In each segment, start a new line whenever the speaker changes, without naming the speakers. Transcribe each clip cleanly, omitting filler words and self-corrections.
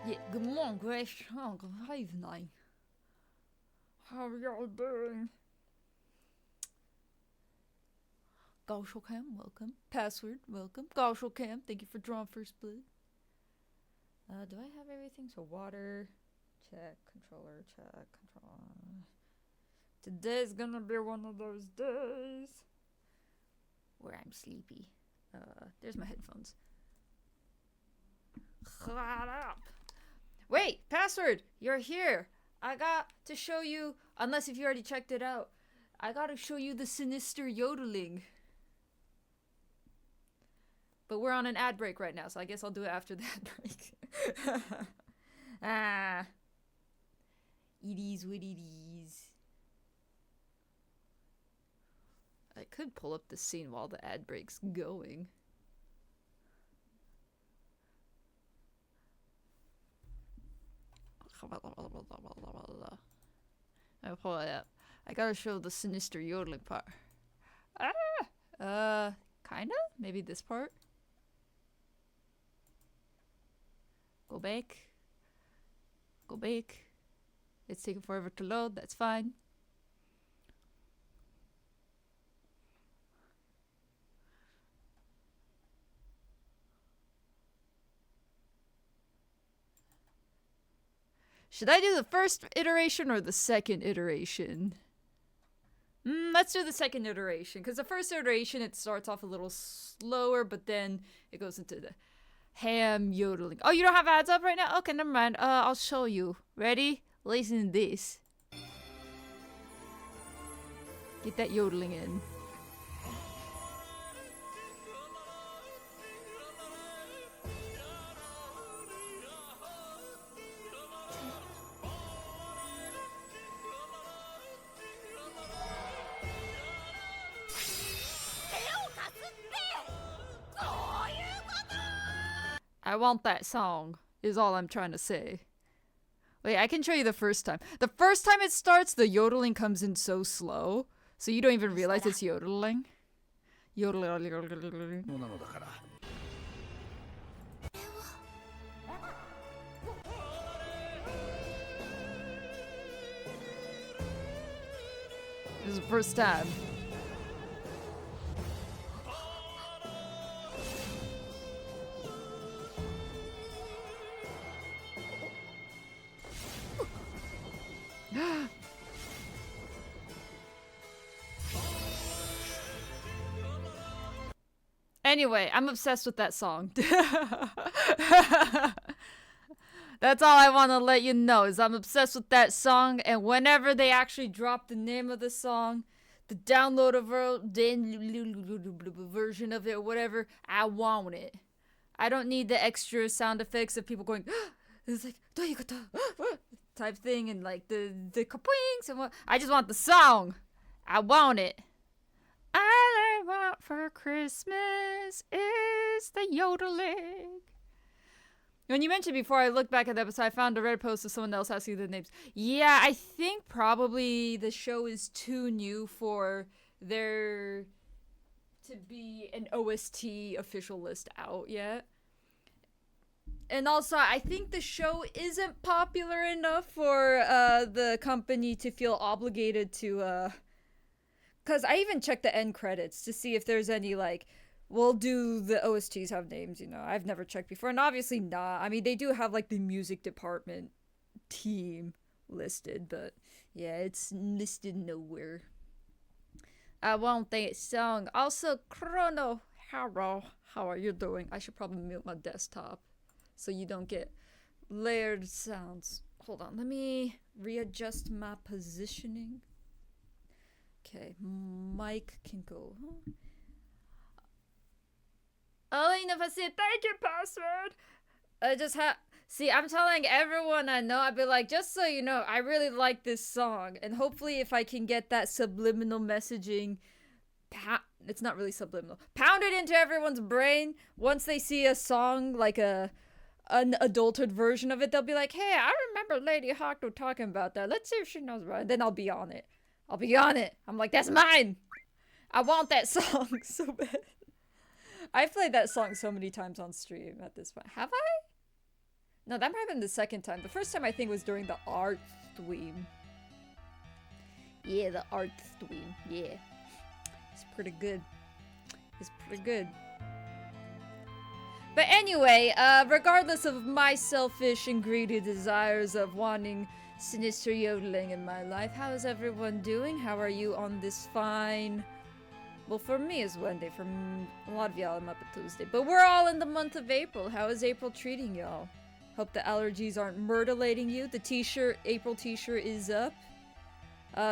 Yeah, good morning, Grace. Oh, good evening. How are y'all doing? Gaucho Cam, welcome. Password, welcome. Gaucho Cam, thank you for drawing first blood. Do I have everything? So water, check, controller, check, controller. Today's gonna be one of those days where I'm sleepy. There's my headphones. Shut up. Wait, password, you're here. I got to show you, unless if you already checked it out, I gotta show you the sinister yodeling. But we're on an ad break right now, so I guess I'll do it after the ad break. Ah. It is what it is. I could pull up the scene while the ad break's going. I'll pull it up. I gotta show the sinister yodeling part. Kinda? Maybe this part? Go back. Go back. It's taking forever to load, that's fine. Should I do the first iteration or the second iteration? Let's do the second iteration, because the first iteration it starts off a little slower, but then it goes into the ham yodeling. Oh, you don't have ads up right now? Okay, never mind. I'll show you. Ready? Listen to this. Get that yodeling in. I want that song, is all I'm trying to say. Wait, I can show you the first time. The first time it starts, the yodeling comes in so slow, so you don't even realize it's yodeling. Yodeling. This is the first time. Anyway, I'm obsessed with that song. That's all I want to let you know is I'm obsessed with that song, and whenever they actually drop the name of the song, the downloadable version of it or whatever, I want it. I don't need the extra sound effects of people going it's like type thing and like the kapwings and what. I just want the song. I want it. All I want for Christmas is the yodeling. When you mentioned before, I looked back at the episode, I found a Reddit post of someone else asking the names. Yeah, I think probably the show is too new for there to be an OST official list out yet. And also, I think the show isn't popular enough for the company to feel obligated to... Because I even checked the end credits to see if there's any, like... Well, do the OSTs have names, you know? I've never checked before, and obviously not. I mean, they do have, like, the music department team listed, but yeah, it's listed nowhere. I want that song. Also, Chrono, how are you doing? I should probably mute my desktop so you don't get layered sounds. Hold on, let me readjust my positioning. Okay, mic can go. Oh, you know, if I say thank you, password. I just see, I'm telling everyone I know, I'd be like, just so you know, I really like this song. And hopefully if I can get that subliminal messaging, it's not really subliminal, pounded into everyone's brain, once they see a song, like an adulthood version of it, they'll be like, hey, I remember Lady Hawkdo talking about that. Let's see if she knows about it. Then I'll be on it. I'm like, that's mine. I want that song so bad. I've played that song so many times on stream at this point. Have I? No, that might have been the second time. The first time I think was during the art stream. Yeah, the art stream. Yeah. It's pretty good. It's pretty good. But anyway, regardless of my selfish and greedy desires of wanting sinister yodeling in my life, how is everyone doing? How are you on this fine... Well, for me it's Wednesday. For a lot of y'all, I'm up at Tuesday. But we're all in the month of April. How is April treating y'all? Hope the allergies aren't murderlating you. The t-shirt, April t-shirt is up.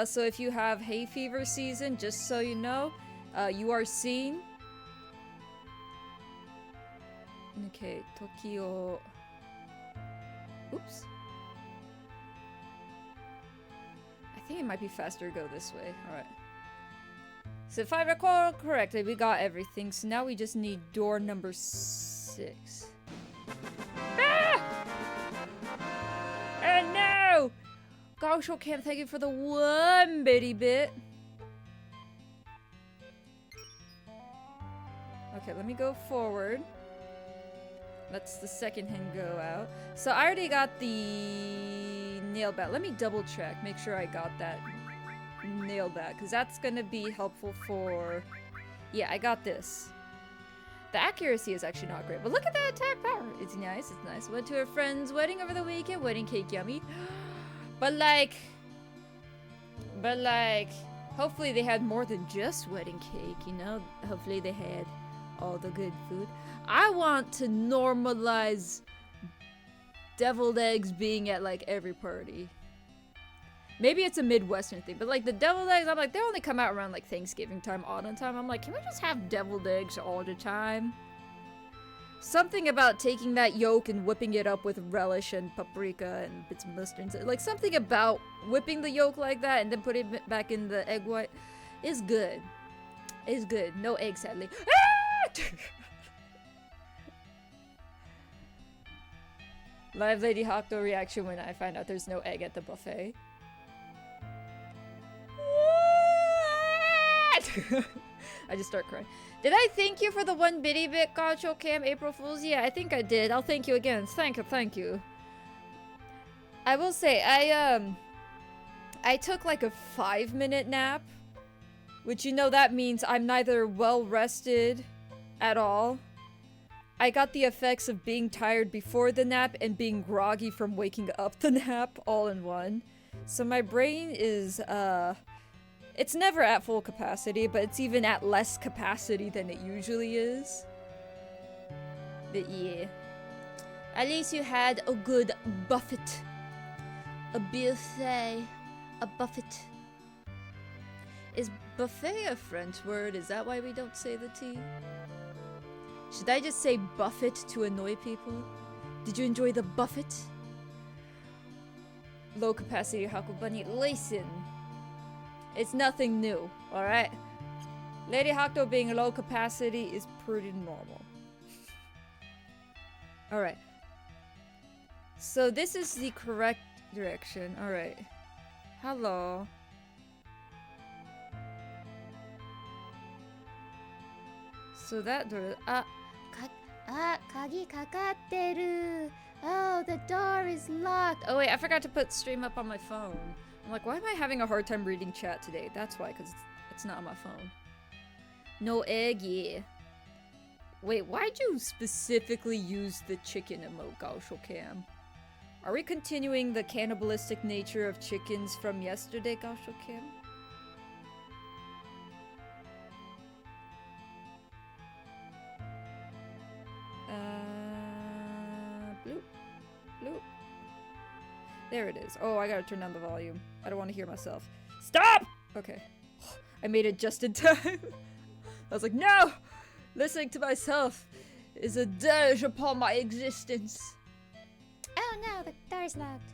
So if you have hay fever season, just so you know, you are seen. Okay, Tokyo. Oops. I think it might be faster to go this way. Alright. So if I recall correctly, we got everything. So now we just need door number 6. Ah! Oh no! Gosh, okay, thank you for the 1 bitty bit. Okay, let me go forward. Let's the second hand go out. So I already got the nail bat. Let me double check, make sure I got that nail bat, because that's gonna be helpful for... Yeah, I got this. The accuracy is actually not great, but look at that attack power. It's nice, it's nice. Went to a friend's wedding over the weekend. Wedding cake, yummy. But like, hopefully they had more than just wedding cake, you know? Hopefully they had all the good food. I want to normalize deviled eggs being at like every party. Maybe it's a Midwestern thing, but like the deviled eggs, I'm like, they only come out around like Thanksgiving time, autumn time. I'm like, can we just have deviled eggs all the time? Something about taking that yolk and whipping it up with relish and paprika and bits of mustard. Like something about whipping the yolk like that and then putting it back in the egg white is good. It's good. No egg, sadly. Ah! Live Lady Hokuto reaction when I find out there's no egg at the buffet. I just start crying. Did I thank you for the 1 bitty bit, Gacho Cam, April Fools? Yeah, I think I did. I'll thank you again. Thank you. I will say, I took like a 5-minute nap. Which, you know, that means I'm neither well rested at all. I got the effects of being tired before the nap and being groggy from waking up the nap all in one. So my brain is, it's never at full capacity, but it's even at less capacity than it usually is. But yeah. At least you had a good buffet. A buffet. A buffet. Is buffet a French word? Is that why we don't say the T? Should I just say buffet to annoy people? Did you enjoy the buffet? Low capacity Haku Bunny. Listen. It's nothing new, alright? Lady Hokuto being low capacity is pretty normal. Alright. So this is the correct direction. Alright. Hello. So that door... kagi kakateru. Oh, the door is locked. Oh wait, I forgot to put stream up on my phone. I'm like, why am I having a hard time reading chat today? That's why, because it's not on my phone. No egg, yeah. Wait, why'd you specifically use the chicken emote, Gaosho Cam? Are we continuing the cannibalistic nature of chickens from yesterday, Gaosho Cam? Bloop. Bloop. There it is. Oh, I gotta turn down the volume. I don't want to hear myself. Stop! Okay. I made it just in time. I was like, no! Listening to myself is a dirge upon my existence.
Oh no, the door's locked.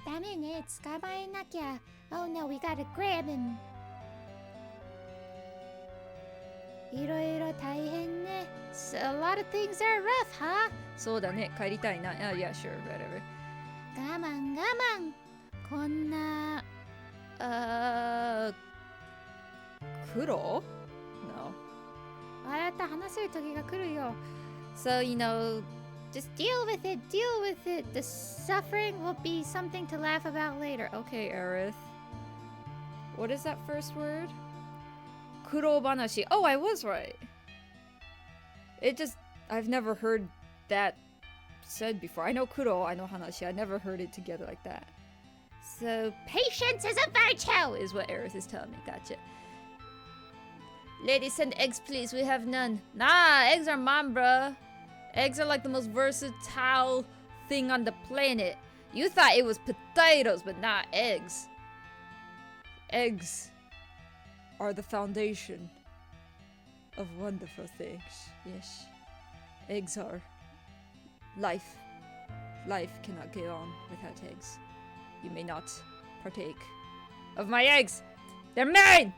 ダメね、捕まえなきゃ. Oh no, we gotta grab him. いろいろ大変ね. So, a lot of things are rough, huh?
そうだね、帰りたいな。Yeah, sure, whatever.
我慢我慢。こんな...
Kuro? No.
笑った話せる時が来るよ.
So, you know,
Just deal with it. Deal with it. The suffering will be something to laugh about later.
Okay, Aerith. What is that first word? Kurobanashi. Oh, I was right. I've never heard that said before. I know kuro, I know hanashi. I never heard it together like that. So, patience is a virtue, is what Aerith is telling me. Gotcha. Ladies, send eggs, please. We have none. Nah, eggs are mine, bruh. Eggs are like the most versatile thing on the planet. You thought it was potatoes, but not eggs. Eggs are the foundation of wonderful things. Yes. Eggs are life. Life cannot go on without eggs. You may not partake of my eggs. They're mine!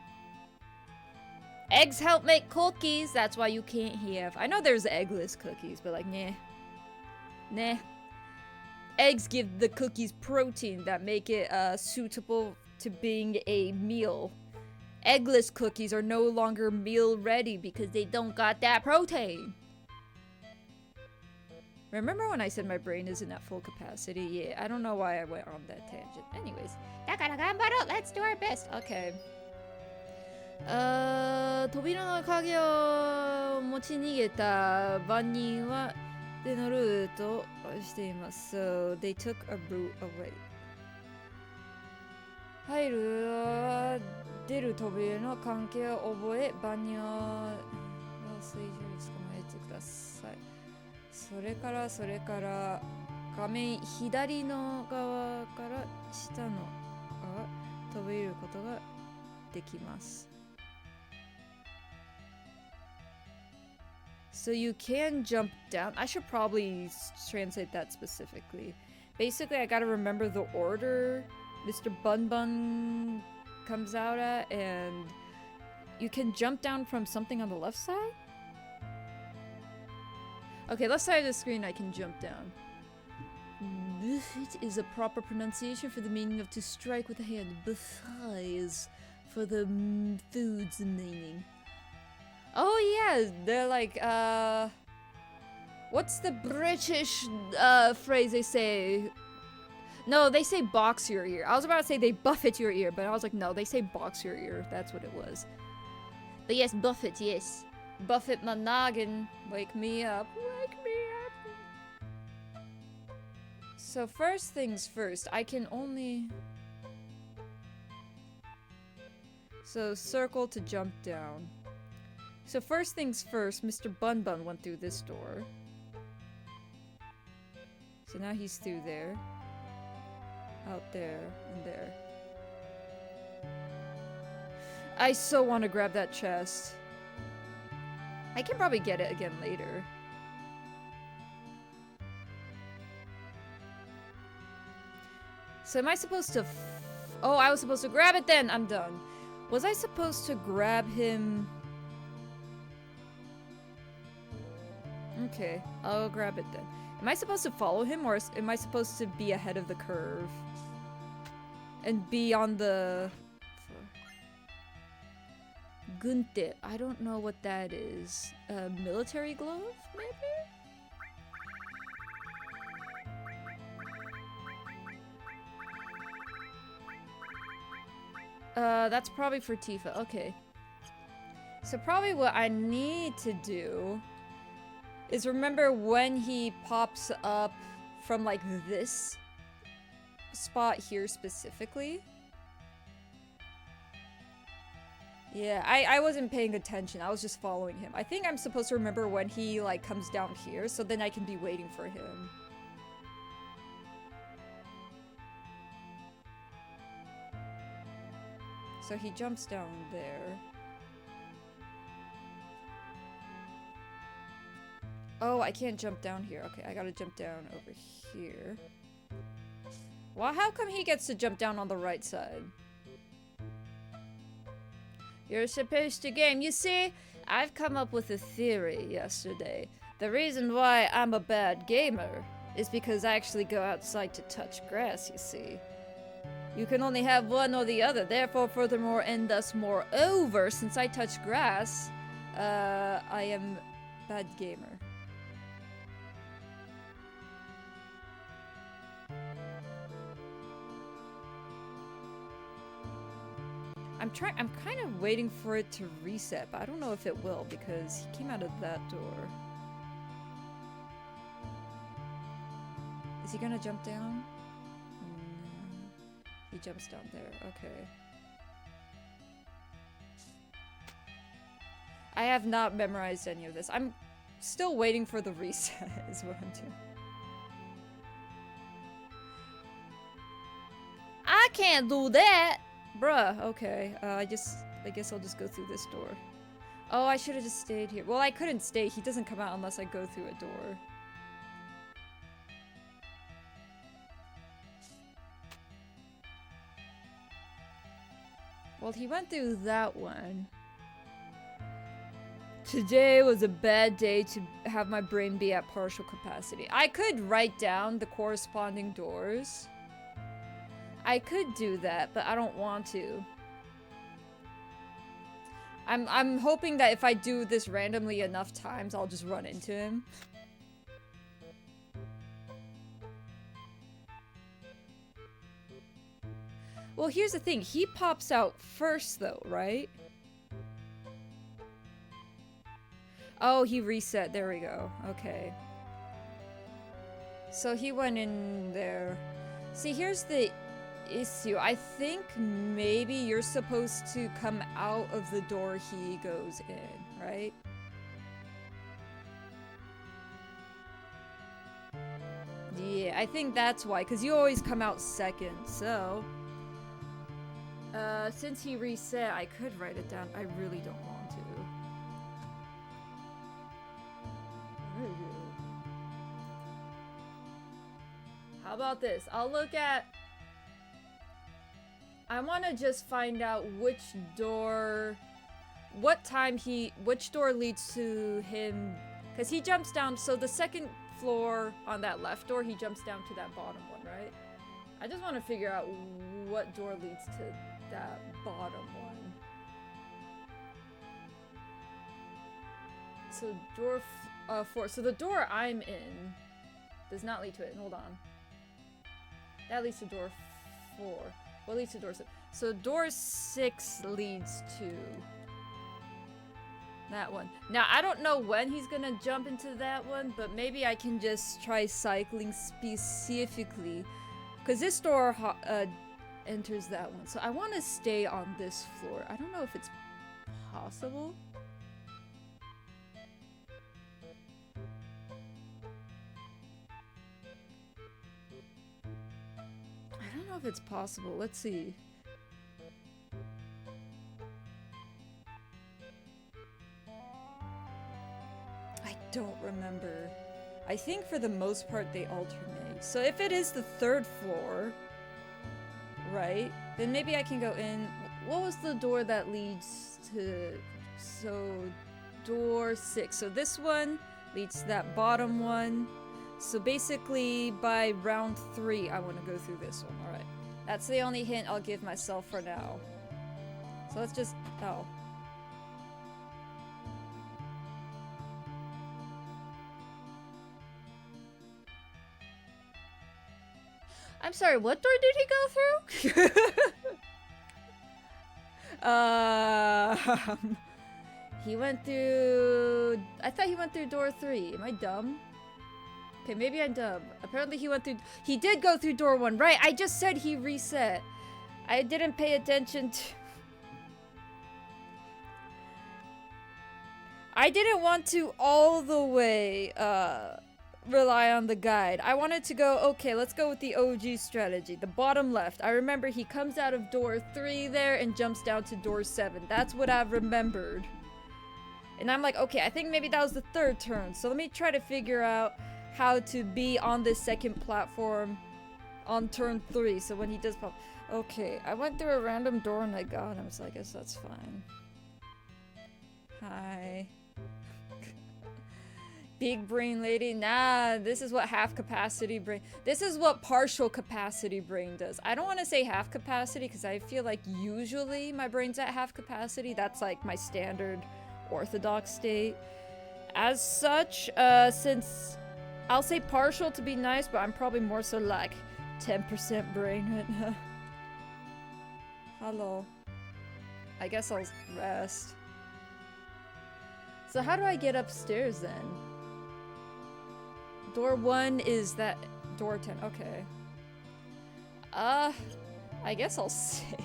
Eggs help make cookies. That's why you can't have. I know there's eggless cookies, but like, nah. Nah. Eggs give the cookies protein that make it suitable to being a meal. Eggless cookies are no longer meal ready because they don't got that protein. Remember when I said my brain isn't at full capacity? Yeah, I don't know why I went on that tangent. Anyways.
Let's do our best.
Okay. 扉の鍵を持ち逃げた番人はでのルートをしています。So they took a route away. 入る出る扉の関係を覚え番人を水上に捕まえてください。それから画面左の側から下の飛びることができます。So you can jump down. I should probably translate that specifically. Basically, I gotta remember the order Mr. Bun Bun comes out at, and you can jump down from something on the left side? Okay, left side of the screen I can jump down. Buffet is a proper pronunciation for the meaning of to strike with the hand. Buffet is for the food's meaning. Oh yeah, they're like, what's the British phrase they say? No, they say box your ear. I was about to say they buffet your ear, but I was like, no, they say box your ear. That's what it was. But yes, buffet, yes. Buffet my noggin. Wake me up. Wake me up. So first things first, I can only... So circle to jump down. So first things first, Mr. Bun Bun went through this door. So now he's through there. Out there, and there. I so want to grab that chest. I can probably get it again later. So am I supposed to... Oh, I was supposed to grab it then! I'm done. Was I supposed to grab him... Okay, I'll grab it then. Am I supposed to follow him, or am I supposed to be ahead of the curve? And be on the... Gunte. I don't know what that is. A military glove, maybe? That's probably for Tifa. Okay. So probably what I need to do is remember when he pops up from like this spot here specifically. Yeah, I wasn't paying attention. I was just following him. I think I'm supposed to remember when he like comes down here, so then I can be waiting for him. So he jumps down there. Oh, I can't jump down here. Okay, I gotta jump down over here. Well, how come he gets to jump down on the right side? You're supposed to game. You see, I've come up with a theory yesterday. The reason why I'm a bad gamer is because I actually go outside to touch grass, you see. You can only have one or the other. Therefore, furthermore, and thus moreover, since I touch grass, I am bad gamer. I'm kind of waiting for it to reset, but I don't know if it will because he came out of that door. Is he gonna jump down? No. He jumps down there. Okay. I have not memorized any of this. I'm still waiting for the reset is what I'm doing. I can't do that! Bruh, okay. I guess I'll just go through this door. Oh, I should have just stayed here. Well, I couldn't stay. He doesn't come out unless I go through a door. Well, he went through that one. Today was a bad day to have my brain be at partial capacity. I could write down the corresponding doors. I could do that, but I don't want to. I'm hoping that if I do this randomly enough times, I'll just run into him. Well, here's the thing. He pops out first, though, right? Oh, he reset. There we go. Okay. So he went in there. See, here's the issue. I think maybe you're supposed to come out of the door he goes in, right? Yeah, I think that's why, because you always come out second, so... since he reset, I could write it down. I really don't want to. How about this? I'll look at... I want to just find out which door... which door leads to him... Because he jumps down, so the second floor on that left door, he jumps down to that bottom one, right? I just want to figure out what door leads to that bottom one. So door 4. So the door I'm in does not lead to it. Hold on. That leads to door 4. What leads to door 6? So door 6 leads to that one. Now, I don't know when he's gonna jump into that one, but maybe I can just try cycling specifically. Because this door enters that one. So I want to stay on this floor. I don't know if it's possible. I don't know if it's possible. Let's see. I don't remember. I think for the most part they alternate. So if it is the 3rd floor, right, then maybe I can go in. What was the door that leads to... So, door 6. So this one leads to that bottom one. So basically, by round 3, I want to go through this one. Alright. That's the only hint I'll give myself for now. So let's just... Oh. I'm sorry, what door did he go through? He went through... I thought he went through door 3. Am I dumb? Okay, maybe I'm dumb. Apparently he went through... He did go through door 1. Right, I just said he reset. I didn't pay attention to... I didn't want to all the way, rely on the guide. I wanted to go, okay, let's go with the OG strategy. The bottom left. I remember he comes out of door 3 there and jumps down to door 7. That's what I've remembered. And I'm like, okay, I think maybe that was the 3rd turn. So let me try to figure out how to be on this 2nd platform on turn 3. So when he does pop... Okay, I went through a random door and I got him, so I guess that's fine. Hi. Big brain lady. Nah, this is what half capacity brain... This is what partial capacity brain does. I don't want to say half capacity because I feel like usually my brain's at half capacity. That's like my standard orthodox state. As such, since... I'll say partial to be nice, but I'm probably more so like 10% brain right now. Hello. I guess I'll rest. So how do I get upstairs then? Door 1 is that door 10. Okay. I guess I'll save.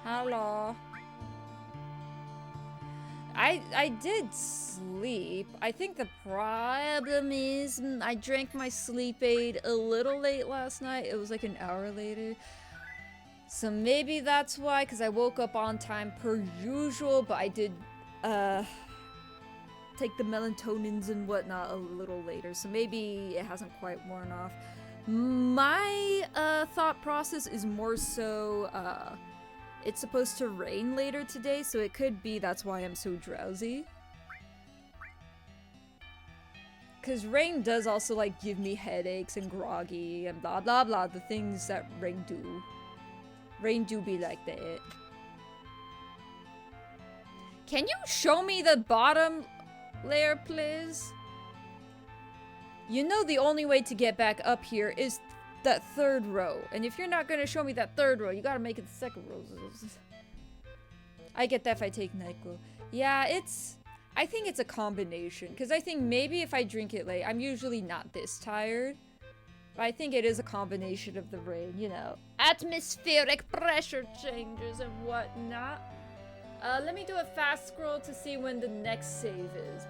Hello. I did sleep. I think the problem is I drank my sleep aid a little late last night. It was like an hour later. So maybe that's why, because I woke up on time per usual, but I did take the melatonins and whatnot a little later. So maybe it hasn't quite worn off. My thought process is more so it's supposed to rain later today, so it could be that's why I'm so drowsy. Because rain does also like give me headaches and groggy and blah blah blah, the things that rain do. Rain do be like that. Can you show me the bottom layer, please? You know the only way to get back up here is that third row. And if you're not gonna show me that third row, you gotta make it the second row. I get that if I take NyQuil. Yeah, I think it's a combination. Because I think maybe if I drink it late, I'm usually not this tired. But I think it is a combination of the rain, you know. Atmospheric pressure changes and whatnot. Let me do a fast scroll to see when the next save is.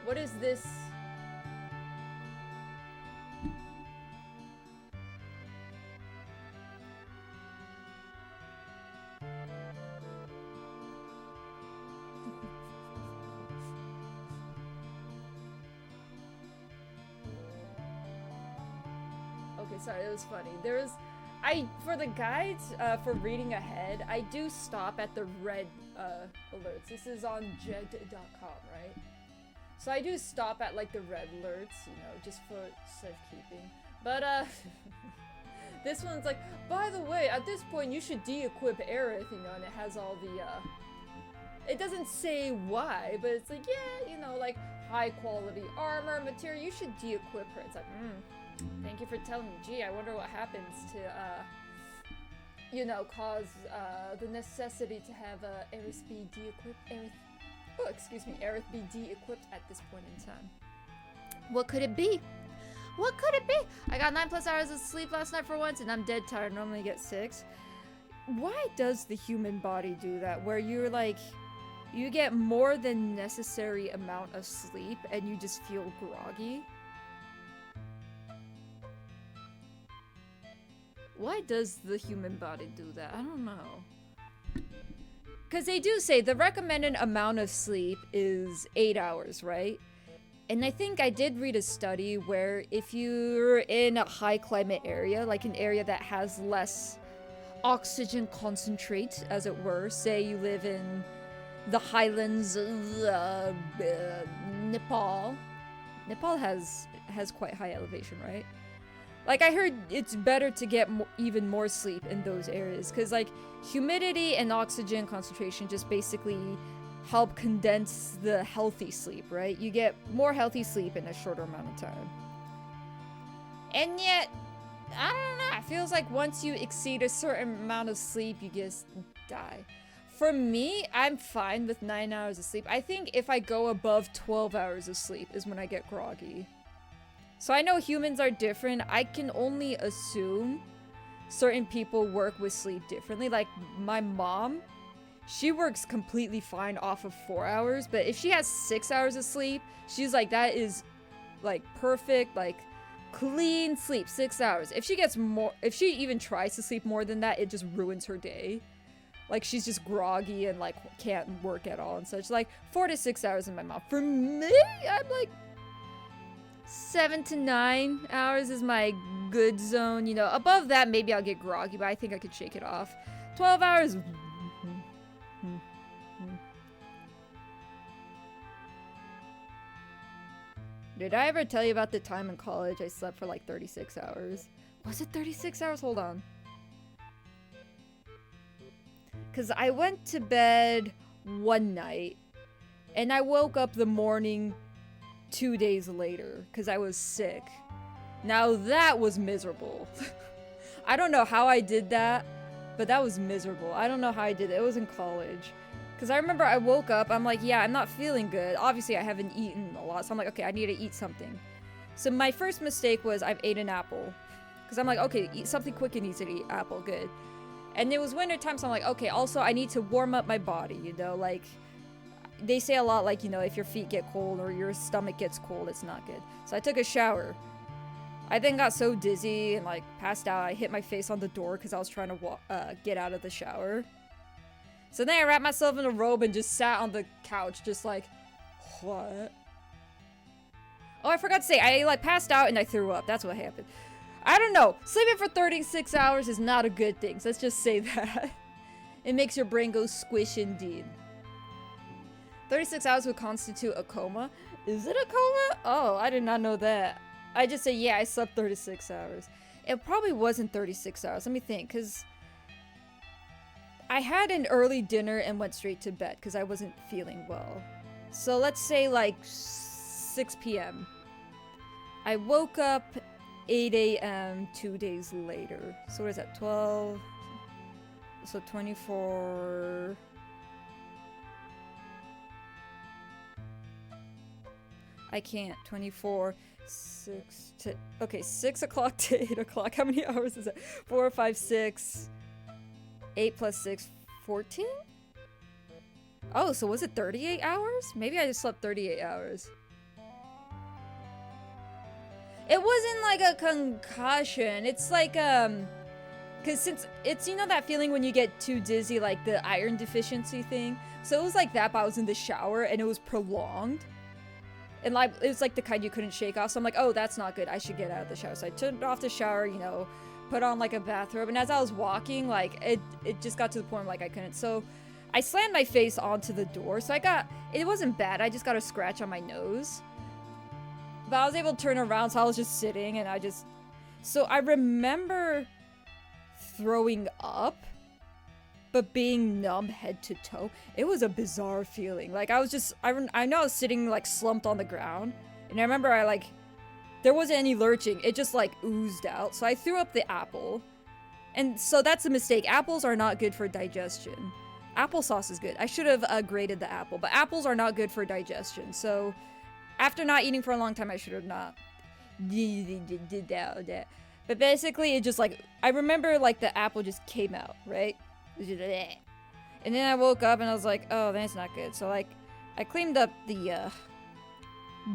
What is this? Okay, sorry, it was funny. For the guides, for reading ahead, I do stop at the red alerts. This is on jed.com, right? So I do stop at like the red alerts, you know, just for safekeeping. But this one's like, by the way, at this point you should de-equip Aerith, you know, and it has all the it doesn't say why, but it's like, yeah, you know, like high quality armor, material, you should de-equip her. It's like, thank you for telling me. Gee, I wonder what happens to you know, cause the necessity to have Aerith be de-equipped. Aerith be de-equipped at this point in time. What could it be? What could it be? I got 9+ hours of sleep last night for once, and I'm dead tired. Normally I get 6. Why does the human body do that? Where you're like, you get more than necessary amount of sleep, and you just feel groggy? Why does the human body do that? I don't know. Because they do say the recommended amount of sleep is 8 hours, right? And I think I did read a study where if you're in a high climate area, like an area that has less oxygen concentrate, as it were, say you live in the highlands of Nepal. Nepal has quite high elevation, right? Like, I heard it's better to get even more sleep in those areas, because, like, humidity and oxygen concentration just basically help condense the healthy sleep, right? You get more healthy sleep in a shorter amount of time. And yet, I don't know, it feels like once you exceed a certain amount of sleep, you just die. For me, I'm fine with 9 hours of sleep. I think if I go above 12 hours of sleep is when I get groggy. So I know humans are different. I can only assume certain people work with sleep differently. Like my mom, she works completely fine off of 4 hours, but if she has 6 hours of sleep, she's like, that is like perfect, like clean sleep, 6 hours. If she gets more, if she even tries to sleep more than that, it just ruins her day. Like she's just groggy and like can't work at all and such. Like 4 to 6 hours in my mouth. For me, I'm like 7 to 9 hours is my good zone. You know, above that, maybe I'll get groggy, but I think I could shake it off. 12 hours. Did I ever tell you about the time in college I slept for like 36 hours? Was it 36 hours? Hold on. Because I went to bed one night and I woke up the morning 2 days later because I was sick. Now that was miserable. I don't know how I did that, but that was miserable. I don't know how I did it. It was in college. Because I remember I woke up, I'm like, yeah, I'm not feeling good. Obviously, I haven't eaten a lot, so I'm like, okay, I need to eat something. So my first mistake was I've ate an apple. Because I'm like, okay, eat something quick and easy to eat. Apple, good. And it was winter time, so I'm like, okay, also I need to warm up my body, you know, like, they say a lot, like, you know, if your feet get cold or your stomach gets cold, it's not good. So I took a shower. I then got so dizzy and, like, passed out. I hit my face on the door because I was trying to get out of the shower. So then I wrapped myself in a robe and just sat on the couch, just like, what? Oh, I forgot to say, I, like, passed out and I threw up. That's what happened. I don't know. Sleeping for 36 hours is not a good thing. So let's just say that. It makes your brain go squish indeed. 36 hours would constitute a coma. Is it a coma? Oh, I did not know that. I just say, yeah, I slept 36 hours. It probably wasn't 36 hours. Let me think, because I had an early dinner and went straight to bed because I wasn't feeling well. So let's say like 6 p.m. I woke up 8 a.m. 2 days later. So what is that? 12. So 24. I can't. 24. 6 to. Okay, 6 o'clock to 8 o'clock. How many hours is that? 4, 5, 6. 8 plus 6. 14? Oh, so was it 38 hours? Maybe I just slept 38 hours. It wasn't like a concussion. It's like, because since it's, you know that feeling when you get too dizzy, like the iron deficiency thing? So it was like that, but I was in the shower and it was prolonged. And like, it was like the kind you couldn't shake off. So I'm like, oh, that's not good. I should get out of the shower. So I turned off the shower, you know, put on like a bathrobe. And as I was walking, like, it just got to the point where like I couldn't. So I slammed my face onto the door. So it wasn't bad. I just got a scratch on my nose. But I was able to turn around, so I was just sitting, and so I remember throwing up, but being numb head to toe. It was a bizarre feeling. Like, I know I was sitting, like, slumped on the ground, and I remember there wasn't any lurching. It just, like, oozed out. So I threw up the apple, and so that's a mistake. Apples are not good for digestion. Applesauce is good. I should have grated the apple, but apples are not good for digestion, so after not eating for a long time, I should have not did that. But basically, it just like, I remember like the apple just came out, right? And then I woke up and I was like, oh, that's not good. So like, I cleaned up the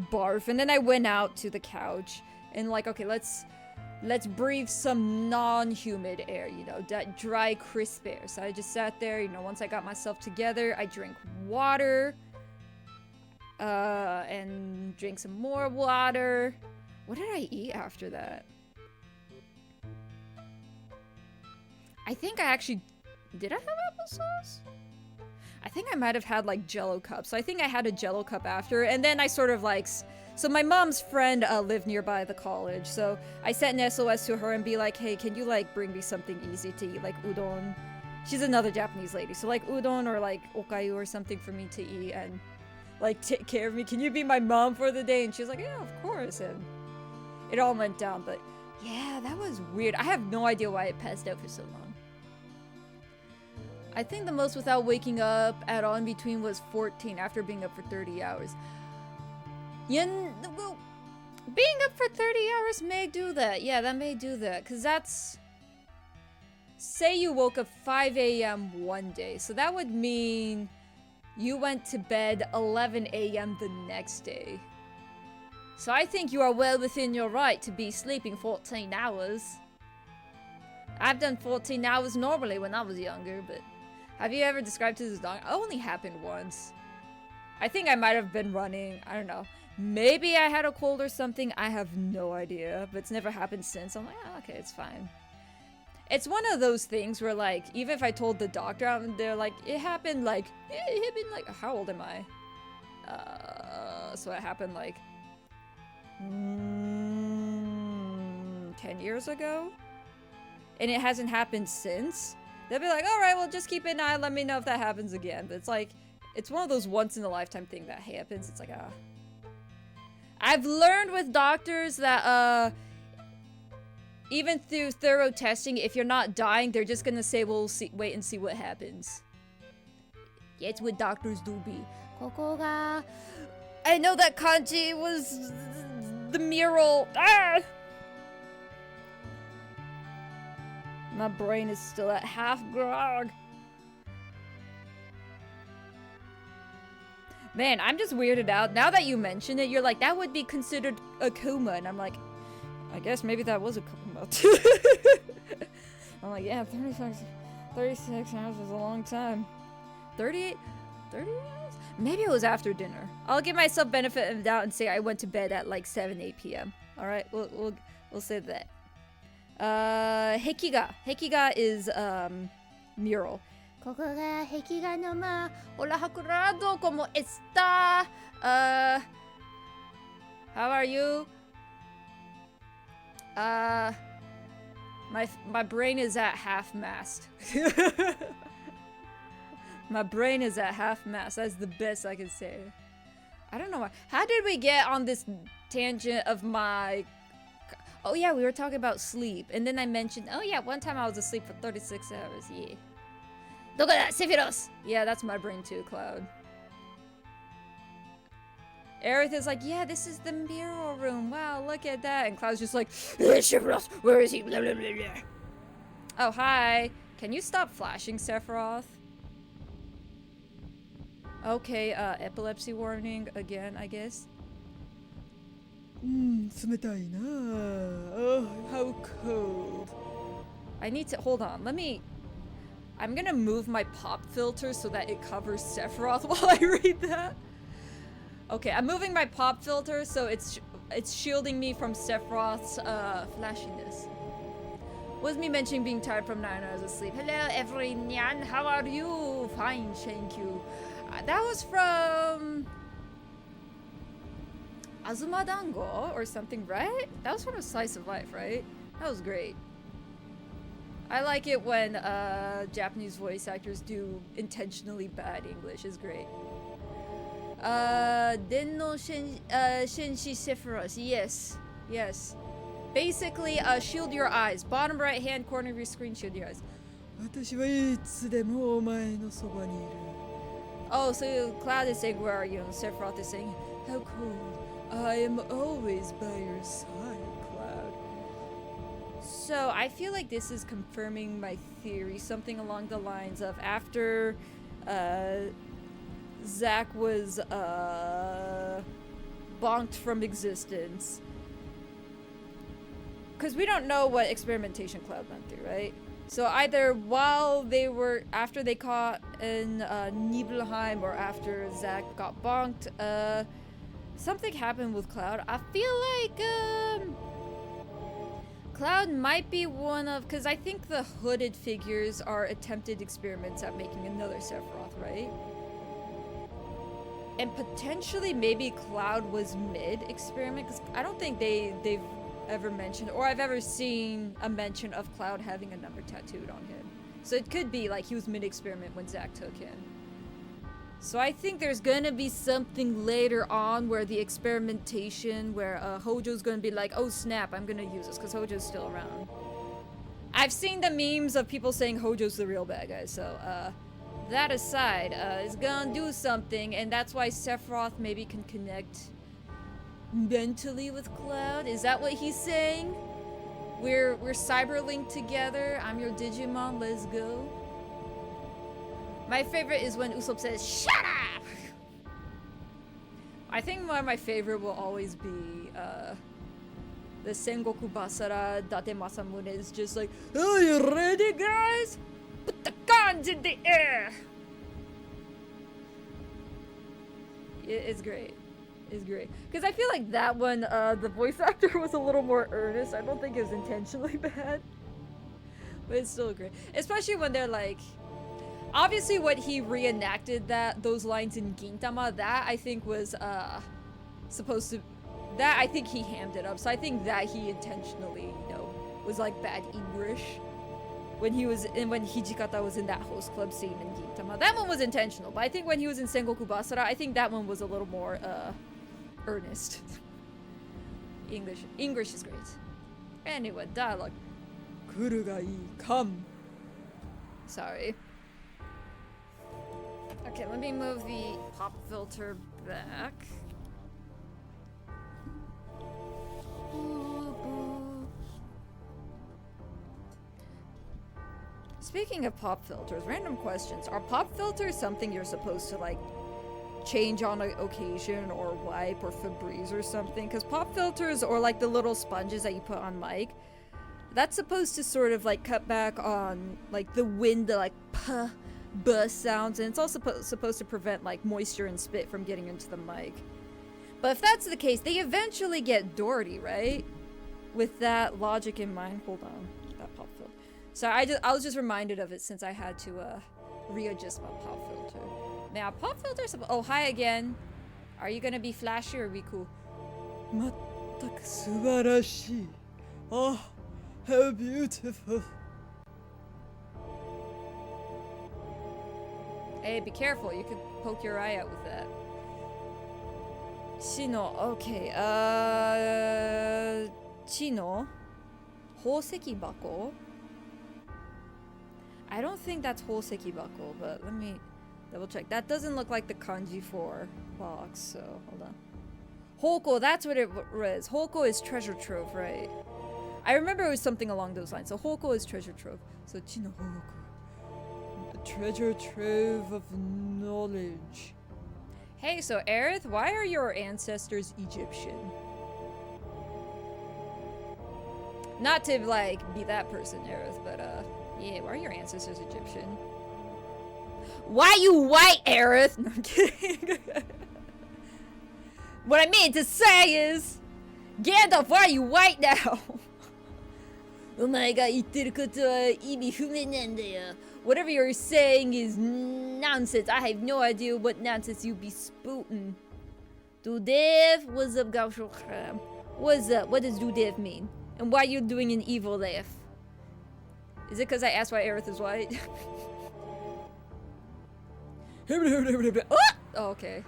barf, and then I went out to the couch and like, okay, let's breathe some non-humid air, you know, that dry, crisp air. So I just sat there, you know, once I got myself together, I drank water. And drink some more water. What did I eat after that? I think I actually... Did I have applesauce? I think I might have had, like, Jell-O cups. So I think I had a Jell-O cup after, and then I sort of, like... So my mom's friend lived nearby the college, so I sent an SOS to her and be like, hey, can you, like, bring me something easy to eat, like udon? She's another Japanese lady, so, like, udon or, like, okayu or something for me to eat, and like, take care of me. Can you be my mom for the day? And she was like, yeah, of course. And it all went down. But yeah, that was weird. I have no idea why I passed out for so long. I think the most without waking up at all in between was 14 after being up for 30 hours. Well, being up for 30 hours may do that. Yeah, that may do that. Because that's... Say you woke up 5 a.m. one day. So that would mean... You went to bed 11 a.m. the next day. So I think you are well within your right to be sleeping 14 hours. I've done 14 hours normally when I was younger, but... Have you ever described to this dog? It only happened once. I think I might have been running. I don't know. Maybe I had a cold or something. I have no idea. But it's never happened since. I'm like, oh, okay, it's fine. It's one of those things where, like, even if I told the doctor, they're like, it happened, like, how old am I? So it happened, like, 10 years ago? And it hasn't happened since? They'll be like, alright, well, just keep an eye, let me know if that happens again. But it's like, it's one of those once-in-a-lifetime thing that happens. It's like, I've learned with doctors that, even through thorough testing, if you're not dying, they're just gonna say, "We'll see, wait and see what happens." Yeah, it's what doctors do be.
ここが
I know that kanji was the mural. Ah! My brain is still at half grog. Man, I'm just weirded out. Now that you mention it, you're like, that would be considered a coma. And I'm like, I guess maybe that was a coma. I'm like, yeah, 36 hours is a long time. 38 hours? Maybe it was after dinner. I'll give myself benefit of the doubt and say I went to bed at like 7, 8 p.m. Alright, we'll say that. Hekiga. Hekiga is, mural.
ここが壁画の間
Hola Hakurado, ¿cómo está? How are you? My brain is at half mast. My brain is at half mast. That's the best I can say. I don't know why. How did we get on this tangent of my... Oh yeah, we were talking about sleep. And then I mentioned, oh yeah, one time I was asleep for 36 hours. Yeah. Look at that, Sephiroth! Yeah, that's my brain too, Cloud. Aerith is like, yeah, this is the mural room. Wow, look at that. And Cloud's just like, Sephiroth, where is he? Blah, blah, blah, blah. Oh, hi. Can you stop flashing, Sephiroth? Okay, epilepsy warning again, I guess. Sumetai na. Oh, how cold. I need to, hold on, I'm gonna move my pop filter so that it covers Sephiroth while I read that. Okay, I'm moving my pop filter so it's shielding me from Sephiroth's flashiness. Was me mentioning being tired from 9 hours of sleep. Hello everyone, how are you? Fine, thank you. That was from Azuma Dango or something, right? That was from A Slice of Life, right? That was great. I like it when Japanese voice actors do intentionally bad English. It's great. Denno Shenshi Sephiroth. Yes. Basically, shield your eyes. Bottom right hand corner of your screen, shield your eyes. Oh, so Cloud is saying, where are you? And Sephiroth is saying, how cold. I am always by your side, Cloud. So I feel like this is confirming my theory, something along the lines of after Zack was bonked from existence. Because we don't know what experimentation Cloud went through, right? So either while they were, after they caught in Nibelheim or after Zack got bonked, something happened with Cloud. I feel like Cloud might be one of, because I think the hooded figures are attempted experiments at making another Sephiroth, right? And potentially maybe Cloud was mid-experiment, because I don't think they've ever mentioned, or I've ever seen a mention of Cloud having a number tattooed on him. So it could be like he was mid-experiment when Zack took him. So I think there's gonna be something later on where the experimentation, where Hojo's gonna be like, oh snap, I'm gonna use this, because Hojo's still around. I've seen the memes of people saying Hojo's the real bad guy, so that aside, is gonna do something, and that's why Sephiroth maybe can connect mentally with Cloud. Is that what he's saying? We're cyber linked together. I'm your Digimon, let's go. My favorite is when Usopp says, shut up! I think one of my favorite will always be the Sengoku Basara Date Masamune is just like, are you ready, guys? Put the guns in the air! It's great. It's great. Because I feel like that one, the voice actor was a little more earnest. I don't think it was intentionally bad. But it's still great. Especially when they're like... Obviously, when he reenacted those lines in Gintama, that I think was supposed to. That I think he hammed it up. So I think that he intentionally, was like bad English when Hijikata was in that host club scene in Gintama. That one was intentional, but I think when he was in Sengoku Basara, I think that one was a little more earnest. English is great. Anyway, dialogue. 来るがいい come. Sorry. Okay, let me move the pop filter back. Speaking of pop filters, random questions. Are pop filters something you're supposed to like change on an occasion or wipe or Febreze or something? Because pop filters or like the little sponges that you put on mic, that's supposed to sort of like cut back on like the wind, the like puh, buh sounds, and it's also supposed to prevent like moisture and spit from getting into the mic. But if that's the case, they eventually get dirty, right? With that logic in mind, hold on, that pop filter. So I was just reminded of it since I had to readjust my pop filter. Now pop filters. Oh, hi again. Are you gonna be flashy or be cool? 全く素晴らしい. Oh, how beautiful. Hey, be careful. You could poke your eye out with that. Chino. Okay. Chino. 宝石箱? I don't think that's 宝石箱, but let me double check. That doesn't look like the kanji for box, so hold on. Hoko, that's what it is. Hoko is treasure trove, right? I remember it was something along those lines. So Hoko is treasure trove. So Chino Hoko. A treasure trove of knowledge. Hey, so Aerith, why are your ancestors Egyptian? Not to like be that person, Aerith, but yeah, why are your ancestors Egyptian? Why you white, Aerith? No, I'm kidding. What I mean to say is, Gandalf, why are you white now? Oh my god, whatever you're saying is nonsense. I have no idea what nonsense you be spouting. Dudev, what's up, Gaushokram? What's up? What does Dudev mean? And why you doing an evil laugh? Is it because I asked why Aerith is white? Oh, okay.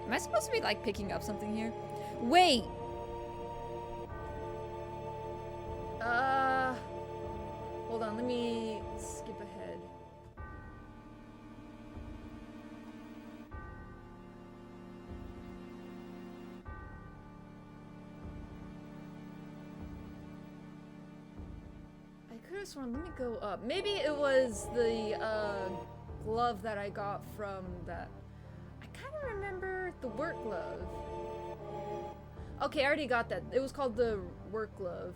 Am I supposed to be like picking up something here? Wait! Hold on, let me skip ahead. I could have sworn, let me go up. Maybe it was the glove that I got from that. I kind of remember the work glove. Okay, I already got that. It was called the work glove.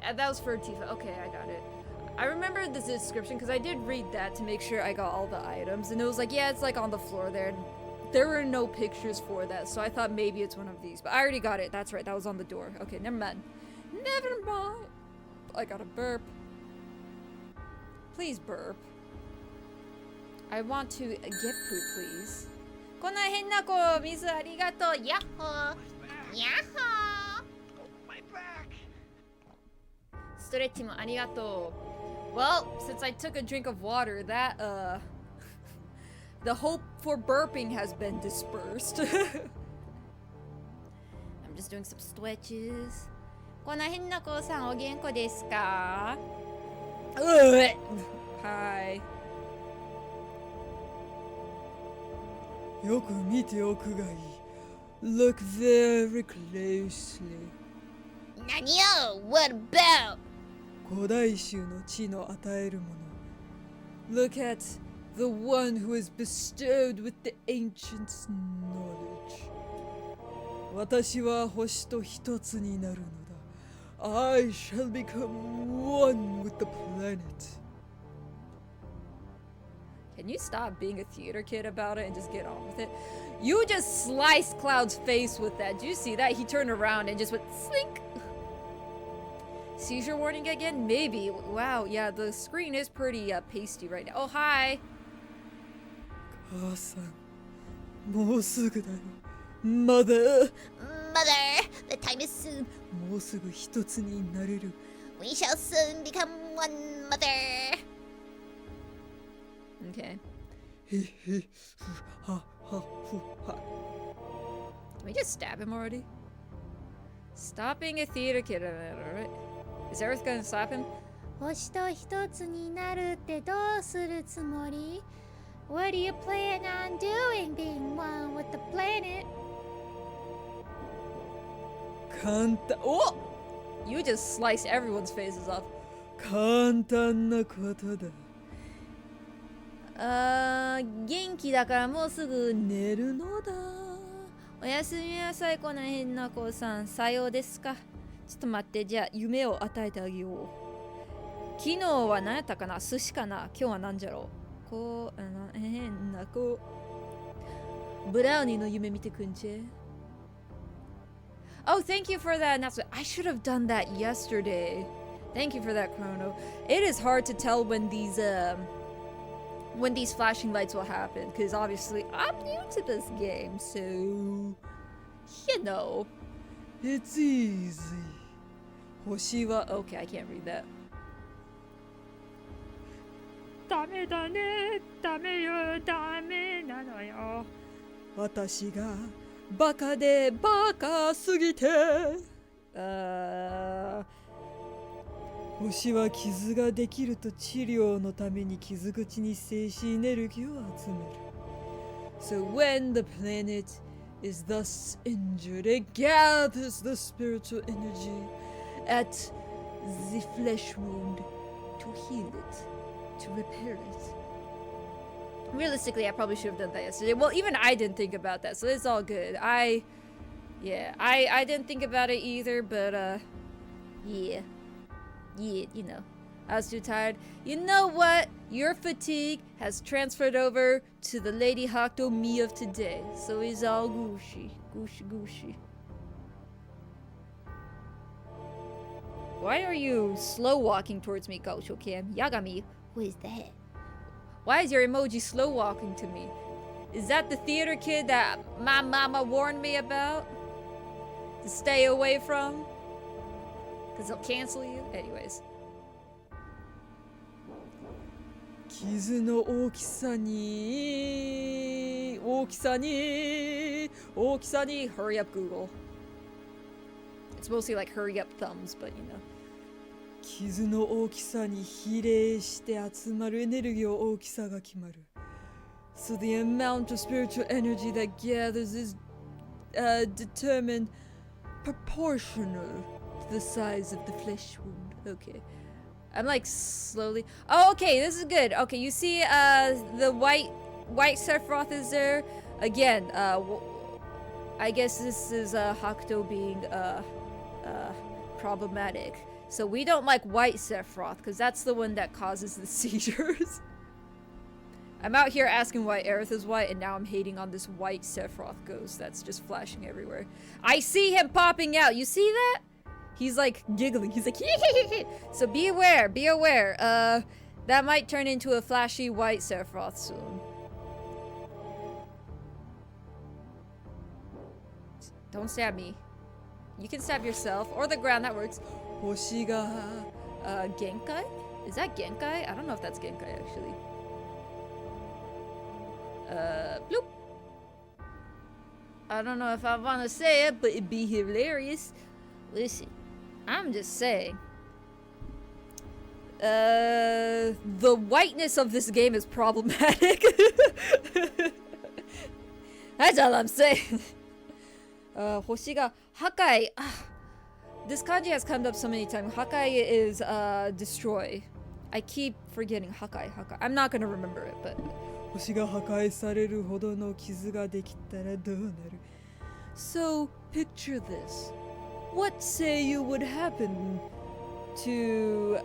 That was for Tifa. Okay, I got it. I remember the description because I did read that to make sure I got all the items, and it was like, yeah, it's like on the floor there. There were no pictures for that, so I thought maybe it's one of these. But I already got it. That's right. That was on the door. Okay, never mind. Never mind. I got a burp. Please burp. I want to get poop, please. こんな変な子、水ありがとう。やっほー。やっほー。ストレッチもありがとう。Well, since I took a drink of water, that the hope for burping has been dispersed. I'm just doing some stretches. こんな変な子さんお元気ですか? Hi. よく見ておくがいい。Look very closely.
何よ What about?
古代種の知の与えるもの。Look at the one who is bestowed with the ancient's knowledge. 私は星と一つになるのだ。I shall become one with the planet. Can you stop being a theater kid about it and just get on with it? You just sliced Cloud's face with that. Did you see that? He turned around and just went slink. Seizure warning again? Maybe. Wow, yeah, the screen is pretty pasty right now. Oh, hi. 母さん、もうすぐだよ。Mother.
Mother, the time is soon.
もうすぐ一つになれる。
We shall soon become one, Mother.
Okay. Can we just stab him already? Stop being a theater kid. Alright. Is Aerith gonna slap him?
星と一つになるってどうするつもり? What do you plan on doing being one with the planet?
簡単。Oh! You just sliced everyone's faces off. 簡単なことだ。元気だからもうすぐ寝るのだ。おやすみなさい、この変な子さん。さようですか。ちょっと待って、じゃあ夢を与えてあげよう。昨日は何やったかな、寿司かな。今日は何じゃろう。こう、変な子。ブラウニーの夢見てくんちぇ。Oh, thank you for that announcement. I should have done that yesterday. Thank you for that, Chrono. It is hard to tell when these flashing lights will happen, because obviously I'm new to this game, so you know. It's easy. Hoshi wa okay, I can't read that. ダメだね、ダメよ、ダメなのよ。私がバカでバカすぎて。星は傷ができると治療のために傷口に精子エネルギーを集める。So when the planet is thus injured, it gathers the spiritual energy at the flesh wound to heal it, to repair it. Realistically, I probably should have done that yesterday. Well, even I didn't think about that, so it's all good. I didn't think about it either, but yeah, you know, I was too tired. You know what? Your fatigue has transferred over to the Lady Hakuto me of today, so it's all gooshy. Why are you slow walking towards me, Gaosho-chan? Yagami, who is that? Why is your emoji slow walking to me? Is that the theater kid that my mama warned me about? To stay away from? Because they'll cancel you? Anyways. 傷の大きさに Hurry up, Google. It's mostly like hurry up thumbs, but you know. 傷の大きさに比例して集まるエネルギーの大きさが決まる。So the amount of spiritual energy that gathers is determined proportional to the size of the flesh wound. Okay. I'm like slowly. Oh, okay, this is good. Okay, you see the white Sephiroth is there. Again, I guess this is Hakuto being problematic. So we don't like white Sephiroth, because that's the one that causes the seizures. I'm out here asking why Aerith is white, and now I'm hating on this white Sephiroth ghost that's just flashing everywhere. I see him popping out. You see that? He's like giggling. He's like, so be aware, be aware. That might turn into a flashy white Sephiroth soon. Don't stab me. You can stab yourself or the ground, that works. Hoshi ga Genkai? Is that Genkai? I don't know if that's Genkai actually. Bloop. I don't know if I want to say it, but it'd be hilarious. Listen, I'm just saying. The whiteness of this game is problematic. That's all I'm saying. Hoshi ga Hakai. This kanji has come up so many times. Hakai is destroy. I keep forgetting Hakai. I'm not gonna remember it, but. 星が破壊されるほどの傷ができたらどうなる? So, picture this. What say you would happen to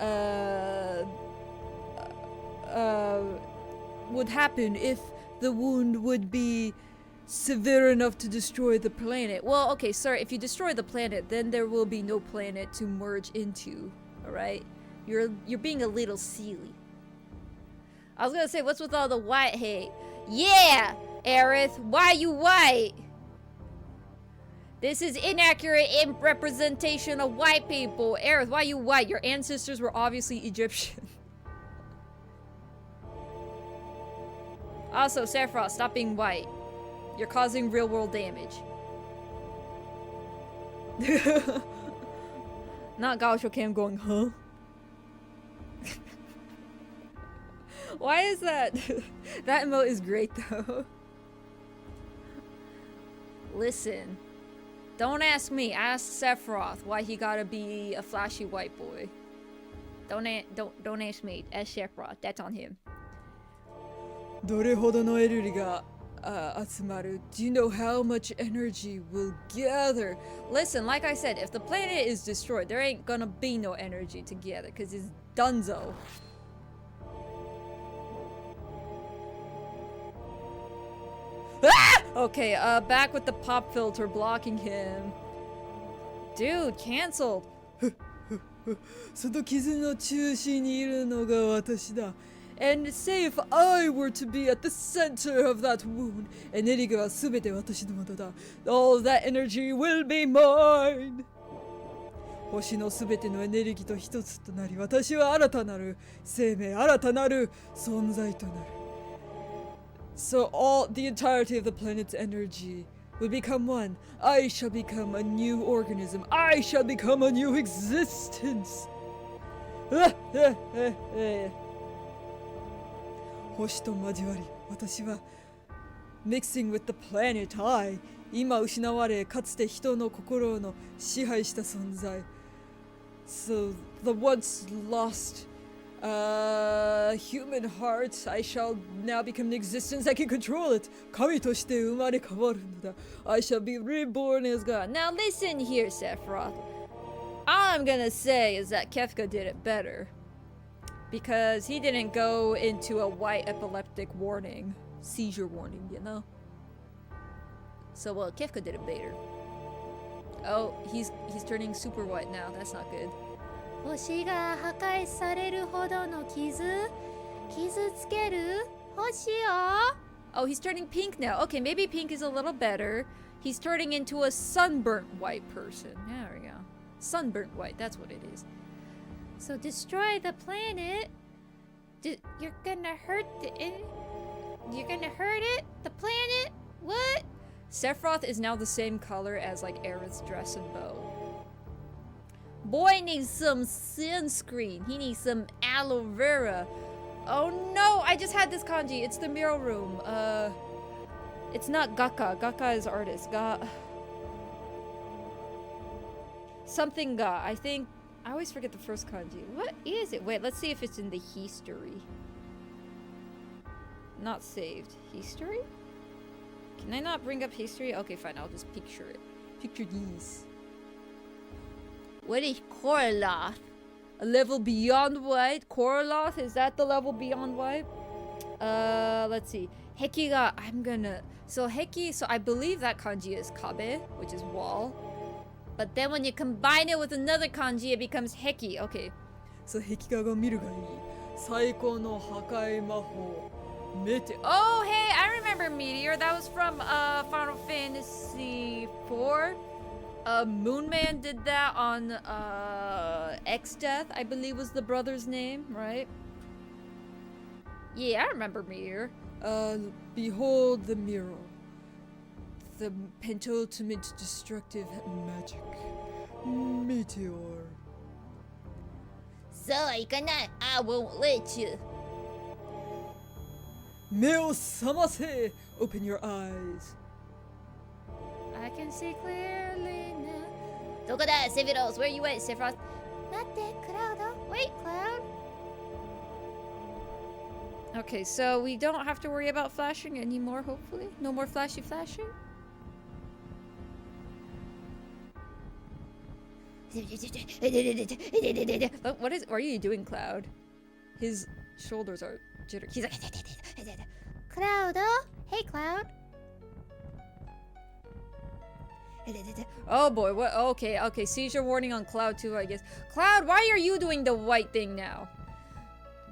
would happen if the wound would be severe enough to destroy the planet? Well, okay, sorry, if you destroy the planet, then there will be no planet to merge into, alright? You're being a little silly. I was gonna say, what's with all the white hate? Yeah, Aerith, why you white? This is inaccurate representation of white people. Aerith, why you white? Your ancestors were obviously Egyptian. Also, Sephiroth, stop being white. You're causing real-world damage. Not Gaosho Cam going, huh? Why is that? That emote is great though. Listen. Don't ask me. Ask Sephiroth why he gotta be a flashy white boy. Don't ask me. Ask Sephiroth. That's on him. どれほどのエネルギーが集まる? Do you know how much energy will gather? Listen, like I said, if the planet is destroyed, there ain't gonna be no energy to gather, cause it's dunzo. Ah! Okay, back with the pop filter blocking him. Dude, cancelled. その傷の中心にいるのが私だ. And say if I were to be at the center of that wound, エネルギーはすべて私のものだ. All that energy will be mine. 星のすべてのエネルギーと一つとなり、私は新たなる生命、新たなる存在となる. So the entirety of the planet's energy will become one. I shall become a new organism. I shall become a new existence. 星と交わり、私は mixing with the planet I 今失われ、かつて人の心の支配した存在. So the once lost human heart, I shall now become an existence that can control it. 神として生まれ変わるのだ. I shall be reborn as God. Now listen here, Sephiroth. All I'm gonna say is that Kefka did it better. Because he didn't go into a white epileptic warning. Seizure warning, you know? So, well, Kefka did it better. Oh, he's turning super white now. That's not good.
星が破壊されるほどの傷つける星を
Oh, he's turning pink now. Okay, maybe pink is a little better. He's turning into a sunburnt white person. There we go. Sunburnt white, that's what it is.
So destroy the planet. You're gonna hurt You're gonna hurt it? The planet? What?
Sephiroth is now the same color as like Aerith's dress and bow. Boy needs some sunscreen. He needs some aloe vera. Oh no, I just had this kanji. It's the mural room. It's not Gaka. Gaka is artist. Something Ga. I think I always forget the first kanji. What is it? Wait, let's see if it's in the history. Not saved. History? Can I not bring up history? Okay, fine. I'll just picture it. Picture these. What is Koroloth? A level beyond white? Koroloth? Is that the level beyond white? Let's see. Heki ga, so Heki, so I believe that kanji is Kabe, which is wall. But then when you combine it with another kanji, it becomes Heki. Okay. So Heki ga miru ga ii. Saiko no hakai maho. Oh, hey, I remember Meteor. That was from Final Fantasy IV. Moonman did that on X-Death, I believe was the brother's name, right? Yeah, I remember Meteor. Behold the mirror. The penultimate destructive magic. Meteor.
So, I won't let you.
Meo samase! Open your eyes.
I can see clearly now.
どこだ, Sephiroth? Where you at, Sephiroth?
待って, Cloud. Wait, Cloud.
Okay, so we don't have to worry about flashing anymore, hopefully. No more flashing. What are you doing, Cloud? His shoulders are jittery. He's like,
Cloud. Hey, Cloud.
oh boy, what? Okay, seizure warning on Cloud too, I guess. Cloud, why are you doing the white thing now?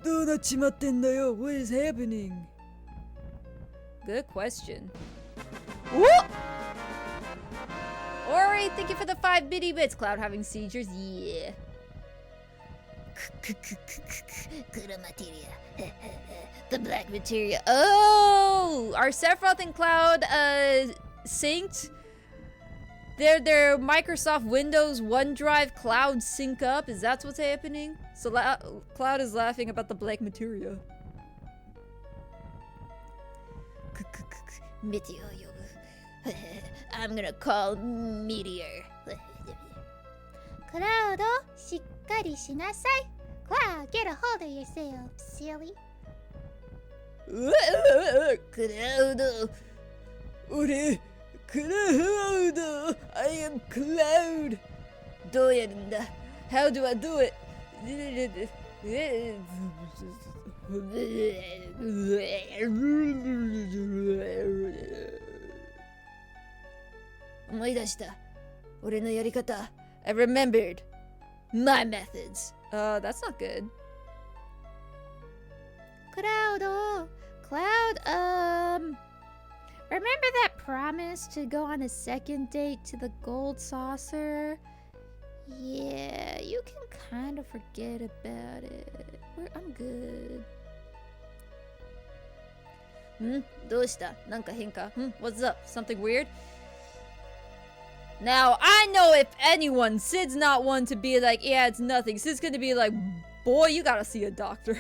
What is happening? Good question. Whoop! Ori, thank you for the 5 bitty bits. Cloud having seizures, yeah. The black materia. Oh, are Sephiroth and Cloud synced? their Microsoft Windows OneDrive cloud sync up. Is that what's happening? So Cloud is laughing about the blank materia.
Meteor. I'm gonna call Meteor. Cloud, しっかりしなさい. Cloud, get a hold of yourself, silly.
Cloud. Ore, Cloud. I am Cloud. どうやるんだ? How do I do it? 思い出した。俺のやり方。I remembered my methods. That's not good.
Cloud, remember that promise to go on a second date to the gold saucer? Yeah, you can kind of forget about it. I'm good.
どうした? なんか変か? What's up? Something weird? Now, I know if anyone, Sid's not one to be like, yeah, it's nothing. Sid's gonna be like, boy, you gotta see a doctor.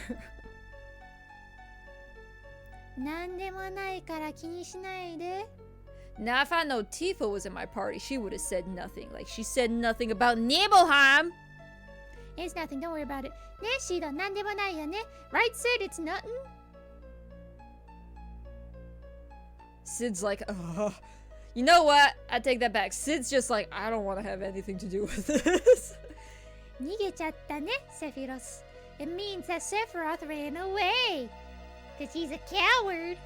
なんでもないから気にしないで.
Now, if I know Tifa was in my party, she would have said nothing. Like, she said nothing about Nibelheim.
It's nothing, don't worry about it. ね、シード、なんでもないよね. Right, Sid? It's nothing.
Sid's like, you know what? I take that back. Sid's just like, I don't want to have anything to do with this.
逃げちゃったね, Sephiroth. It means that Sephiroth ran away. Because he's a coward.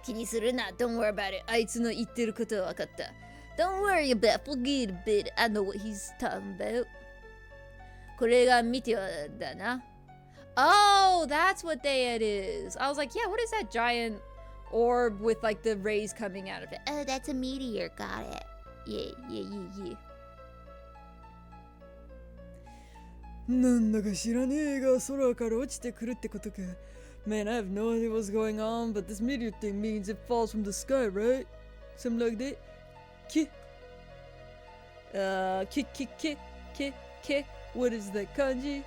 気にするな. Don't worry about it. あいつの言ってることは分かった. Don't worry about forget a bit. I know what he's talking about. これがミテオだな. Oh, that's what it is. I was like, yeah, what is that giant orb with like the rays coming out of it?
Oh, that's a meteor. Got it.
Yeah. なんだか知らねえが空から落ちてくるってことか. Man, I have no idea what's going on, but this meteor thing means it falls from the sky, right? Something like that. Ki. What is that kanji?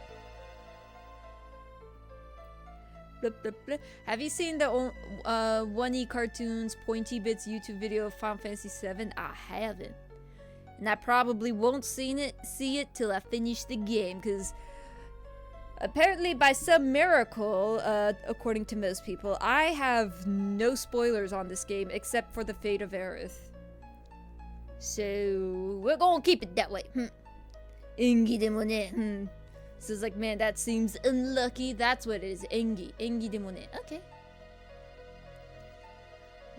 Blah, blah, blah. Have you seen the 1E Cartoons Pointy Bits YouTube video of Final Fantasy VII? I haven't. And I probably won't see it till I finish the game, because apparently by some miracle, according to most people, I have no spoilers on this game except for the fate of Aerith. So we're gonna keep it that way. Engi demo ne. So it's like, man, that seems unlucky. That's what it is. Engi demo ne. Okay.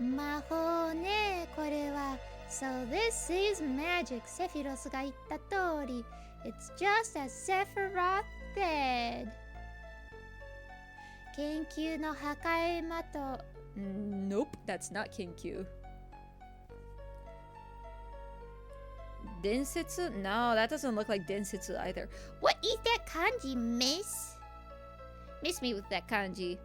魔法ね、これは. So this is magic. Sephiroth が言った通り. It's just as Sephiroth said. 研究の破壊魔と.
Nope, that's not Kenkyu. Densetsu? No, that doesn't look like Densetsu either.
What is that kanji, miss?
Miss me with that kanji.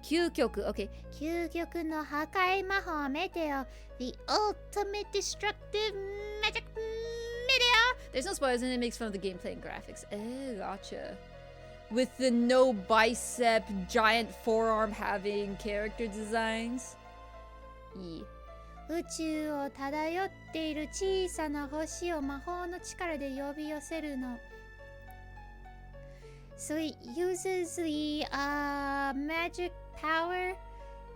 Kyukyoku, okay.
究極の破壊魔法メテオ. The ultimate destructive magic meteor.
There's no spoilers and it makes fun of the gameplay and graphics. Oh, gotcha. With the no bicep, giant forearm having character designs. Yeah.
宇宙を漂っている小さな星を魔法の力で呼び寄せるの. So it uses the magic power.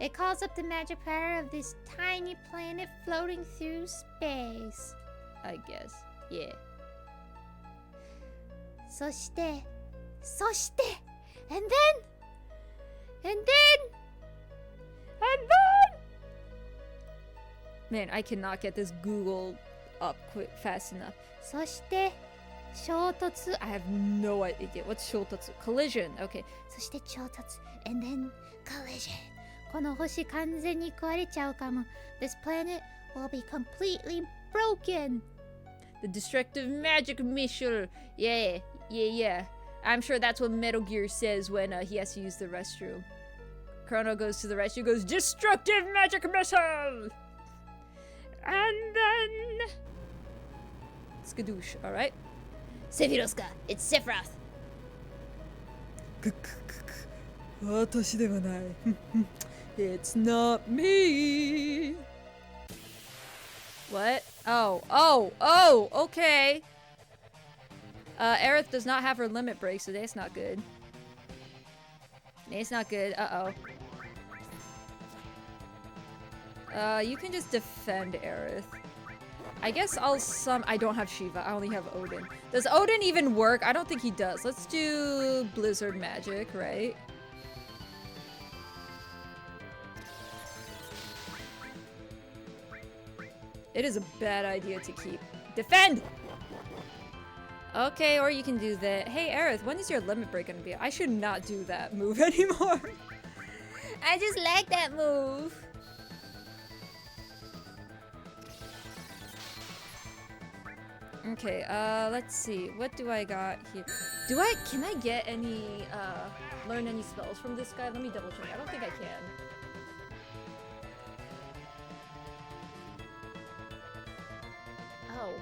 It calls up the magic power of this tiny planet floating through space.
I guess. Yeah.
そして and then
Man, I cannot get this Google up quick fast enough.
そして衝突.
I have no idea. What's 衝突? Collision. Okay.
そして衝突 and then collision. この星完全に壊れちゃうかも. This planet will be completely broken.
The destructive magic missile. Yeah. I'm sure that's what Metal Gear says when he has to use the restroom. Chrono goes to the restroom, goes, destructive magic missile! And then... Skadoosh, alright.
Sephiroth, it's Sephiroth.
私ではない。It's not me. What? Oh, okay. Aerith does not have her limit break, so that's not good. It's not good. Uh-oh. You can just defend Aerith. I guess I don't have Shiva. I only have Odin. Does Odin even work? I don't think he does. Let's do Blizzard Magic, right? It is a bad idea to keep. Defend! Okay, or you can do that. Hey, Aerith, when is your limit break gonna be? I should not do that move anymore.
I just like that move.
Okay, let's see. What do I got here? Can I get any, learn any spells from this guy? Let me double check. I don't think I can. Oh.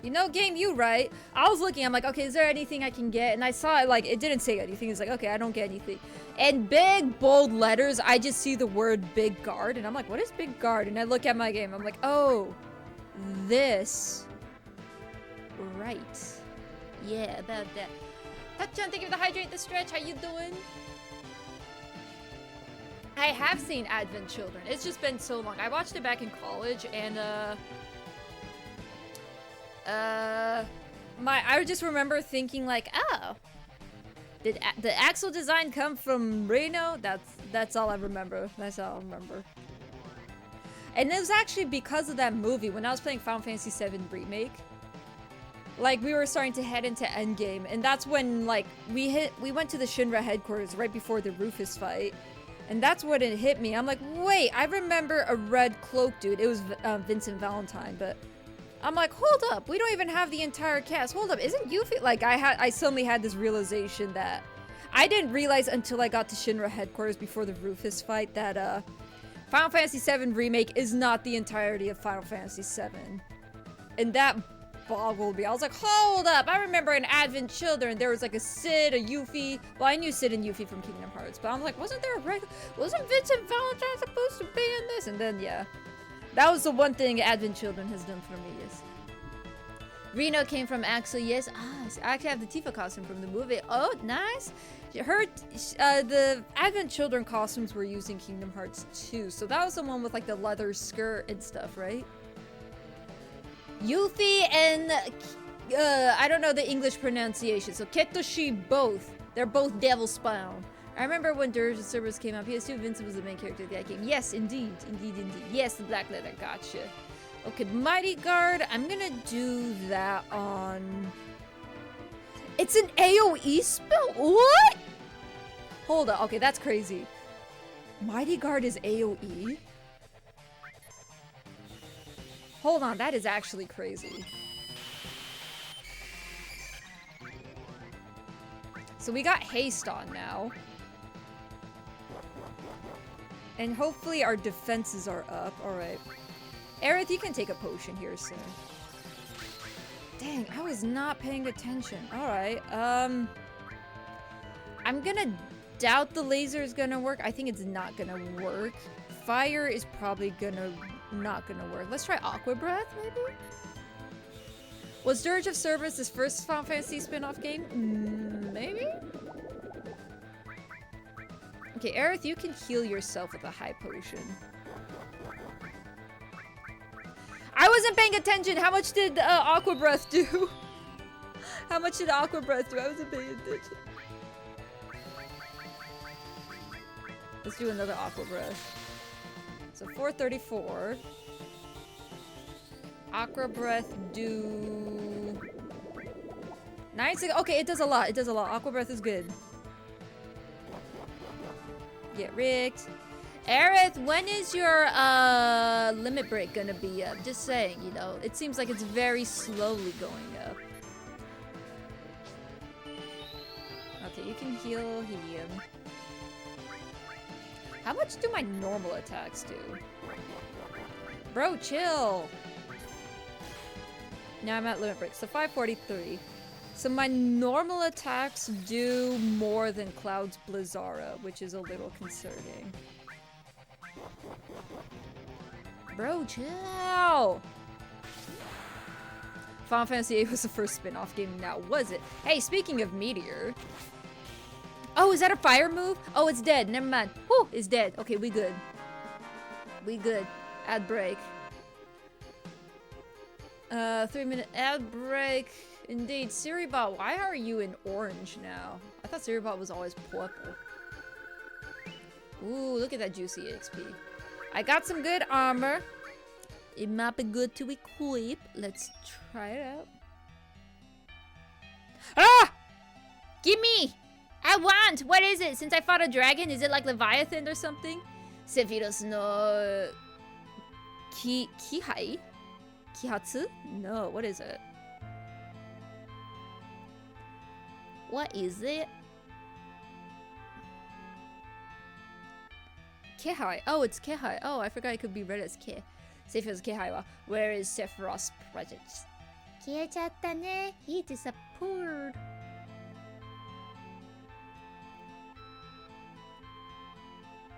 You know, game, you right. I was looking, I'm like, okay, is there anything I can get? And I saw it, like, it didn't say anything. It's like, okay, I don't get anything. And big, bold letters, I just see the word big guard. And I'm like, what is big guard? And I look at my game, I'm like, oh, this. Right. Yeah, about that. Hachan, thank you for the hydrate the stretch. How you doing? I have seen Advent Children. It's just been so long. I watched it back in college, and, I just remember thinking like, oh, did the axle design come from Reno? That's all I remember. That's all I remember. And it was actually because of that movie when I was playing Final Fantasy VII Remake. Like, we were starting to head into Endgame, and that's when, like, we went to the Shinra headquarters right before the Rufus fight. And that's when it hit me. I'm like, wait, I remember a red cloak dude. It was Vincent Valentine, but I'm like, hold up, we don't even have the entire cast. Hold up, isn't Yuffie? Like, I suddenly had this realization that I didn't realize until I got to Shinra headquarters before the Rufus fight that Final Fantasy VII Remake is not the entirety of Final Fantasy VII. And that boggled me. I was like, hold up, I remember in Advent Children there was like a Cid, a Yuffie. Well, I knew Cid and Yuffie from Kingdom Hearts, but I'm like, wasn't Vincent Valentine supposed to be in this? And then, yeah. That was the one thing Advent Children has done for me, yes. Reno came from Axel, yes. Ah, I actually have the Tifa costume from the movie. Oh, nice. The Advent Children costumes were used in Kingdom Hearts 2. So that was the one with like the leather skirt and stuff, right? Yuffie and, I don't know the English pronunciation. So Ketoshi both. They're both devil spawn. I remember when Dirge Cerberus came out, PS2, Vincent was the main character of that game. Yes, indeed. Yes, the black leather, gotcha. Okay, Mighty Guard, I'm gonna do that on... It's an AoE spell? What? Hold on, okay, that's crazy. Mighty Guard is AoE? Hold on, that is actually crazy. So we got haste on now. And hopefully our defenses are up. Alright. Aerith, you can take a potion here soon. Dang, I was not paying attention. Alright, I'm gonna doubt the laser is gonna work. I think it's not gonna work. Fire is probably not gonna work. Let's try Aqua Breath, maybe? Was Dirge of Cerberus his first Final Fantasy spin-off game? Maybe? Okay, Aerith, you can heal yourself with a high potion. I wasn't paying attention! How much did Aqua Breath do? How much did Aqua Breath do? I wasn't paying attention. Let's do another Aqua Breath. So 434. Aqua Breath do... 9 okay, it does a lot. It does a lot. Aqua Breath is good. Get rigged. Aerith, when is your limit break gonna be up? Just saying, you know, it seems like it's very slowly going up. Okay, you can heal him. How much do my normal attacks do? Bro, chill. Now I'm at limit break. So 543. So my normal attacks do more than Cloud's Blizzara, which is a little concerning. Bro, chill. Final Fantasy VIII was the first spin-off game now, was it? Hey, speaking of Meteor. Oh, is that a fire move? Oh, it's dead. Never mind. Whew, it's dead. Okay, we good. We good. Ad break. 3-minute ad break. Indeed. Siribot, why are you in orange now? I thought Siribot was always purple. Ooh, look at that juicy XP. I got some good armor. It might be good to equip. Let's try it out. Ah! Gimme! I want! What is it? Since I fought a dragon, is it like Leviathan or something? Sephiroth no... Kihai? Kihatsu? No, what is it? What is it? Kihai. Oh, it's Kihai. Oh, I forgot it could be read as Ki. Sephiroth's Kihai wa, where is Sephiroth's presence?
消えちゃったね. He disappeared.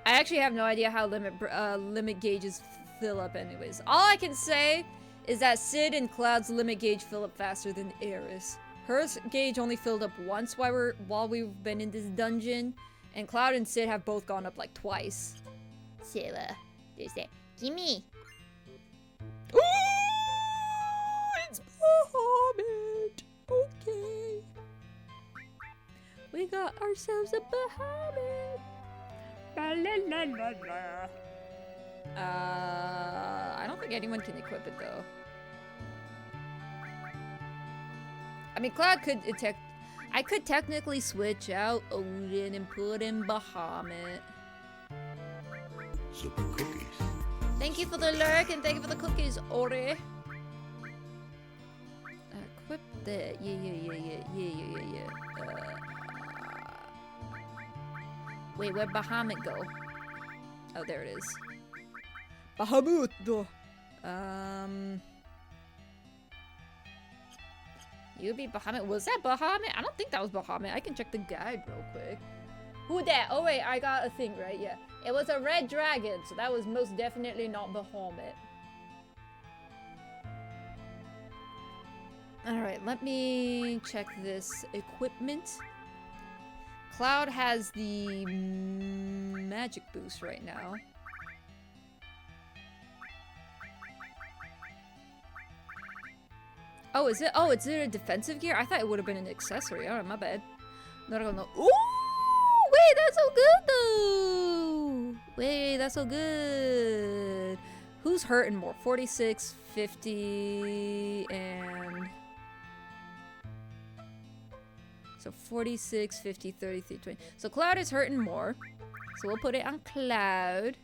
I actually have no idea how limit gauges fill up anyways. All I can say is that Sid and Cloud's limit gauge fill up faster than Aerith. Her gauge only filled up once while we've been in this dungeon, and Cloud and Sid have both gone up like twice.
So, there's that. Gimme.
Ooh, it's Bahamut. Okay. We got ourselves a Bahamut. I don't think anyone can equip it though. I mean, Cloud could I could technically switch out Odin and put in Bahamut.
Super cookies.
Thank you for the lurk and thank you for the cookies, Ori. Equip that. Yeah. Wait, where'd Bahamut go? Oh, there it is. Bahamut! You be Bahamut. Was that Bahamut? I don't think that was Bahamut. I can check the guide real quick. Who that? Oh wait, I got a thing, right? Yeah. It was a red dragon, so that was most definitely not Bahamut. Alright, let me check this equipment. Cloud has the magic boost right now. Oh, is it? Oh, it's a defensive gear? I thought it would have been an accessory. Alright, my bad. No. Ooh! Wait, that's so good, though! Wait, that's so good. Who's hurting more? 46, 50, and... So 46, 50, 33, 20. So Cloud is hurting more. So we'll put it on Cloud.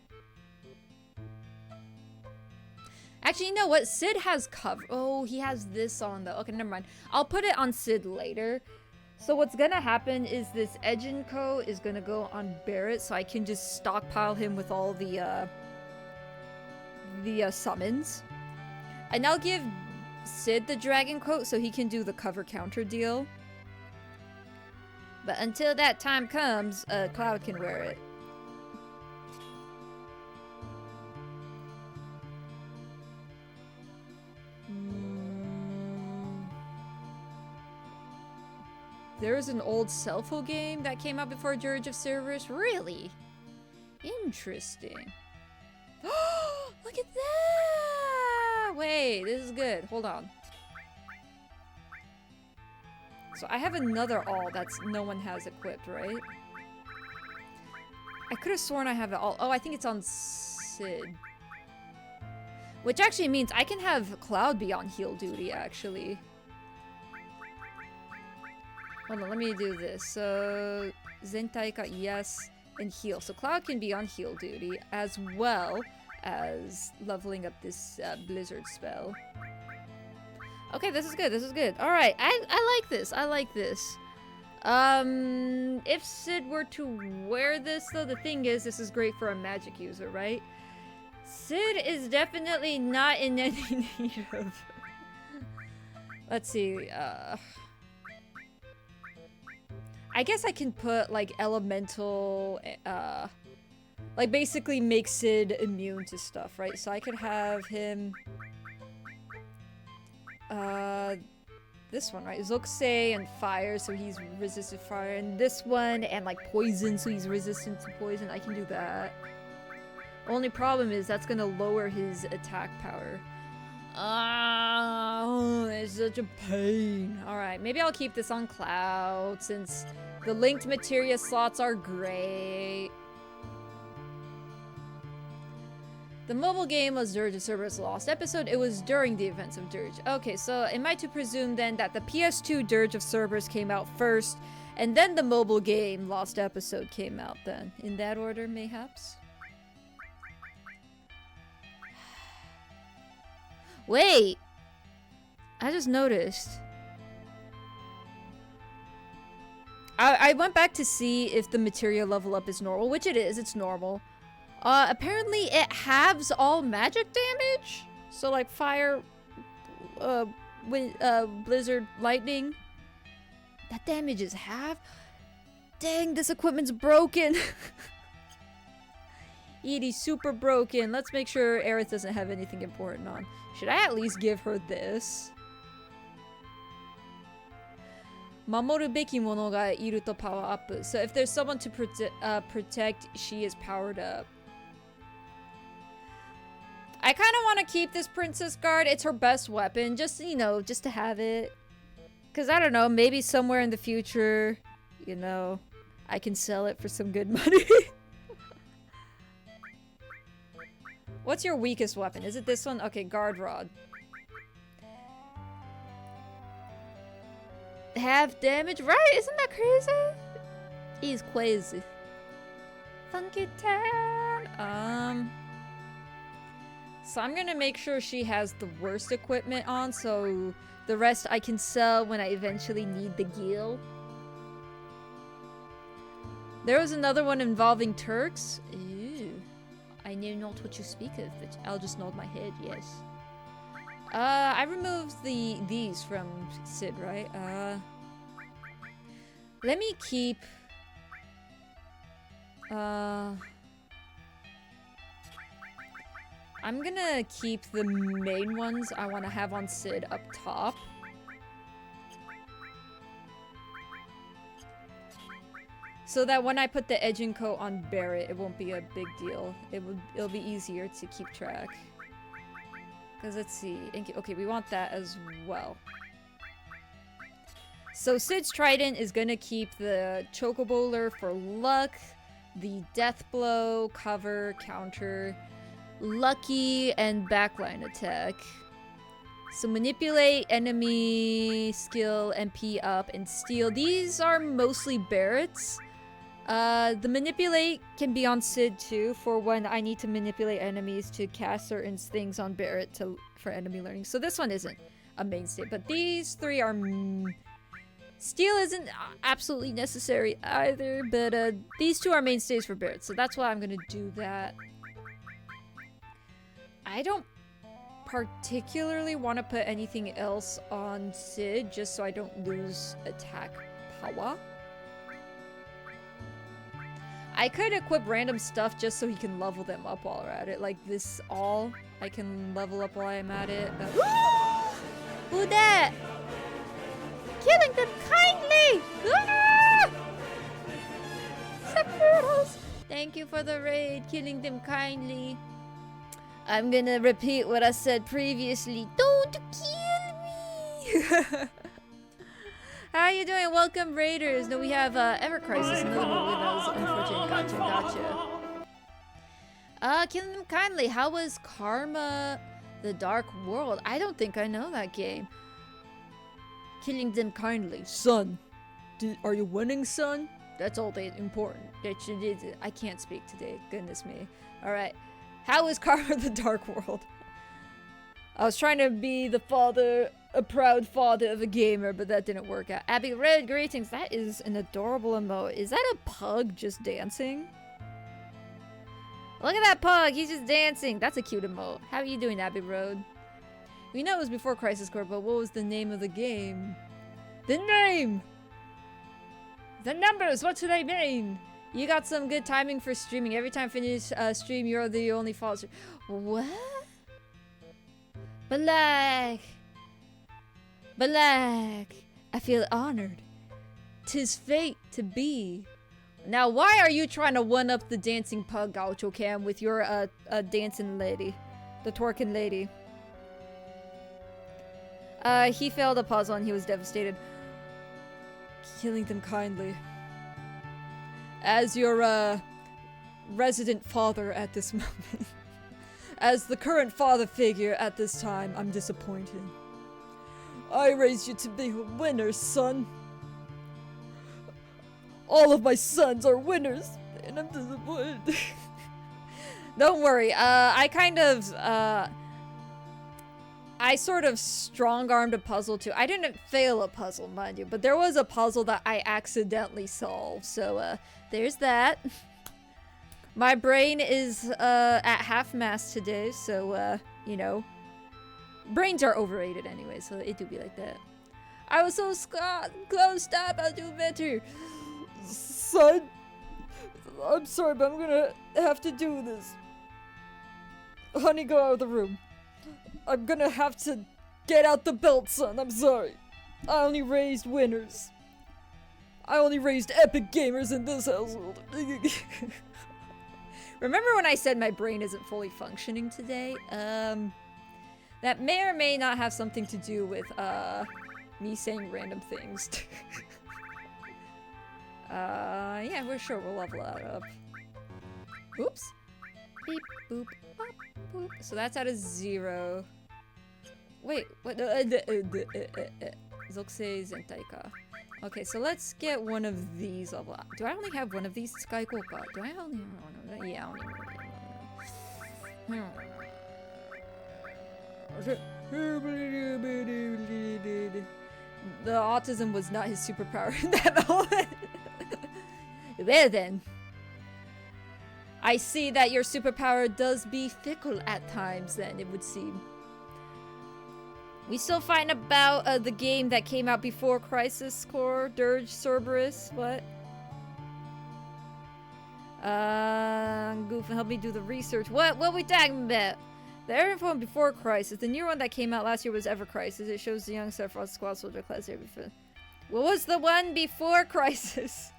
Actually, you know what? Sid has cover. Oh, he has this on though. Okay, never mind. I'll put it on Sid later. So what's gonna happen is this Ejinko is gonna go on Barrett, so I can just stockpile him with all the summons. And I'll give Sid the dragon coat so he can do the cover counter deal. But until that time comes, Cloud can wear it. There was an old Selfo game that came out before Dirge of Cerberus. Really? Interesting. Look at that! Wait, this is good. Hold on. So I have another all that's no one has equipped, right? I could have sworn I have it all. Oh, I think it's on Sid. Which actually means I can have Cloud be on heal duty, actually. Hold on, let me do this. So, Zentaika, yes, and heal. So Cloud can be on heal duty, as well as leveling up this Blizzard spell. Okay, this is good, this is good. Alright, I like this, I like this. If Sid were to wear this, though, the thing is, this is great for a magic user, right? Sid is definitely not in any need of... Let's see, I guess I can put, like, elemental, like, basically make Sid immune to stuff, right? So I could have him, this one, right? Zokusei and fire, so he's resistant to fire. And this one, and, like, poison, so he's resistant to poison. I can do that. Only problem is that's gonna lower his attack power. Oh, it's such a pain. Alright, maybe I'll keep this on Cloud, since the linked materia slots are great. The mobile game was Dirge of Cerberus Lost episode. It was during the events of Dirge. Okay, so am I to presume then that the PS2 Dirge of Cerberus came out first, and then the mobile game Lost episode came out then? In that order, mayhaps? Wait! I just noticed. I went back to see if the materia level up is normal, which it is, it's normal. Apparently it halves all magic damage? So like fire, blizzard, lightning. That damage is half? Dang, this equipment's broken! Edie's super broken. Let's make sure Aerith doesn't have anything important on. Should I at least give her this? Mamoru beki mono ga iru to power up. So if there's someone to protect, she is powered up. I kind of want to keep this Princess Guard. It's her best weapon. Just, you know, just to have it. Because, I don't know, maybe somewhere in the future, you know, I can sell it for some good money. What's your weakest weapon? Is it this one? Okay, Guard Rod. Half damage? Right? Isn't that crazy? He's crazy. Funky Tan. So I'm gonna make sure she has the worst equipment on, so the rest I can sell when I eventually need the gil. There was another one involving Turks. Ew. I know not what you speak of, but I'll just nod my head, yes. I removed these from Sid, right? Let me keep... I'm gonna keep the main ones I want to have on Sid up top. So that when I put the edging coat on Barret, it won't be a big deal. It'll be easier to keep track. Cause let's see. Okay, we want that as well. So Sid's Trident is gonna keep the Chocoboler for luck, the Death Blow, cover, counter, lucky, and backline attack. So manipulate, enemy, skill, MP up, and steal. These are mostly Barret's. The manipulate can be on Sid too, for when I need to manipulate enemies to cast certain things on Barret for enemy learning. So this one isn't a mainstay, but these three are... Steal isn't absolutely necessary either, but these two are mainstays for Barret, so that's why I'm gonna do that. I don't particularly want to put anything else on Sid, just so I don't lose attack power. I could equip random stuff just so he can level them up while we're at it. Like this all, I can level up while I'm at it. Who that? Killing them kindly! Ah! Sephiroth! Thank you for the raid, killing them kindly. I'm gonna repeat what I said previously. Don't kill me! How are you doing? Welcome, Raiders. No, we have Ever Crisis, another one with those unfortunate gotcha. Killing them kindly. How was Karma the Dark World? I don't think I know that game. Killing them kindly. Son, are you winning, son? That's all that important. I can't speak today. Goodness me. Alright. How is Karma the Dark World? I was trying to be the father, a proud father of a gamer, but that didn't work out. Abby Red, greetings. That is an adorable emote. Is that a pug just dancing? Look at that pug. He's just dancing. That's a cute emote. How are you doing, Abbey Road? We know it was before Crisis Core, but what was the name of the game? The name! The numbers! What should I mean? You got some good timing for streaming. Every time I finish stream, you're the only follower. What? Black. I feel honored. 'Tis fate to be. Now, why are you trying to one-up the dancing pug, Gaucho Cam, with your dancing lady? The twerking lady. He failed a puzzle and he was devastated. Killing them kindly. As your, resident father at this moment. As the current father figure at this time, I'm disappointed. I raised you to be a winner, son. All of my sons are winners, and I'm disappointed. Don't worry, I sort of strong-armed a puzzle too. I didn't fail a puzzle, mind you, but there was a puzzle that I accidentally solved, so, there's that. My brain is, at half-mast today, so, you know. Brains are overrated anyway, so it do be like that. I was so close, stop, I'll do better. Son, I'm sorry, but I'm gonna have to do this. Honey, go out of the room. I'm gonna have to get out the belt, son. I'm sorry. I only raised winners. I only raised epic gamers in this household. Remember when I said my brain isn't fully functioning today? That may or may not have something to do with, me saying random things. Yeah, we're sure we'll level that up. Oops. Beep, boop, bop, boop. So that's out of 0. Wait, what? Zokusei Zentai-ka. Okay, so let's get one of these level up. Do I only have one of these? Skykoka. Do I only have one of them? Yeah, I only have one of them. The autism was not his superpower in that moment. Well then. I see that your superpower does be fickle at times then, it would seem. We still fighting about the game that came out before Crisis Core, Dirge, Cerberus, what? Goof, help me do the research. What we talking about? The Air phone before Crisis. The new one that came out last year was Ever Crisis. It shows the young Sephiroth squad soldier class here before. What was the one before Crisis?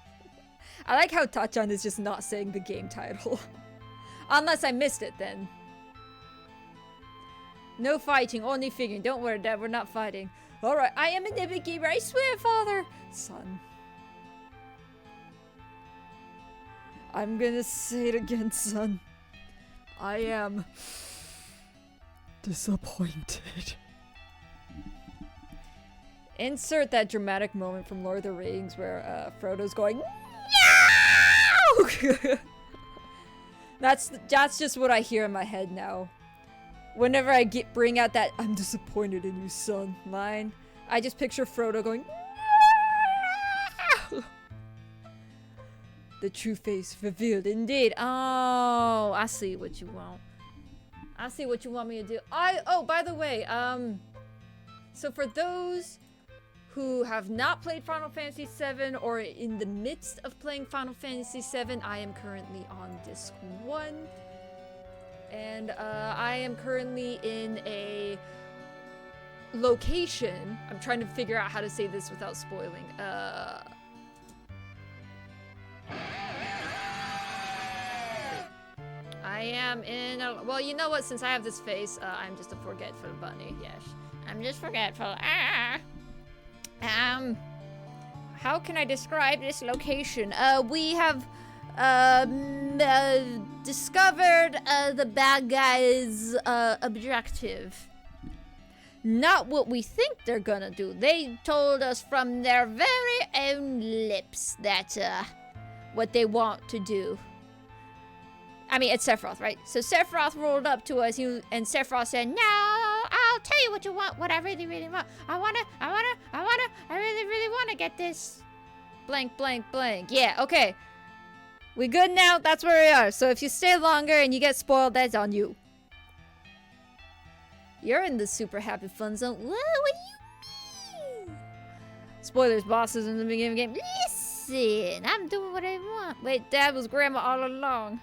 I like how Tachan is just not saying the game title. Unless I missed it then. No fighting, only figuring. Don't worry, Dad, we're not fighting. Alright, I am an epic gamer, I swear, Father! Son. I'm gonna say it again, son. I am disappointed. Insert that dramatic moment from Lord of the Rings where Frodo's going, no! That's just what I hear in my head now. Whenever I bring out that "I'm disappointed in you, son" line, I just picture Frodo going, no! The true face revealed indeed. Oh, I see what you want. I see what you want me to do. Oh, by the way, so for those who have not played Final Fantasy VII or in the midst of playing Final Fantasy VII, I am currently on Disc 1. And I am currently in a location. I'm trying to figure out how to say this without spoiling. I am in a, well, you know what? Since I have this face, I'm just a forgetful bunny. Yes, I'm just forgetful. How can I describe this location? We have discovered the bad guy's objective. Not what we think they're gonna do. They told us from their very own lips that what they want to do. I mean, it's Sephiroth, right? So Sephiroth rolled up to us and Sephiroth said, "No, I'll
tell you what you want, what I really, really want. I really wanna get this.
Blank, blank, blank. Yeah, okay. We good now? That's where we are. So if you stay longer and you get spoiled, that's on you. You're in the super happy fun zone. What do you mean? Spoilers, bosses in the beginning of the game.
Listen, I'm doing what I want.
Wait, Dad was grandma all along.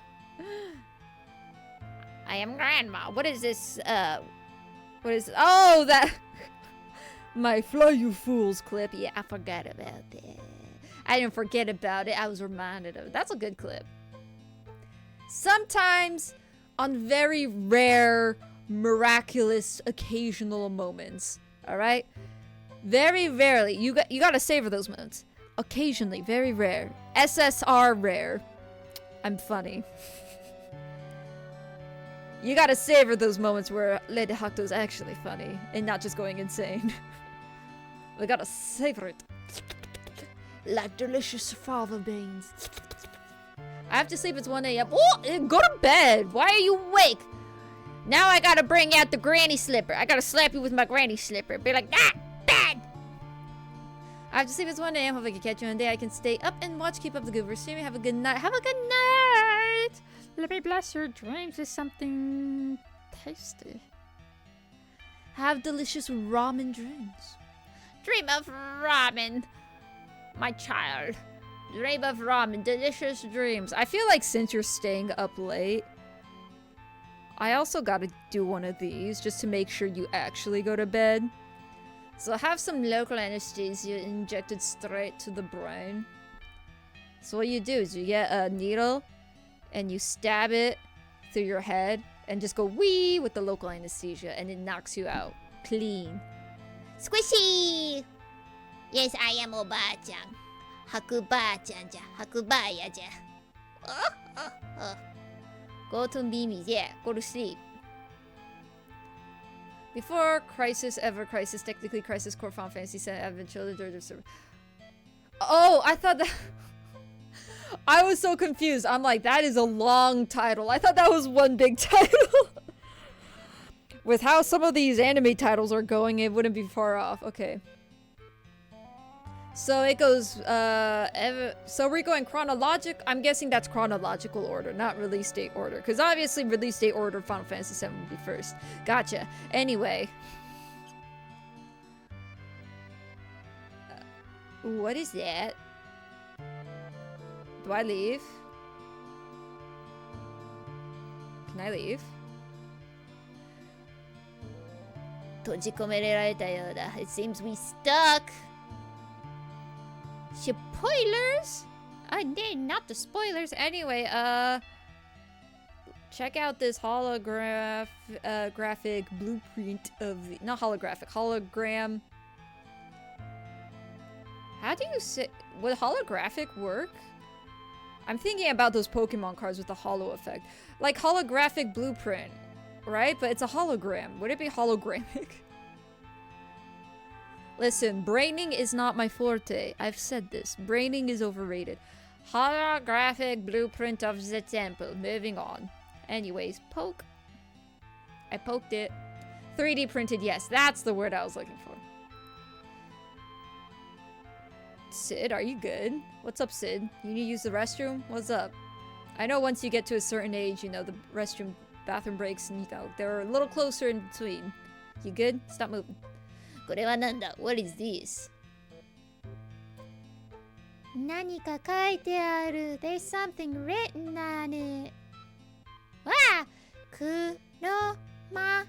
I am grandma. What is this?
What is... Oh, that... My fly you fools clip. Yeah, I forgot about that. I didn't forget about it. I was reminded of it. That's a good clip. Sometimes, on very rare, miraculous, occasional moments, alright? Very rarely. You gotta savor those moments. Occasionally, very rare. SSR rare. I'm funny. You gotta savor those moments where Lady Hakuto's actually funny and not just going insane. We gotta savor it. Like delicious fava beans. I have to sleep, it's 1 a.m. Oh, go to bed. Why are you awake? Now I gotta bring out the granny slipper. I gotta slap you with my granny slipper. Be like, ah, bad. I have to sleep, it's 1 a.m. Hope I can catch you one day. I can stay up and watch. Keep up the good work. Streaming. Have a good night. Have a good night. Let me bless your dreams with something tasty. Have delicious ramen dreams.
Dream of ramen, my child.
Dream of ramen, delicious dreams. I feel like since you're staying up late, I also gotta do one of these just to make sure you actually go to bed. So have some local anesthesia injected straight to the brain. So what you do is you get a needle and you stab it through your head and just go wee with the local anesthesia and it knocks you out clean.
Squishy! Yes, I am Oba-chan. Hakuba-chan ja. Hakubaya ja.
Go to Mimi's, yeah, go to sleep. Before Crisis, Ever Crisis, technically Crisis Core Final Fantasy VII Advent Children of Server. Oh, I thought that... I was so confused. I'm like, that is a long title. I thought that was one big title. With how some of these anime titles are going, it wouldn't be far off. Okay. So it goes, so we're going chronologic. I'm guessing that's chronological order, not release date order. Because obviously release date order Final Fantasy VII would be first. Gotcha. Anyway. What is that? Do I leave? Can I leave?
閉じ込められたようだ. It seems we stuck. Spoilers?
Not the spoilers. Anyway, check out this graphic blueprint of the, not holographic, hologram. How do you say, would holographic work? I'm thinking about those Pokemon cards with the holo effect. Like holographic blueprint, right? But it's a hologram. Would it be hologramic? Listen, braining is not my forte. I've said this. Braining is overrated. Holographic blueprint of the temple. Moving on. Anyways, poke. I poked it. 3D printed, yes. That's the word I was looking for. Sid, are you good? What's up, Sid? You need to use the restroom? What's up? I know once you get to a certain age, you know, the restroom, bathroom breaks, and you know, they're a little closer in between. You good? Stop moving.
これはなんだ? What is this? 何か書いてある. There's something written on it. わあ! クロマ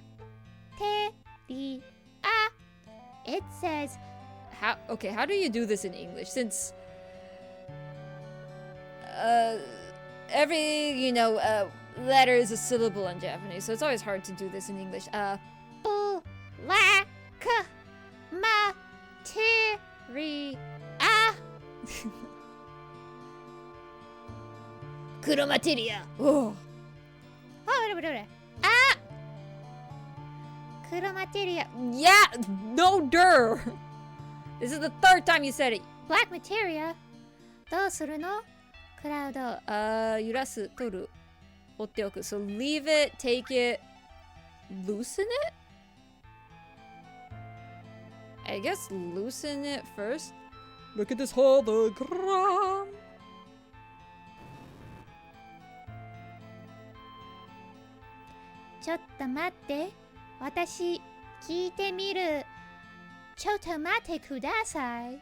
テリア. It says...
Okay, how do you do this in English? Since... every, you know, letter is a syllable in Japanese, so it's always hard to do this in English.
Black materia. 黒マテリア.
Oh.
Materia.
Yeah, no dur. This is the third time you said it.
Black materia. どうするの? Cloud.
揺らす、取る、放っておく. So leave it, take it, loosen it? I guess loosen it first. Look at this hologram.
ちょっと待って。私、聞いてみる。ちょっと待ってください。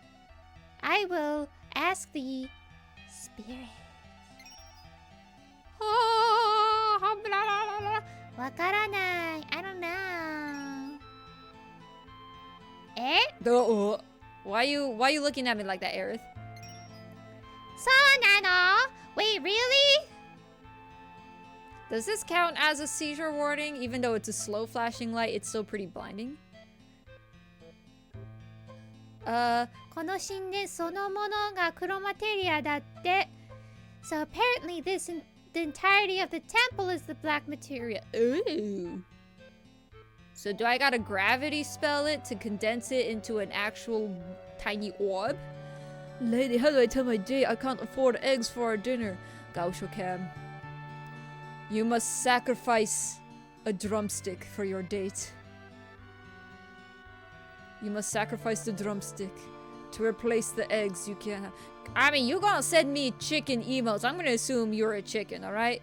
I will ask the spirit. わからない。I don't know. え
Why you looking at me like that, Aerith?
そうなの Wait, really?
Does this count as a seizure warning? Even though it's a slow flashing light, it's still pretty blinding.
この神殿そのものがクロマテリアだって。So apparently the entirety of the temple is the black materia.
Ooh. So do I gotta gravity spell it to condense it into an actual tiny orb? Lady, how do I tell my date I can't afford eggs for our dinner? Gaoshokam. You must sacrifice a drumstick for your date. You must sacrifice the drumstick to replace the eggs you can't have. I mean, you're gonna send me chicken emails. I'm gonna assume you're a chicken, alright?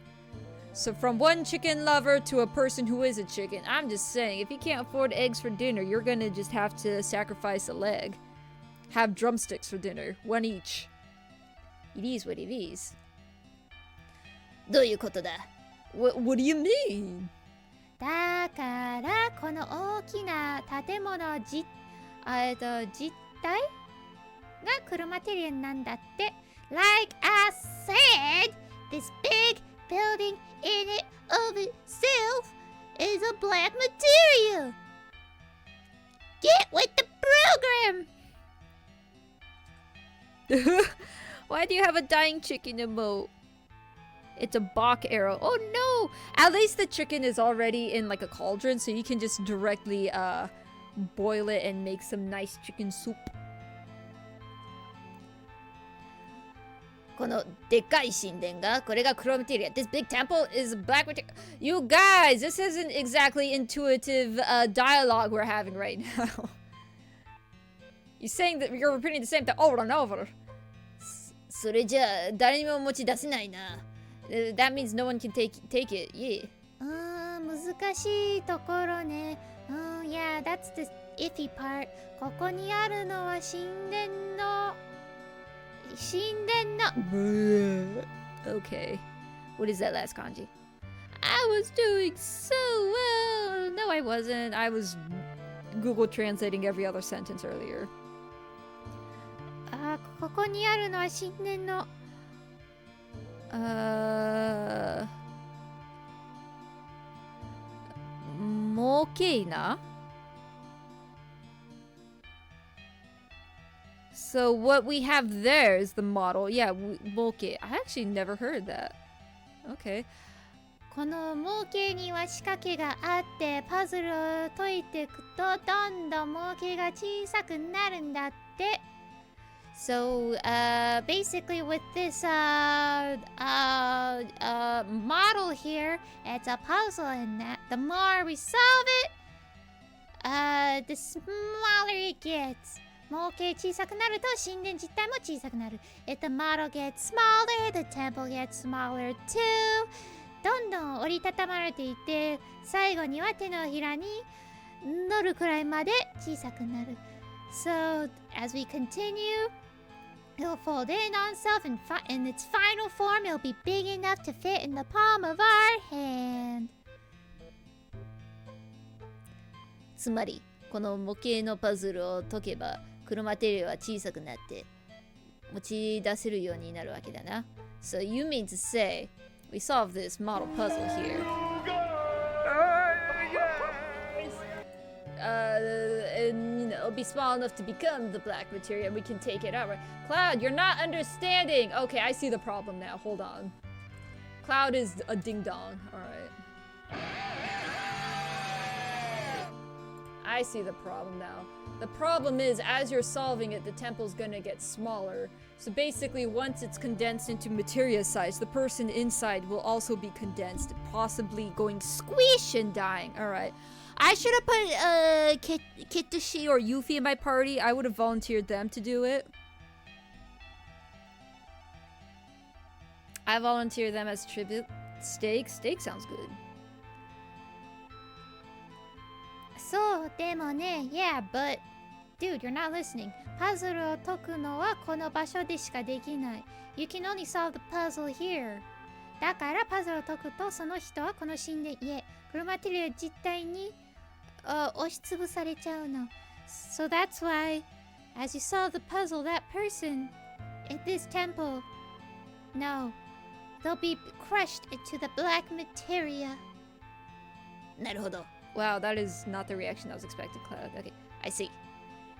So from one chicken lover to a person who is a chicken, I'm just saying, if you can't afford eggs for dinner, you're gonna just have to sacrifice a leg. Have drumsticks for dinner, one each. It is what it is.
どういうことだ
What do you mean?
だからこの大きな建物実体がクロマテリアなんだって。Like I said, this big building in it of itself is a black material. Get with the program.
Why do you have a dying chicken emote? It's a Bach arrow. Oh no! At least the chicken is already in like a cauldron, so you can just directly boil it and make some nice chicken soup.
このでかい神殿がこれがクロマテリア。This big temple is black material.
You guys, this isn't exactly intuitive dialogue we're having right now. You're saying that you're repeating the same thing over and over.
それじゃあ誰にも持ち出せないな。
That means no one can take it. Yeah.
難しいところね。Yeah, that's the iffy part. ここにあるのは神殿の。
Okay. What is that last kanji? I was doing so well. No, I wasn't. I was Google translating every other sentence earlier.
ここにあるのは神殿の。
Mokeina? So what we have there is the model. Yeah, moke. I actually never heard that. Okay.
この模型には仕掛けがあってパズルを解いていくとどんどん模型が小さくなるんだって。So basically with this model here, it's a puzzle and that the more we solve it, the smaller it gets. 模型小さくなると神殿実体も小さくなる。If the model gets smaller, the temple gets smaller too. どんどん折りたたまれていて、最後には手のひらに乗るくらいまで小さくなる。So as we continue, it'll fold in on itself and in its final form, it'll be big enough to fit in the palm of our hand. つまり、この模型のパズルを解けば、クロマテリアは小さくなって持ち出せるようになるわけだな。So you mean to say, we solve this model puzzle here. And you know, it'll be small enough to become the black materia and we can take it out, right? Cloud, you're not understanding! Okay, I see the problem now. Hold on. Cloud is a ding-dong. Alright. I see the problem now. The problem is, as you're solving it, the temple's gonna get smaller. So basically, once it's condensed into materia size, the person inside will also be condensed, possibly going squish and dying. Alright.
I should have put Kitoshi or Yuffie in my party. I would have volunteered them to do it. I volunteer them as tribute. Steak? Steak sounds good.
So, でもね, yeah, but dude, you're not listening. パズルを解くのはこの場所でしかできない。You can only solve the puzzle here. だからパズルを解くとその人はこの神殿いえ、クロマテリア実体に押しつぶされちゃうの。So that's why, as you solve the puzzle, that person at this temple, no, they'll be crushed into the black materia. なるほど。
Wow, that is not the reaction I was expecting, Cloud. Okay, I see.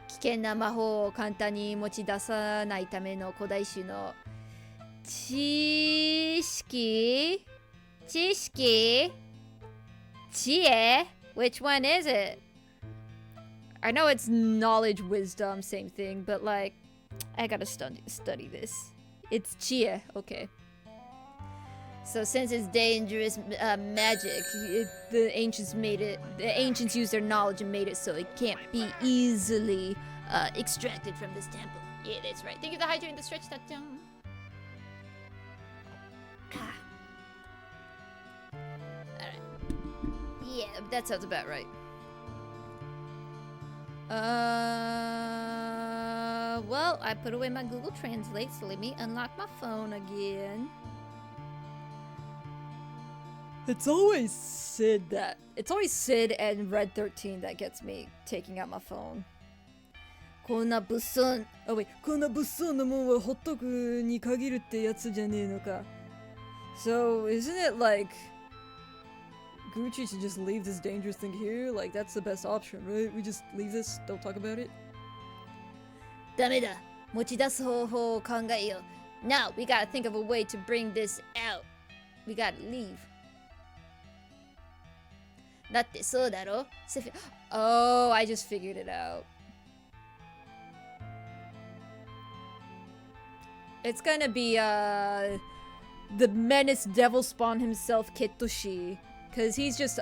危険な魔法を簡単に持ち出さないための古代種の知識 Which one is it? I know it's knowledge, wisdom, same thing, but like, I gotta study this. It's Chie, okay. So since it's dangerous magic, the ancients used their knowledge and made it so it can't be easily extracted from this temple. Yeah, that's right. Thank you for hydrating the stretch touchdown. Alright. Yeah, that sounds about right. Well, I put away my Google Translate, so let me unlock my phone again. It's always Sid and Red 13 that gets me taking out my phone. こんな物騒 Oh wait, こんな物騒なもんはほっとくに限るってやつじゃねえのか. So, isn't it like Gucci should just leave this dangerous thing here? Like, that's the best option, right? We just leave this, don't talk about it? ダメだ。持ち出す方法を考えよう. Now, we gotta think of a way to bring this out. We gotta leave. だってそうだろ? Oh, I just figured it out. It's gonna be, the menace devil spawn himself, Kitoshi. Because he's just,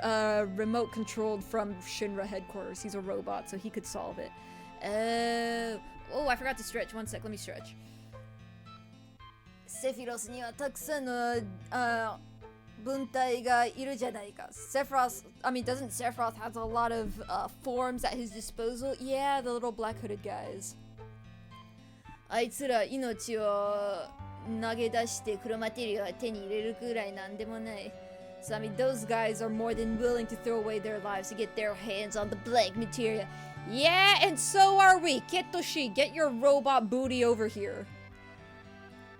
remote controlled from Shinra headquarters. He's a robot, so he could solve it. Oh, I forgot to stretch. One sec, let me stretch. Sephiroth にはたくさんの、文体がいるじゃないか. Sephiroth, I mean, doesn't Sephiroth has a lot of forms at his disposal? Yeah, the little black hooded guys. あいつら命を投げ出してクロマテリアを手に入れるくらいなんでもない. So I mean, those guys are more than willing to throw away their lives to get their hands on the black materia. Yeah, and so are we. Kitoshi, get your robot booty over here.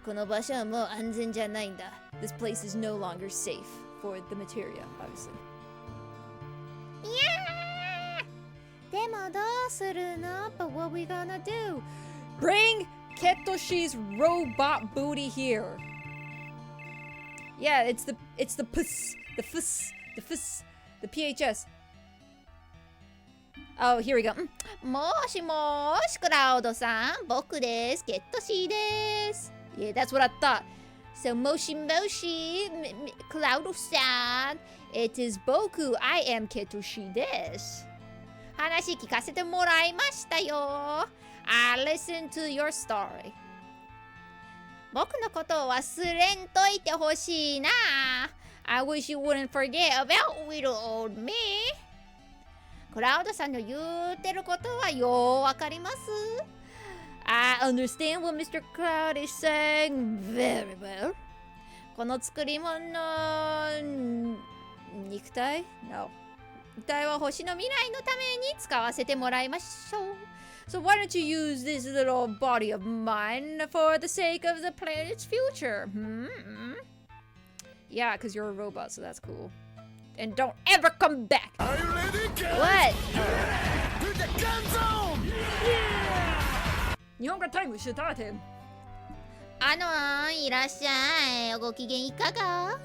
この場所はもう安全じゃないんだ. This place is no longer safe for the materia, obviously.
いやー! でもどうするの? But what we gonna do?
Bring Kitoshi's robot booty here. Yeah, it's the puss, the fuss, the fuss, the PHS. Oh, here we go.
もしもーし、クラウドさん、僕です。ケットシーです。
Yeah, that's what I thought.
So, Moshi Moshi, Cloud-san,
it is Boku. I am Kitoshi desu.
話聞かせてもらいましたよ. I listened to your story. 僕のことを忘れんといてほしいな.
I wish you wouldn't forget about little old me.
クラウドさんの言ってることはようわかります.
I understand what Mr. Cloud is saying very well.
この作り物
肉体? No.
肉体は星の未来のために使わせてもらいましょう.
So why don't you use this little body of mine for the sake of the planet's future? Yeah, because you're a robot, so that's cool. And don't ever come back!
Are you ready, guys?
What?
To the gun zone! Yeah!
日本語タイムしてたて。
いらっしゃい。ご機嫌いかが?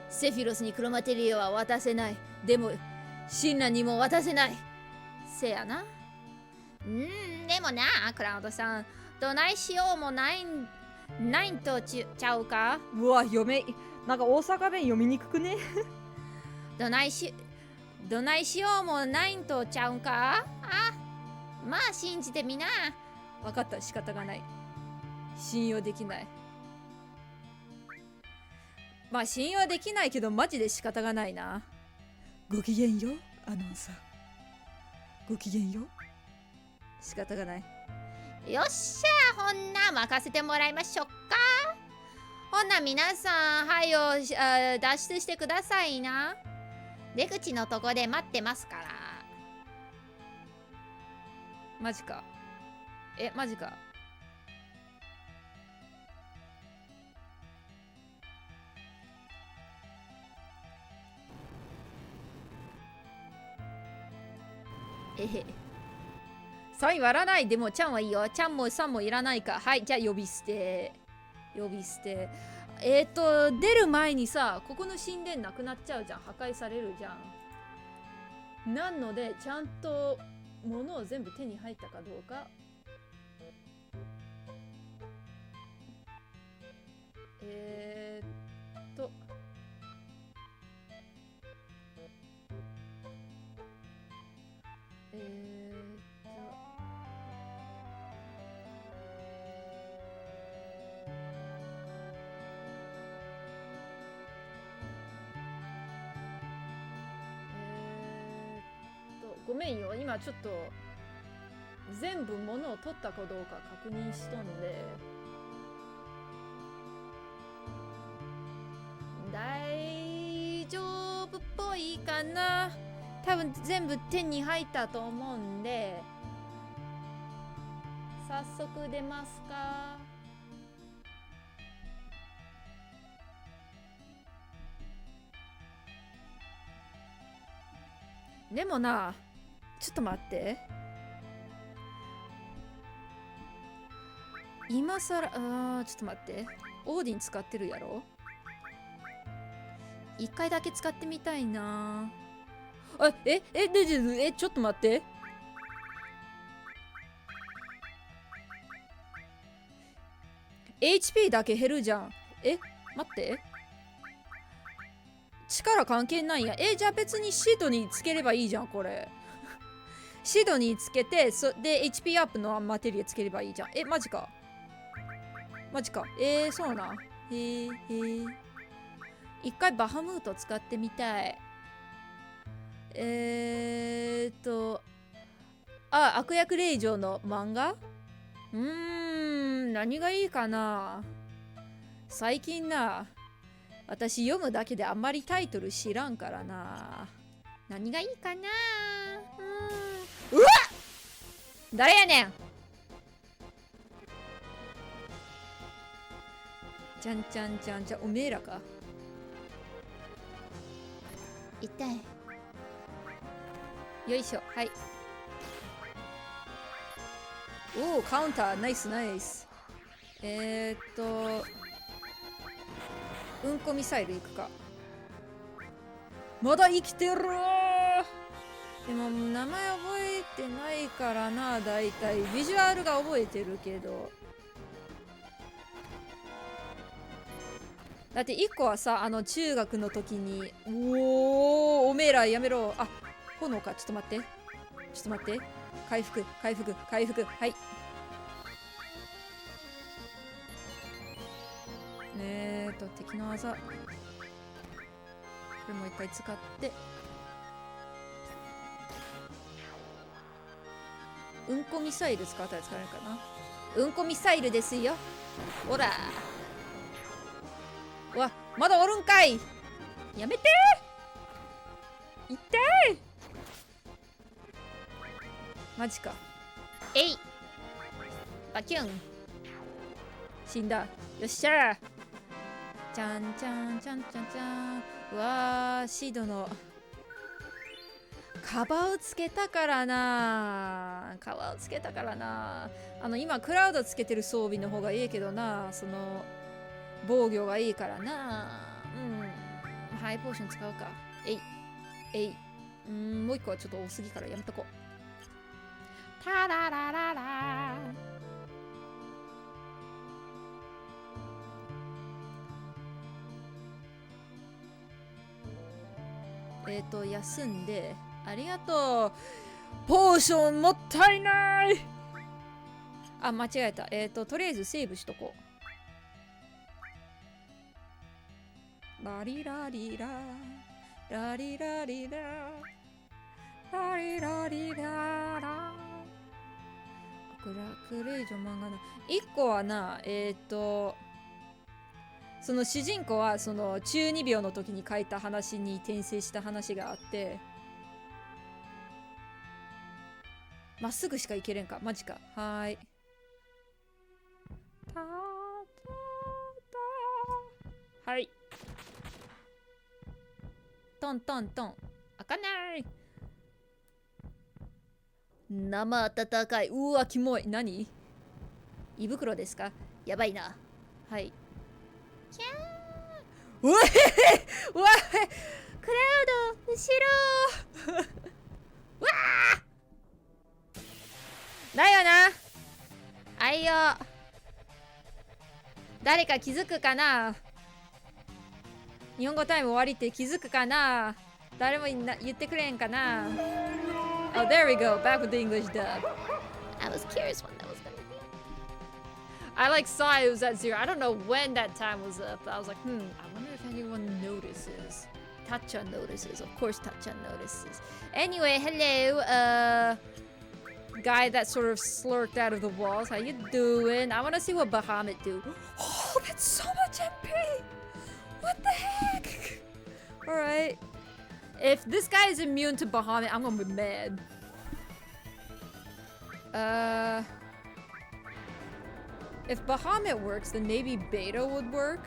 セフィロスにクロマテリアは渡せない。でも、シンラにも渡せない。せやな。
でもな、クラウドさん、どないしようもないんとちゃうか?
うわ、なんか大阪弁読みにくくね。
どないしどないしようもないんとちゃうんか。まあ信じてみな。
分かった、仕方がない。信用できない。まあ信用できないけどマジで仕方がないな。ごきげんようアナウンサー。ごきげんよう。仕方がない。
よっしゃ、ほんな任せてもらいましょうか。ほんな皆さん、はいよ、脱出してくださいな。出口のとこで待ってますから。
マジか。マジか。サイン割らない。でもちゃんはいいよ。ちゃんもさんもいらないか。はい、じゃあ呼び捨て。呼び捨て。出る前にさ、ここの神殿なくなっちゃうじゃん。破壊されるじゃん。なので、ちゃんと物を全部手に入ったかどうか。ごめんよ、今ちょっと全部物を取ったかどうか確認しとんで。大丈夫っぽいかな。多分全部手に入ったと思うんで、早速出ますか。でもな、ちょっと待って。今さら、ちょっと待って。オーディン使ってるやろ。一回だけ使ってみたいな。ちょっと待って。HP だけ減るじゃん。待って。力関係ないや。じゃあ別にシードにつければいいじゃん、これ。シードにつけて、で、HP アップのマテリアつければいいじゃん。マジか。マジか。そうなん。一回バハムート使ってみたい。悪役令嬢の漫画？何がいいかな。最近な、私読むだけであんまりタイトル知らんからな。
何がいいかな。
うわっ！誰やねん。じゃんじゃんじゃんじゃん、おめえらか。
痛い。
よいしょ、はい。おお、カウンター、ナイスナイス。うんこミサイルいくか。まだ生きてるー。でも名前覚えてないからな。だいたいビジュアルが覚えてるけど。だって1個はさ、中学の時に、おめえらやめろ。炎か。ちょっと待って。回復。はい。敵の技。これもう一回使って。うんこミサイル使ったら使えるかな。うんこミサイルですよ。ほら。うわ、まだおるんかい。やめてー。痛い。マジか。
バキュン。
死んだ。よっしゃー。ちゃんちゃんちゃんちゃんちゃん。うわー、シードのカバーをつけたからな。今クラウドつけてる装備の方がいいけどな。その防御がいいからな。ハイポーション使うか。もう一個はちょっと多すぎからやめとこう。タララララ。休んで、ありがとう。ポーションもったいない。あ、間違えた。とりあえずセーブしとこう。ラリラリラ。ラリラリラ。ラリラリララ。これ以上漫画の。一個はな、その主人公はその中二病の時に書いた話に転生した話があって、まっすぐしか行けれんか。マジか。はーい。はい。トントントン。開かない。生温かい。うわ、キモい。何？胃袋ですか？やばいな。はい。
キャ
うわへうわへ
ー、クラウド、後ろ
わーだよな。あいよ。誰か気づくかな？日本語タイム終わりって気づくかな？誰も言ってくれんかな？ Oh, there we go. Back with the English dub.
I was curious when that was gonna be.
I like saw it was at 0. I don't know when that time was up. I was like, I wonder if anyone notices. Tachan notices. Of course Tachan notices. Anyway, hello. Guy that sort of slurked out of the walls. How you doing? I want to see what Bahamut do. Oh, that's so much MP! What the heck? Alright. If this guy is immune to Bahamut, I'm gonna be mad. If Bahamut works, then maybe Beta would work.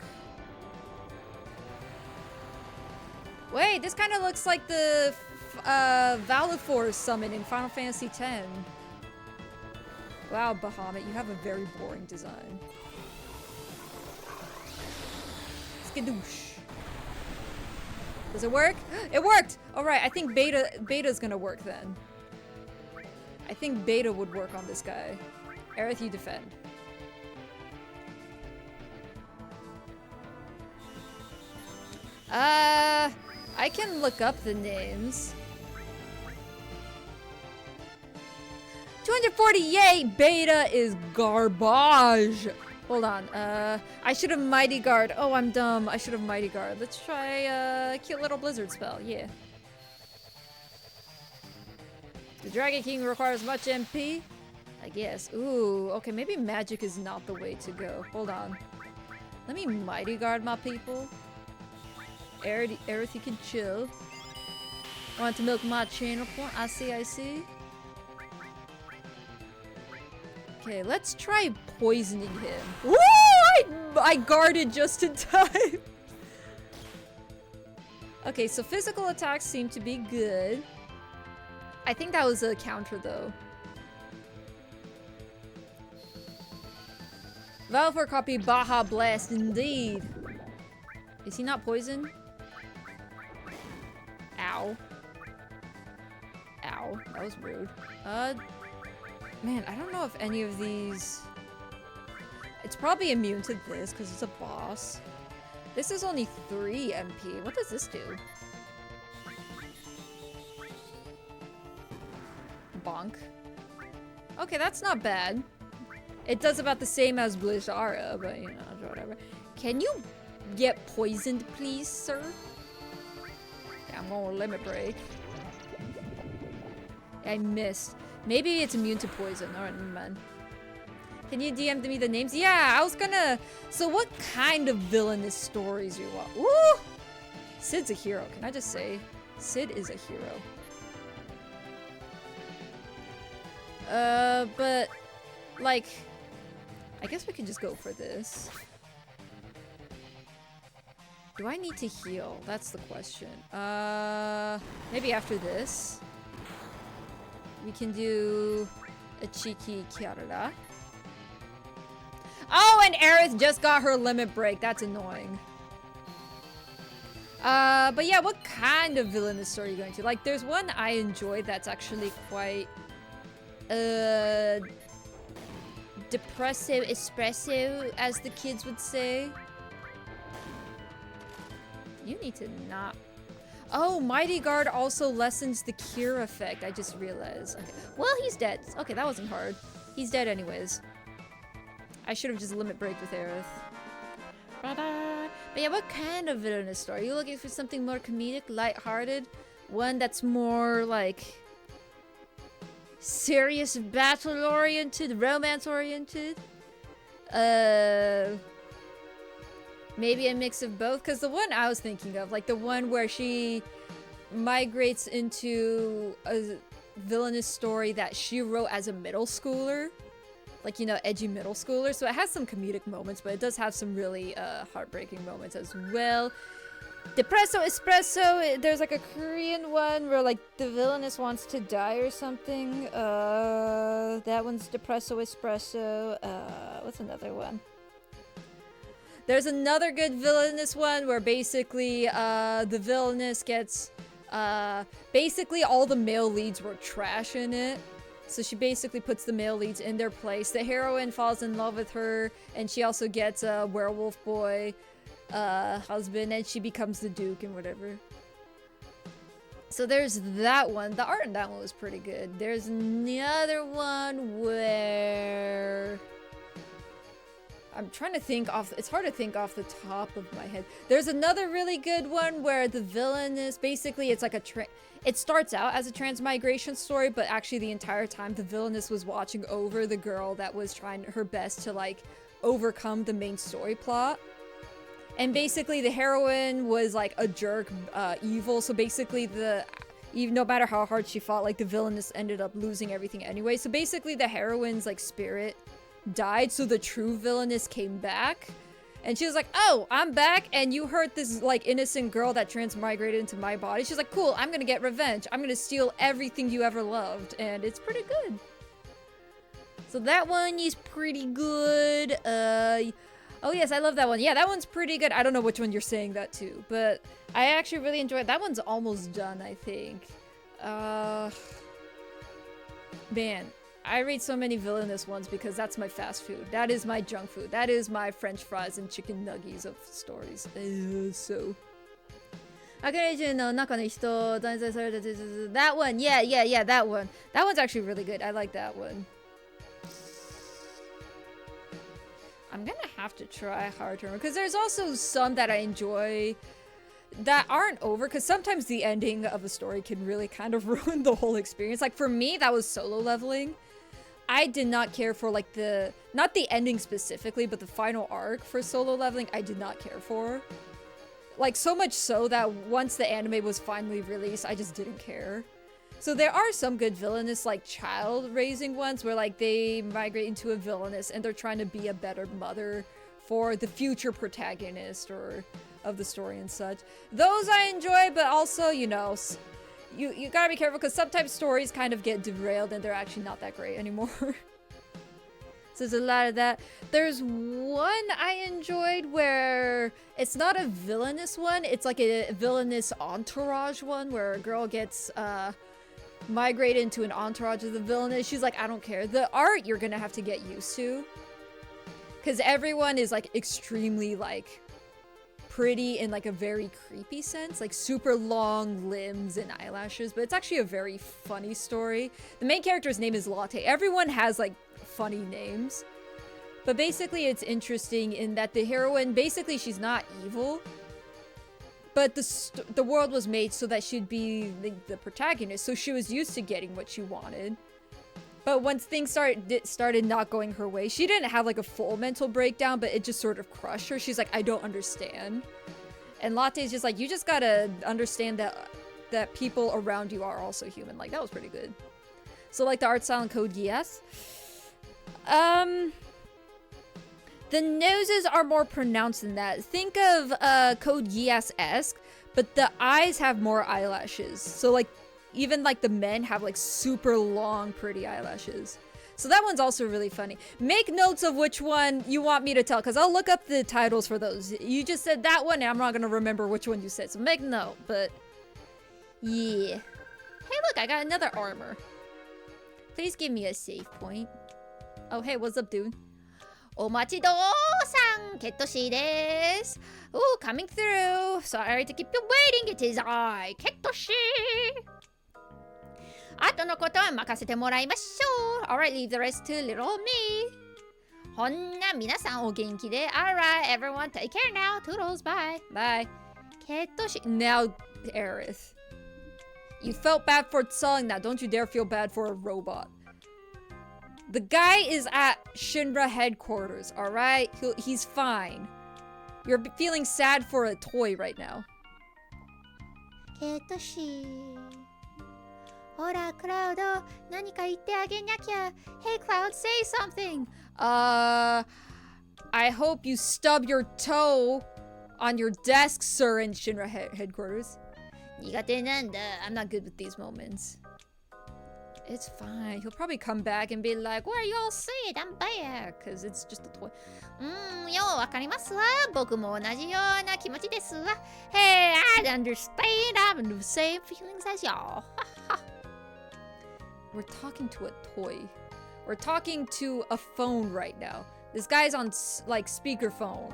Wait, this kind of looks like the Valifor summon in Final Fantasy X. Wow, Bahamut, you have a very boring design. Skadoosh. Does it work? It worked! Alright, I think Beta's gonna work then. I think Beta would work on this guy. Aerith, you defend. I can look up the names. 240, yay! Beta is garbage! Hold on, I should have Mighty Guard. Oh, I'm dumb. I should have Mighty Guard. Let's try, cute little blizzard spell, yeah. The Dragon King requires much MP? I guess. Ooh, okay, maybe magic is not the way to go. Hold on. Let me Mighty Guard my people. Aerith, you can chill. Want to milk my channel point? I see. Okay, let's try poisoning him. Woo! I guarded just in time. Okay, so physical attacks seem to be good. I think that was a counter though. Valifor copy Baja Blast indeed. Is he not poisoned? Ow. Ow, that was rude. Man, I don't know if any of these... It's probably immune to this because it's a boss. This is only 3 MP. What does this do? Bonk. Okay, that's not bad. It does about the same as Blizzara, but you know, whatever. Can you get poisoned, please, sir? Yeah, I'm going to limit break. I missed. Maybe it's immune to poison. Alright, never mind. Can you DM me the names? Yeah, I was gonna... So what kind of villainous stories you want? Woo! Sid's a hero. Can I just say? Sid is a hero. But... Like... I guess we could just go for this. Do I need to heal? That's the question. Maybe after this. We can do a cheeky Kiarara. Oh, and Aerith just got her limit break. That's annoying. But yeah, what kind of villainous story are you going to? Like, there's one I enjoy that's actually quite, depressive, espresso, as the kids would say. You need to not... Oh, Mighty Guard also lessens the cure effect. I just realized. Okay. Well, he's dead. Okay, that wasn't hard. He's dead anyways. I should have just limit break with Aerith. But yeah, what kind of villainous story? Are you looking for something more comedic, lighthearted? One that's more like serious, battle-oriented, romance-oriented? Maybe a mix of both? Because the one I was thinking of, like the one where she migrates into a villainous story that she wrote as a middle schooler. Like, you know, edgy middle schooler. So it has some comedic moments, but it does have some really heartbreaking moments as well. Depresso Espresso, there's like a Korean one where like the villainess wants to die or something. That one's Depresso Espresso. What's another one? There's another good villainous one where basically the villainess gets basically all the male leads were trash in it. So she basically puts the male leads in their place. The heroine falls in love with her, and she also gets a werewolf boy husband, and she becomes the duke and whatever. So there's that one. The art in that one was pretty good. There's another one where I'm trying to think off. It's hard to think off the top of my head. There's another really good one where the villain is basically, it's like it starts out as a transmigration story, but actually the entire time the villainess was watching over the girl that was trying her best to like overcome the main story plot. And basically the heroine was like a jerk, evil. So basically even no matter how hard she fought, like the villainess ended up losing everything anyway. So basically the heroine's like spirit died, so the true villainess came back. And she was like, oh, I'm back, and you hurt this, like, innocent girl that transmigrated into my body. She's like, cool, I'm gonna get revenge. I'm gonna steal everything you ever loved. And it's pretty good. So that one is pretty good. Oh yes, I love that one. Yeah, that one's pretty good. I don't know which one you're saying that to, but I actually really enjoyed that one's almost done, I think. Man, I read so many villainous ones because that's my fast food. That is my junk food. That is my french fries and chicken nuggies of stories. So. That one. Yeah, that one. That one's actually really good. I like that one. I'm gonna have to try Hard Turn because there's also some that I enjoy that aren't over, because sometimes the ending of a story can really kind of ruin the whole experience. Like for me, that was Solo Leveling. I did not care for like not the ending specifically, but the final arc for Solo Leveling, I did not care for. Like so much so that once the anime was finally released, I just didn't care. So there are some good villainous like child raising ones where like they migrate into a villainess and they're trying to be a better mother for the future protagonist or of the story and such. Those I enjoy, but also, you know, you gotta be careful because sometimes stories kind of get derailed and they're actually not that great anymore. So there's a lot of that. There's one I enjoyed where it's not a villainous one, it's like a villainous entourage one where a girl gets migrated into an entourage of the villainess. She's like, I don't care. The art you're gonna have to get used to, because everyone is like extremely like pretty in like a very creepy sense, like super long limbs and eyelashes, but it's actually a very funny story. The main character's name is Latte. Everyone has like funny names, but basically it's interesting in that the heroine, basically she's not evil, but the world was made so that she'd be the protagonist, so she was used to getting what she wanted. But once things started not going her way, she didn't have like a full mental breakdown, but it just sort of crushed her. She's like, I don't understand. And Latte's just like, you just gotta understand that people around you are also human. Like, that was pretty good. So like the art style in Code Geass. The noses are more pronounced than that. Think of Code Geass-esque, but the eyes have more eyelashes. So like, even like the men have like super long pretty eyelashes. So that one's also really funny. Make notes of which one you want me to tell, because I'll look up the titles for those. You just said that one and I'm not gonna remember which one you said, so make note. But yeah. Hey look, I got another armor. Please give me a save point. Oh hey, what's up dude?
Omachido-san, Ketoshi desu. Ooh, coming through. Sorry to keep you waiting. It is I, Ketoshi. あとのことは任せてもらいましょう。Alright, leave the rest to little me. ほんな皆さんお元気で。Alright, everyone, take care now. Toodles, bye.
Bye.
Ketoshi.
Now, Aerith. You felt bad for Tsung, now don't you dare feel bad for a robot. The guy is at Shinra headquarters, alright? He's fine. You're feeling sad for a toy right now.
Ketoshi. ほら、クラウド、何か言ってあげなきゃ。Hey, Cloud, say something.
I hope you stub your toe on your desk, sir, in Shinra headquarters.
苦手なんだ。
I'm not good with these moments. It's fine. He'll probably come back and be like, what are you all saying? I'm bad. Because it's just a toy.
ようわかりますわ。僕も同じような気持ちですわ。Hey, I understand. I'm in the same feelings as y'all.
We're talking to a toy. We're talking to a phone right now. This guy's on, like, speakerphone.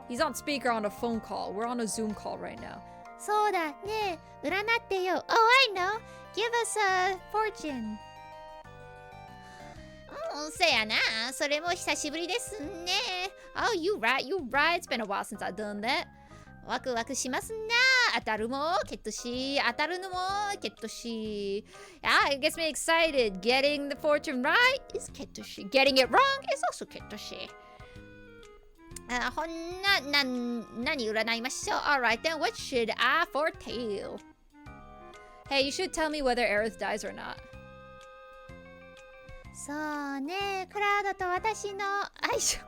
He's on speaker on a phone call. We're on a Zoom call right now.
そうだね。占ってよ。Oh, I know. Give us a fortune. せやな。それも久しぶりですね。Oh, you right, you right. It's been a while since I've done that. ワクワクしますな。当たるもケットし、当たるのもケットし。
Yeah, it gets me excited. Getting the fortune right is Ketoshi. Getting it wrong is also Ketoshi.
ほんな、何占いましょう。Alright then, what should I foretell?
Hey, you should tell me whether Aerith dies or not.
そうね、クラウドと私の相性。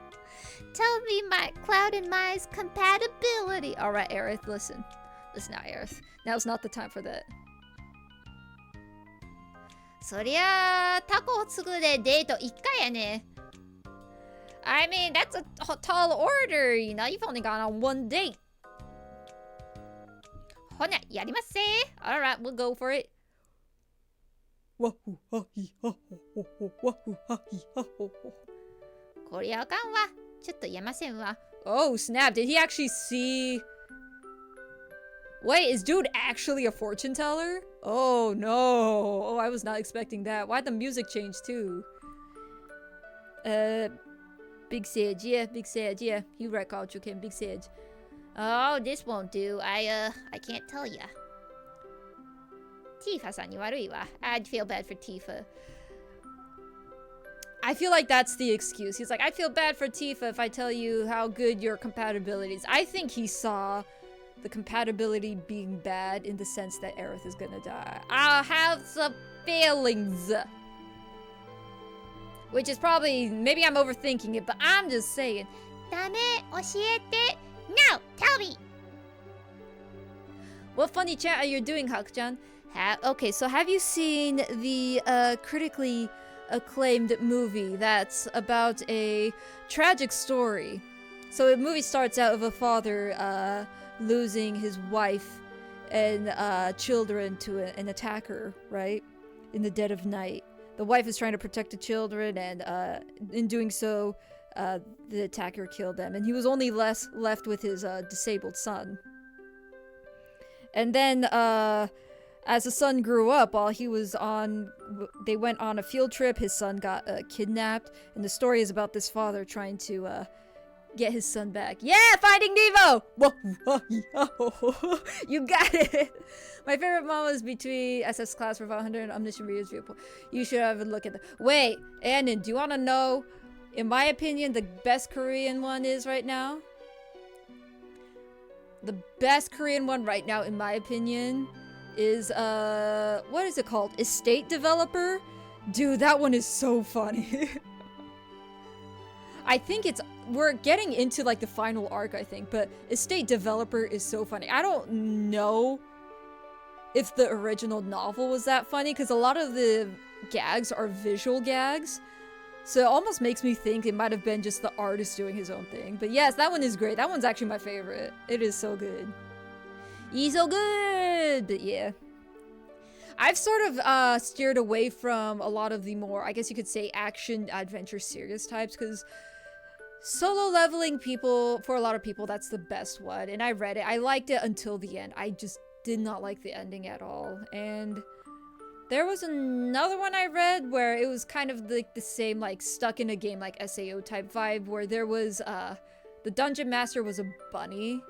Tell me my Cloud and my's compatibility.
Alright, Aerith, listen. Listen now, Aerith. Now's not the time for that.
そりゃあ、タコを継ぐでデート1回やね。
I mean, that's a tall order, you know? You've only gone on one date.
ほな、やりますぜ。
Alright, we'll go for it. Wahoo ha hee ha ho ho ho. Wahoo ha hee ha ho ho.
こりゃあかんわ。ちょっと言えませんわ。
Oh, snap. Did he actually see... Wait, is dude actually a fortune teller? Oh, no. Oh, I was not expecting that. Why'd the music change, too? Big Sage. Yeah, Big Sage. Yeah, you right, Culture Kim. Big Sage.
Oh, this won't do. I can't tell ya. Tifa さんに悪いわ。I'd feel bad for Tifa.
I feel like that's the excuse. He's like, I feel bad for Tifa if I tell you how good your compatibility is. I think he saw the compatibility being bad in the sense that Aerith is gonna die. I have some feelings. Which is probably, maybe I'm overthinking it, but I'm just saying.
ダメ、教えて。No, tell me.
What funny chat are you doing, Haku-chan? Okay, so have you seen the critically acclaimed movie that's about a tragic story? So the movie starts out with a father losing his wife and children to an attacker, right? In the dead of night. The wife is trying to protect the children, and in doing so, the attacker killed them. And he was only left with his disabled son. And then, as the son grew up, while he was they went on a field trip, his son got kidnapped. And the story is about this father trying to get his son back. Yeah, Finding Nemo! You got it! My favorite mom was between SS Class for 500 and Omniscient Reader's Viewpoint. You should have a look at that. Wait, Annan, do you want to know, in my opinion, the best Korean one is right now? The best Korean one right now, in my opinion, is, what is it called? Estate Developer? Dude, that one is so funny. I think we're getting into like the final arc, I think, but Estate Developer is so funny. I don't know if the original novel was that funny, because a lot of the gags are visual gags. So it almost makes me think it might have been just the artist doing his own thing. But yes, that one is great. That one's actually my favorite. It is so good. He's so good! But yeah. I've sort of steered away from a lot of the more, I guess you could say, action, adventure, serious types, because Solo leveling people, for a lot of people, that's the best one. And I read it. I liked it until the end. I just did not like the ending at all. And there was another one I read where it was kind of like the same, like stuck in a game, like SAO type vibe, where there was, the dungeon master was a bunny.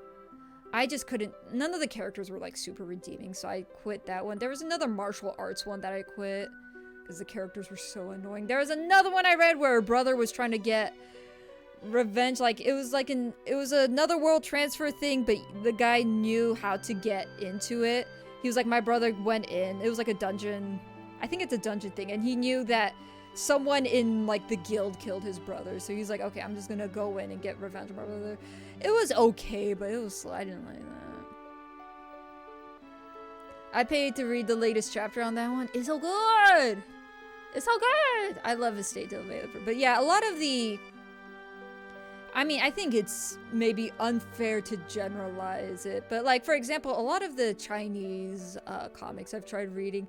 I just couldn't, none of the characters were like super redeeming, so I quit that one. There was another martial arts one that I quit because the characters were so annoying. There was another one I read where a brother was trying to get revenge, like it was another world transfer thing, but the guy knew how to get into it. He was like, my brother went in, it was like a dungeon, I think it's a dungeon thing, and he knew that someone in like the guild killed his brother, so he's like, okay, I'm just gonna go in and get revenge on my brother. It was okay, but it was, I didn't like that. I paid to read the latest chapter on that one. It's so good! It's so good! I love Estate Developer. But yeah, a lot of the, I mean, I think it's maybe unfair to generalize it, but like, for example, a lot of the Chinese comics I've tried reading,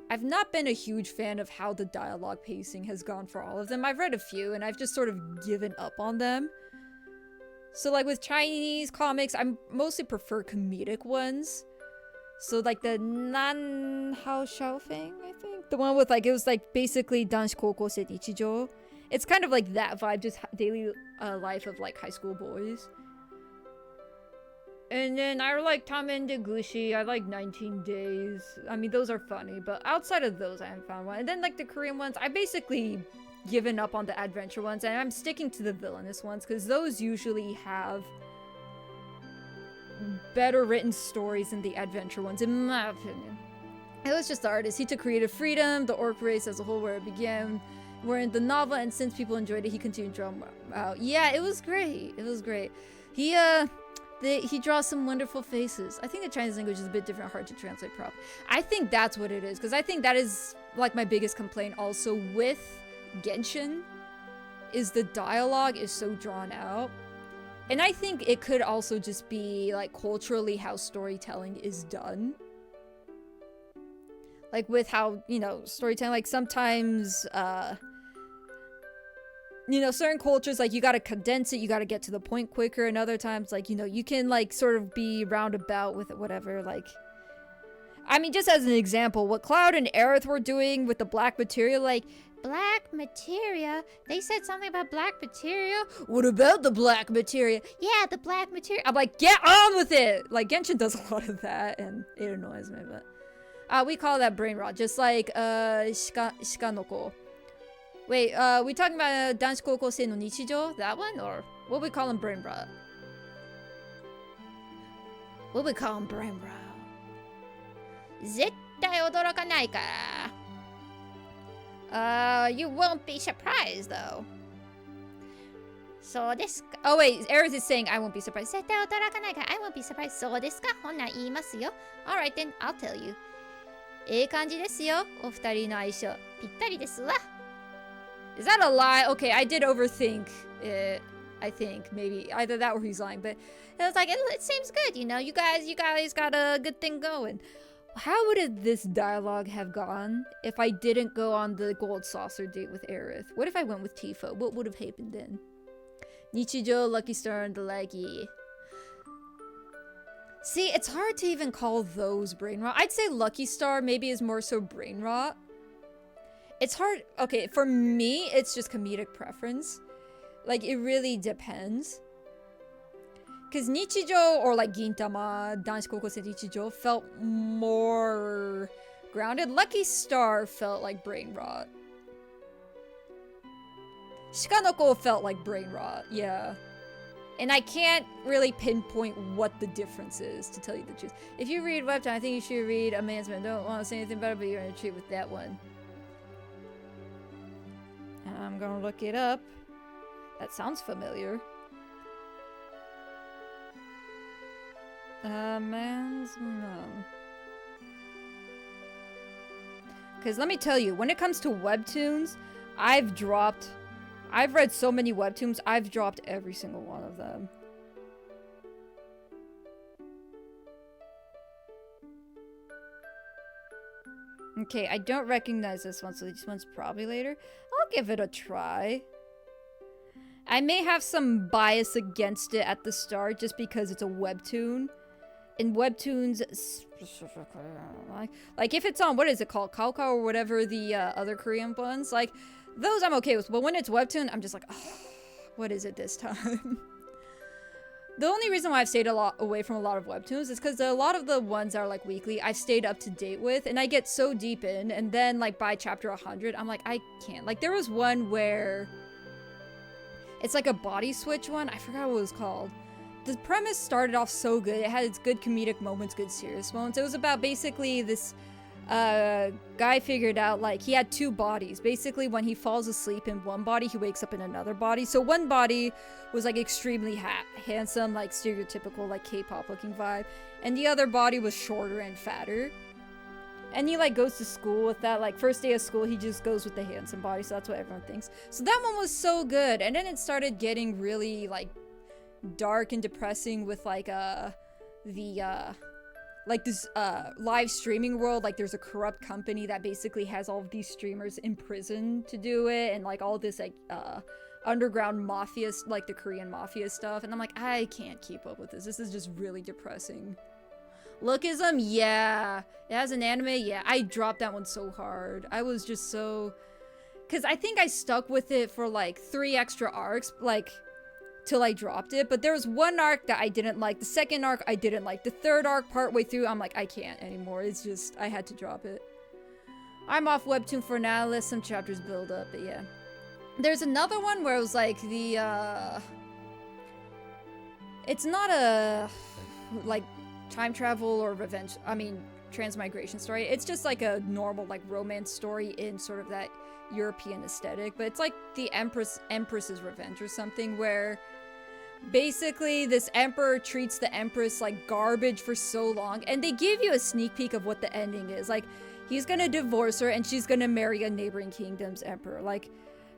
I've not been a huge fan of how the dialogue pacing has gone for all of them. I've read a few, and I've just sort of given up on them. So like with Chinese comics, I mostly prefer comedic ones. So like the Nan Hao Shao Feng, I think? The one with like, it was like basically Danshi Koukosei Nichijou. It's kind of like that vibe, just daily life of like high school boys. And then I like Tamen Degushi, I like 19 Days. I mean, those are funny, but outside of those, I haven't found one. And then like the Korean ones, I basically given up on the adventure ones, and I'm sticking to the villainous ones, because those usually have better written stories than the adventure ones, in my opinion. It was just the artist. He took creative freedom, the orc race as a whole, where it began. We're in the novel, and since people enjoyed it, he continued to draw them out. Yeah, it was great. It was great. He draws some wonderful faces. I think the Chinese language is a bit different, hard to translate properly. I think that's what it is, because I think that is like my biggest complaint also with Genshin, is the dialogue is so drawn out. And I think it could also just be like culturally how storytelling is done. Like with how, you know, storytelling, like sometimes, you know, certain cultures, like you gotta condense it, you gotta get to the point quicker, and other times, like, you know, you can like sort of be roundabout with it, whatever, like, I mean, just as an example, what Cloud and Aerith were doing with the black materia, like,
Black materia? They said something about black materia?
what about the black materia?
Yeah, the black materia.
I'm like, get on with it! Like, Genshin does a lot of that, and it annoys me, but we call that brain rot, just like Shikanoko. Wait, we talking about Danshi Koukosei no Nichijou? That one? Or what we call him brain rot? What we call him brain rot?
絶対驚かないから。You won't be surprised though. そうですか。
Oh wait, Aerith is saying I won't be surprised.
絶対驚かないから I won't be surprised. そうですか。ほんなら言いますよ。Alright then, I'll tell you. ええ感じですよ。お二人の相性。ぴったりですわ。
Is that a lie? Okay, I did overthink it. I think maybe either that or he's lying, but
it was like, it seems good, you know. You guys got a good thing going.
How would this dialogue have gone if I didn't go on the gold saucer date with Aerith? What if I went with Tifa? What would have happened then? Nichijou, Lucky Star, and the Leggy. See, it's hard to even call those brain rot. I'd say Lucky Star maybe is more so brain rot. It's hard. Okay, for me, it's just comedic preference. Like, it really depends. Because Nichijou or like Gintama, Danshi Koukosei Nichijou felt more grounded. Lucky Star felt like brain rot. Shikanoko felt like brain rot, yeah. And I can't really pinpoint what the difference is, to tell you the truth. If you read Webtoon, I think you should read A Man's Man. Don't want to say anything about it, but you're going to treat with that one. I'm gonna look it up. That sounds familiar. Man's Man. Because let me tell you, when it comes to webtoons, I've read so many webtoons, I've dropped every single one of them. Okay, I don't recognize this one, so this one's probably later. I'll give it a try. I may have some bias against it at the start just because it's a webtoon. In webtoons, specifically, like if it's on, what is it called? Kaokao or whatever the other Korean ones, like those I'm okay with. But when it's webtoon, I'm just like, oh, what is it this time? The only reason why I've stayed a lot away from a lot of webtoons is because a lot of the ones that are like weekly, I've stayed up to date with, and I get so deep in, and then like by chapter 100, I'm like, I can't. Like there was one where it's like a body switch one. I forgot what it was called. The premise started off so good. It had its good comedic moments, good serious moments. It was about basically this guy figured out like he had two bodies. Basically when he falls asleep in one body, he wakes up in another body. So one body was like extremely handsome, like stereotypical like K-pop looking vibe. And the other body was shorter and fatter. And he like goes to school with that, like first day of school, he just goes with the handsome body. So that's what everyone thinks. So that one was so good. And then it started getting really like dark and depressing with like this live streaming world. Like there's a corrupt company that basically has all of these streamers in prison to do it, and like all this like underground mafia, like the Korean mafia stuff. And I'm like, I can't keep up with this. This is just really depressing. Lookism, yeah. It has an anime, yeah. I dropped that one so hard. I was just so, because I think I stuck with it for like 3 extra arcs, like till I dropped it. But there was one arc that I didn't like. The second arc I didn't like. The third arc partway through, I'm like, I can't anymore. It's just, I had to drop it. I'm off webtoon for now. Let some chapters build up, but yeah. There's another one where it was like the it's not a like time travel or revenge, I mean transmigration story. It's just like a normal like romance story in sort of that European aesthetic, but it's like the Empress's Revenge or something, where basically this emperor treats the empress like garbage for so long, and they give you a sneak peek of what the ending is. Like he's gonna divorce her and she's gonna marry a neighboring kingdom's emperor. Like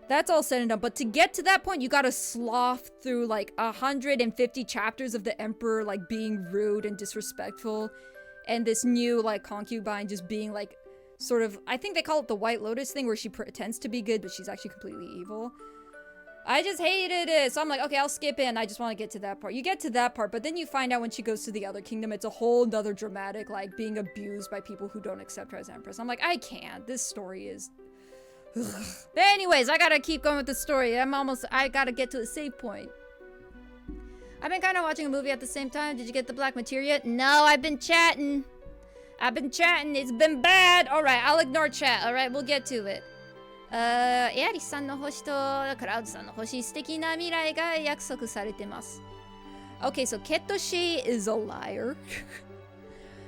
that's all said and done, but to get to that point you gotta slough through like 150 chapters of the emperor like being rude and disrespectful, and this new like concubine just being like sort of, I think they call it the White Lotus thing, where she pretends to be good but she's actually completely evil. I just hated it, so I'm like, okay, I'll skip it, and I just want to get to that part. You get to that part, but then you find out when she goes to the other kingdom, it's a whole nother dramatic, like, being abused by people who don't accept her as empress. I'm like, I can't. This story is... Ugh. But anyways, I gotta keep going with the story. I gotta get to a save point. I've been kind of watching a movie at the same time. Did you get the Black Materia yet? No, I've been chatting. It's been bad. Alright, I'll ignore chat. Alright, we'll get to it. エアリスさんの星とクラウドさんの星、素敵な未来が約束されてます。Okay, so Ketoshi is a liar.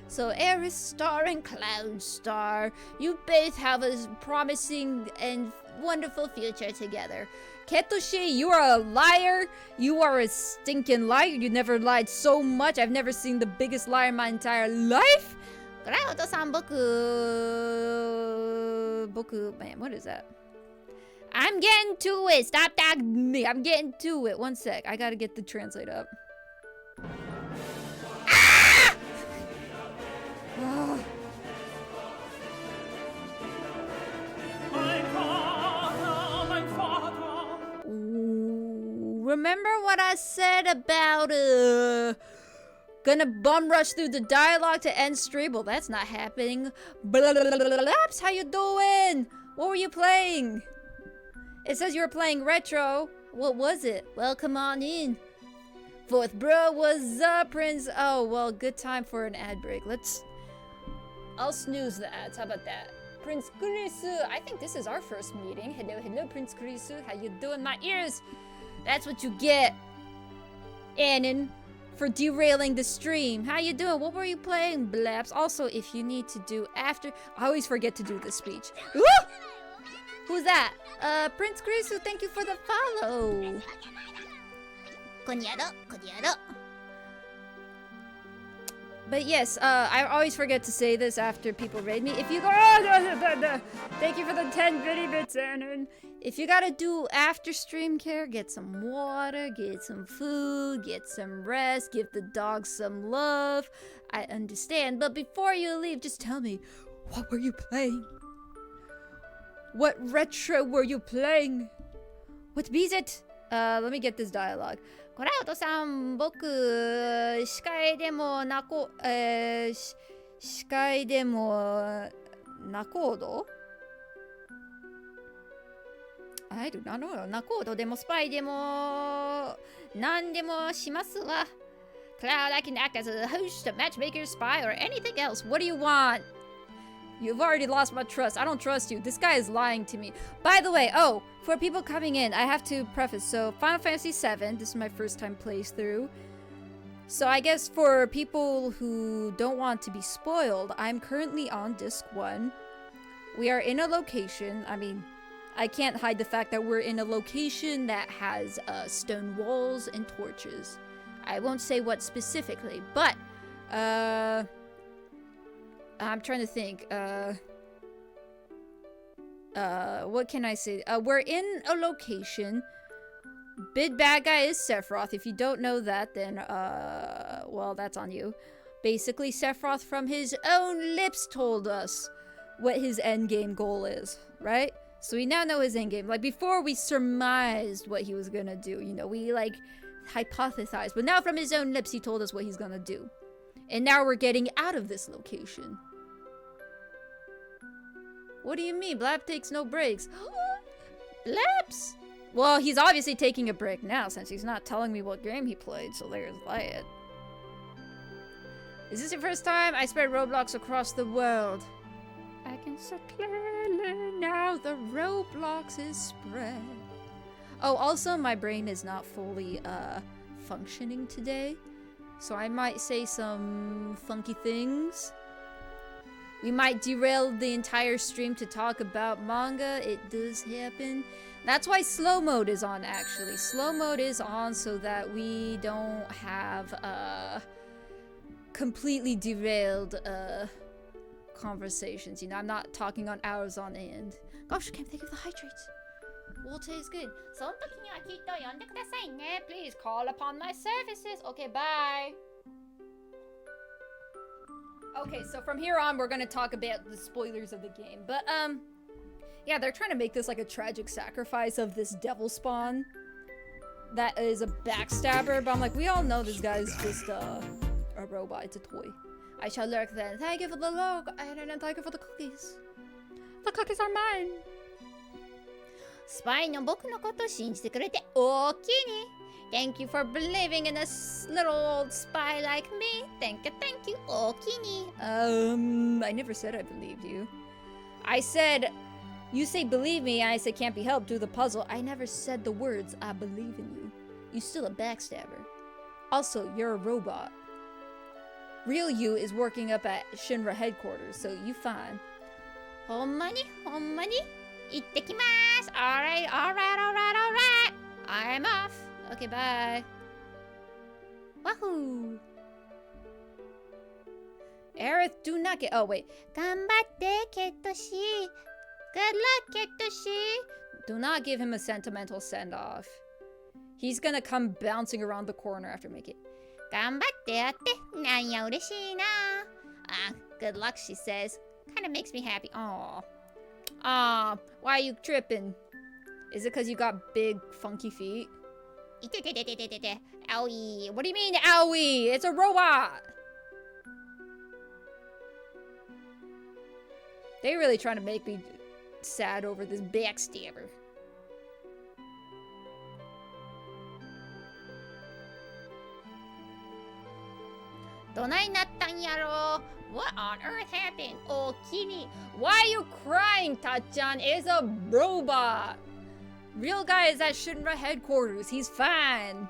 So Aris Star and Cloud Star, you both have a promising and wonderful future together. Ketoshi, you are a liar. You are a stinking liar. You never lied so much. I've never seen the biggest liar in my entire life. Cloud-san, man, what is that? I'm getting to it. Stop tagging me. I'm getting to it. One sec. I gotta get the translate up. Ah! Ooh, remember what I said about gonna bum rush through the dialogue to end stream? Well, that's not happening. Laps, how you doing? What were you playing? It says you were playing retro. What was it? Well, come on in. Fourth bro, what's up, Prince? Oh, well, good time for an ad break. I'll snooze the ads. How about that? Prince Kurisu, I think this is our first meeting. Hello, Prince Kurisu. How you doing? My ears. That's what you get, Annan, for derailing the stream. How you doing? What were you playing, Blaps? Also, if you need to do after... I always forget to do this speech. Woo! Who's that? Prince Kurisu, thank you for the follow. But yes, I always forget to say this after people raid me. If you go... Oh, thank you for the 10 bitty bits, Annan. If you gotta do after stream care, get some water, get some food, get some rest, give the dog some love. I understand, but before you leave, just tell me, what were you playing? What retro were you playing? What is it? Let me get this dialogue.
クラウドさん、僕、司会でもなこ、
司会でもナコード I do not know.
ナコードでもスパイでも何でもしますわ。Cloud, I can act as a host, a matchmaker, spy, or anything else.
What do you want? You've already lost my trust. I don't trust you. This guy is lying to me. By the way, for people coming in, I have to preface. So, Final Fantasy VII, this is my first time playthrough. So, I guess for people who don't want to be spoiled, I'm currently on Disc 1. We are in a location. I mean, I can't hide the fact that we're in a location that has stone walls and torches. I won't say what specifically, but I'm trying to think. What can I say? We're in a location. Big bad guy is Sephiroth. If you don't know that, then well, that's on you. Basically, Sephiroth from his own lips told us what his endgame goal is, right? So we now know his endgame. Like before, we surmised what he was gonna do. You know, we like hypothesized, but now from his own lips, he told us what he's gonna do. And now we're getting out of this location. What do you mean? Blab takes no breaks.
Blaps?
Well, he's obviously taking a break now since he's not telling me what game he played, so there's that. Is this your first time? I spread roadblocks across the world. I can so clearly now the roadblocks is spread. Oh, also my brain is not fully functioning today, so I might say some funky things. We might derail the entire stream to talk about manga. It does happen. That's why slow mode is on, actually. Slow mode is on so that we don't have completely derailed conversations. You know, I'm not talking on hours on end. Gosh, I can't think of the hydrates. Water is good.
その時にはきっと呼んでくださいね。Please call upon my services. Okay, bye.
Okay, so from here on, we're gonna talk about the spoilers of the game. But, yeah, they're trying to make this like a tragic sacrifice of this devil spawn that is a backstabber. But I'm like, we all know this guy's just a robot. It's a toy. I shall lurk then. Thank you for the log, and thank you for the cookies. The cookies are mine.
スパイの僕のことを信じてくれておおきに。Thank you for believing in a little old spy like me. Thank you, おおきに。
I never said I believed you. I said, you say believe me, I say can't be helped, do the puzzle. I never said the words, I believe in you. You still a backstabber. Also, you're a robot. Real you is working up at Shinra headquarters, so you fine.
ほんまに行ってきます。Alright. I'm off. Okay, bye.
Wahoo! Aerith, do not get. Oh, wait.
頑張ってケットシー。Good luck, ケットシー。
Do not give him a sentimental send off. He's gonna come bouncing around the corner after making.
頑張ってやって。なんや嬉しいな。Good luck, she says. Kinda makes me happy.
Aw, why are you tripping? Is it because you got big, funky feet?
いててててててて。Owie.
What do you mean, owie? It's a robot! They're really trying to make me sad over this backstabber.
What on earth happened? Oh, Kini.
Why are you crying, Tachan? It's a robot. Real guy is at Shinra headquarters. He's fine.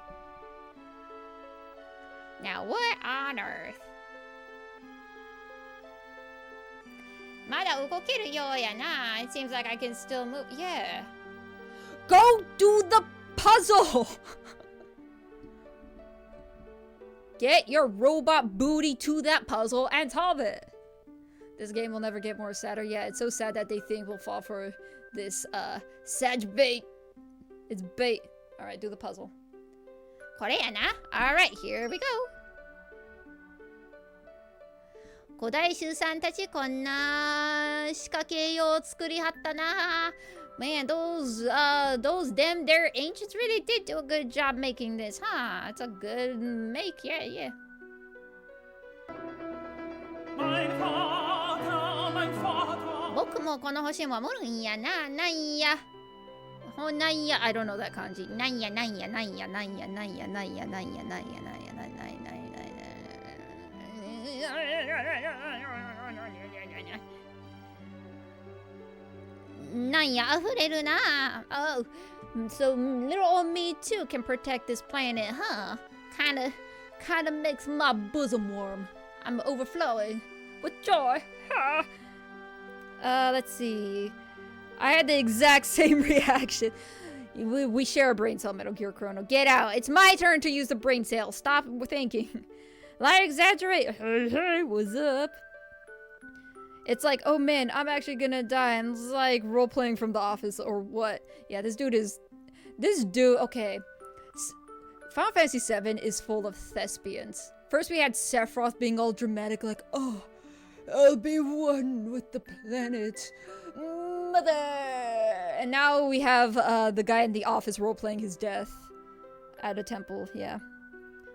Now what on earth? まだ動けるようやな. It seems like I can still move. Yeah.
Go do the puzzle! Get your robot booty to that puzzle and solve it. This game will never get more sadder. Yeah, it's so sad that they think we'll fall for this, Sag bait. It's bait. Alright, do the puzzle.
これやな. Alright, here we go. 古代衆さんたちこんな仕掛けよう作りはったな。Man, those damn there ancients really did do a good job making this, huh? It's a good make, yeah, yeah.
Mein Vater.
僕もこの星を守るんやな、なんや。なんや、I don't know that 漢字。なんや、なんや、なんや、なんや、なんや、なんや、なんや、なんや、なんや、なんや、なんや、なんや、溢れるな。Oh, so little old me too can protect this planet, huh? Kinda makes my bosom warm. I'm overflowing with joy. Let's see. I had the exact same reaction. We share a brain cell, Metal Gear Chrono. Get out. It's my turn to use the brain cell. Stop thinking. Lie, exaggerate. Hey, what's up? It's like, oh man, I'm actually gonna die. And it's like role-playing from The Office or what. Yeah, this dude, okay. Final Fantasy VII is full of thespians. First we had Sephiroth being all dramatic like, oh, I'll be one with the planet. Mother! And now we have the guy in The Office role-playing his death at a temple, yeah.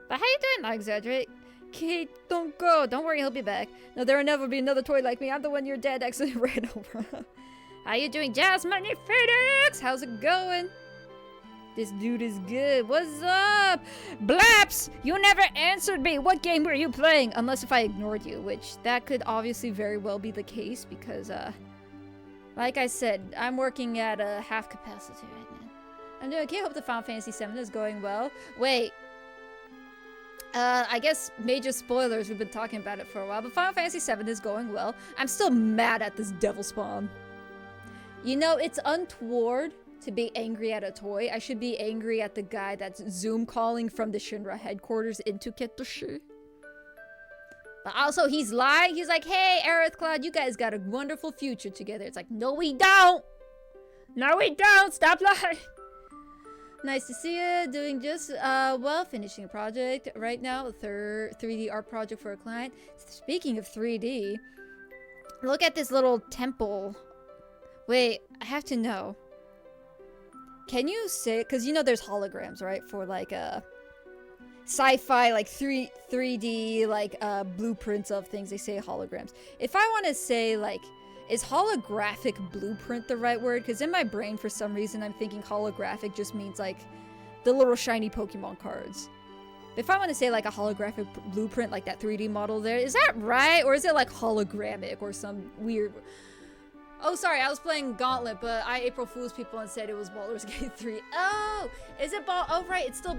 But how you doing? I exaggerate. Kate, don't go. Don't worry, he'll be back. No, there'll never be another toy like me. I'm the one your dad accidentally ran over. How you doing, Jasmine Phoenix? How's it going? This dude is good. What's up? Blaps! You never answered me. What game were you playing? Unless if I ignored you, which that could obviously very well be the case because, like I said, I'm working at half capacity right now. I'm doing okay. Hope the Final Fantasy VII is going well. Wait. I guess major spoilers. We've been talking about it for a while, but Final Fantasy VII is going well. I'm still mad at this devil spawn. You know, it's untoward to be angry at a toy. I should be angry at the guy that's Zoom calling from the Shinra headquarters into Ketoshi. But also, he's lying. He's like, hey, Aerith Cloud, you guys got a wonderful future together. It's like, no, we don't. No, we don't. Stop lying. Nice to see you. Doing just, well, finishing a project right now. A 3D art project for a client. Speaking of 3D, look at this little temple. Wait, I have to know. Can you say, because you know there's holograms, right? For like, sci-fi, like 3D, like, blueprints of things. They say holograms. If I want to say, like, is holographic blueprint the right word? Because in my brain, for some reason, I'm thinking holographic just means, like, the little shiny Pokemon cards. If I want to say, like, a holographic blueprint, like that 3D model there, is that right? Or is it, like, hologrammic or some weird... Oh, sorry, I was playing Gauntlet, but I April Fool's people and said it was Baldur's Gate 3. Oh! Is it Oh, right, it's still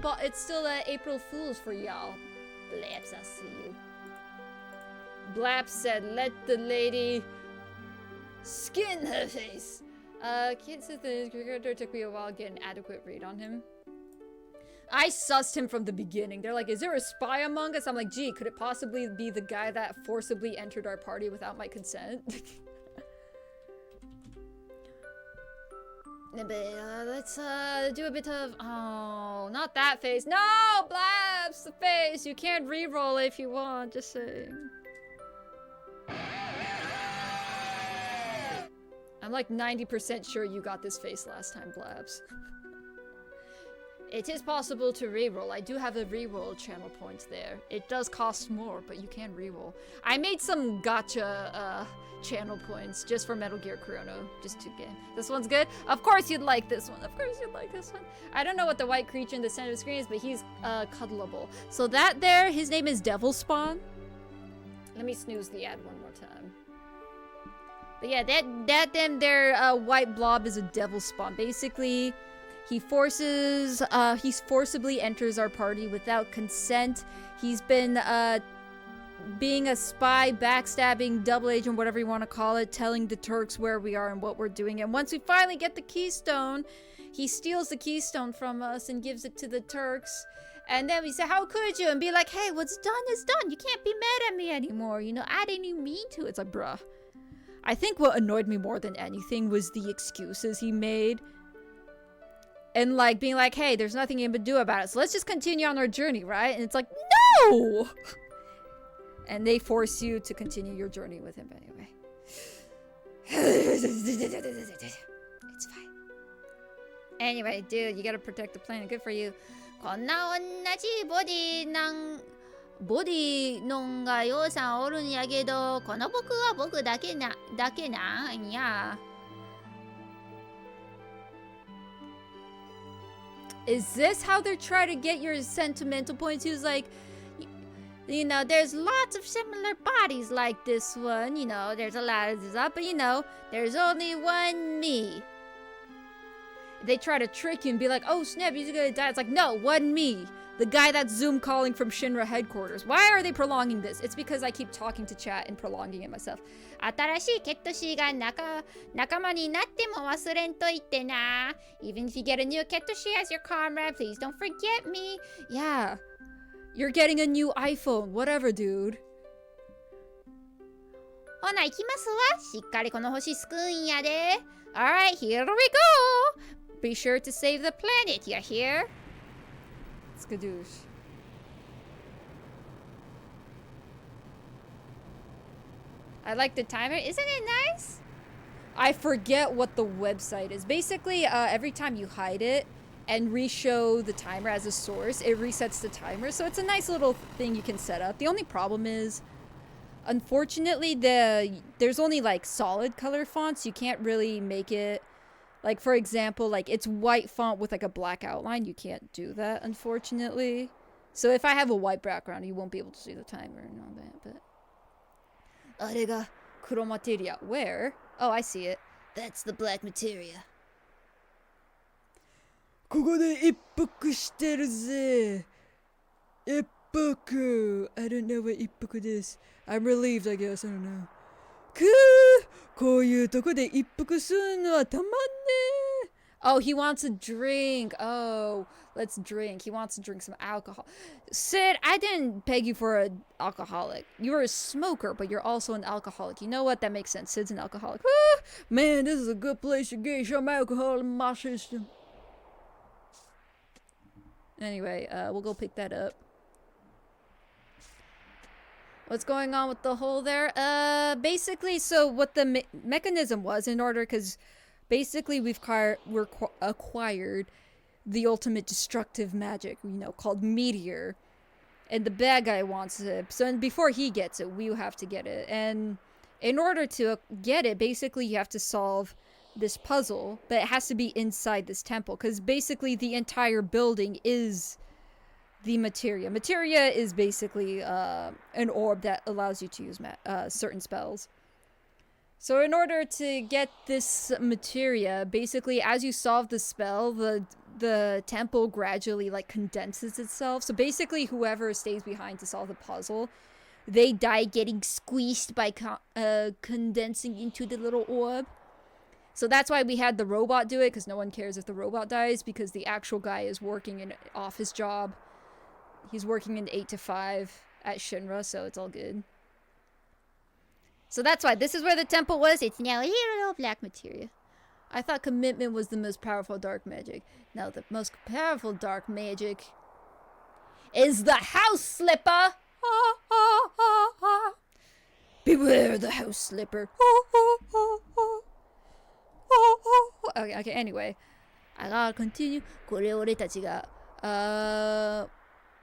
April Fool's for y'all. Blaps, I see you. Blaps said, let the lady... skin her face. Can't say the character took me a while to get an adequate read on him. I sussed him from the beginning. They're like, is there a spy among us? I'm like, gee, could it possibly be the guy that forcibly entered our party without my consent? Let's do a bit of... Oh, not that face. No, Blabs, the face. You can't re-roll if you want, just saying. I'm like 90% sure you got this face last time, Blabs. It is possible to reroll. I do have a reroll channel points there. It does cost more, but you can reroll. I made some gotcha channel points just for Metal Gear Chrono, just to get. This one's good. Of course you'd like this one. Of course you'd like this one. I don't know what the white creature in the center of the screen is, but he's cuddleable. So that there, his name is Devil Spawn. Let me snooze the ad one more time. But yeah, that then their white blob is a devil spawn. Basically, he forcibly enters our party without consent. He's been being a spy, backstabbing, double agent, whatever you want to call it, telling the Turks where we are and what we're doing. And once we finally get the keystone, he steals the keystone from us and gives it to the Turks. And then we say, how could you? And be like, hey, what's done is done. You can't be mad at me anymore. You know, I didn't even mean to. It's like, bruh. I think what annoyed me more than anything was the excuses he made. And like being like, hey, there's nothing you can do about it. So let's just continue on our journey, right? And it's like, no!
And they force you to continue your journey with him anyway. It's fine. Anyway, dude, you gotta protect the planet. Good for you. こんな同じボディのがようさんおるんやけど、この僕は僕だけなんや。Is this how they're trying to get your sentimental points? He was like, you know, there's lots of similar bodies like this one. You know, there's a lot of this up, but you know, there's only one me. They try to trick you and be like, oh snap, he's gonna die. It's like, no, one me. The guy that's Zoom calling from Shinra headquarters. Why are they prolonging this? It's because I keep talking to chat and prolonging it myself. 新しいケットシーが仲間になっても忘れんといてな. Even if you get a new Ketoshi as your comrade, please don't forget me. Yeah. You're getting a new iPhone. Whatever, dude. ほな、行きますわ。しっかりこの星救うんやで. Alright, here we go. Be sure to save the planet. You hear? Skadoosh. I like the timer. Isn't it nice? I forget what the website is. Basically, every time you hide it and re-show the timer as a source, it resets the timer. So it's a nice little thing you can set up. The only problem is, unfortunately, there's only like solid color fonts. You can't really make it, like, for example, like it's white font with like a black outline. You can't do that, unfortunately. So if I have a white background, you won't be able to see the timer and all that. But あれが黒マテリア. Where? Oh, I see it. That's the black materia. ここで一服してるぜ。一服. I don't know what 一服です. I'm relieved, I guess. I don't know. こういうとこで一服するのはたまんね。Oh, he wants a drink. Oh, let's drink. He wants to drink some alcohol. Sid, I didn't peg you for an alcoholic. You're a smoker, but you're also an alcoholic. You know what? That makes sense. Sid's an alcoholic. Man, this is a good place to get some alcohol in my system. Anyway, we'll go pick that up. What's going on with the hole there? Basically, so what the mechanism was in order, because basically we've acquired the ultimate destructive magic, you know, called Meteor. And the bad guy wants it. So before he gets it, we have to get it. And in order to get it, basically you have to solve this puzzle, but it has to be inside this temple, because basically the entire building is the materia. Materia is basically an orb that allows you to use certain spells. So in order to get this materia, basically as you solve the spell, the temple gradually like condenses itself. So basically whoever stays behind to solve the puzzle, they die getting squeezed by condensing into the little orb. So that's why we had the robot do it, because no one cares if the robot dies, because the actual guy is working an office job. He's working an 8 to 5 at Shinra, so it's all good. So that's why this is where the temple was. It's now here, little black materia. I thought commitment was the most powerful dark magic. No, the most powerful dark magic is the house slipper. Beware the house slipper. Okay, anyway. I gotta continue. これ俺たちが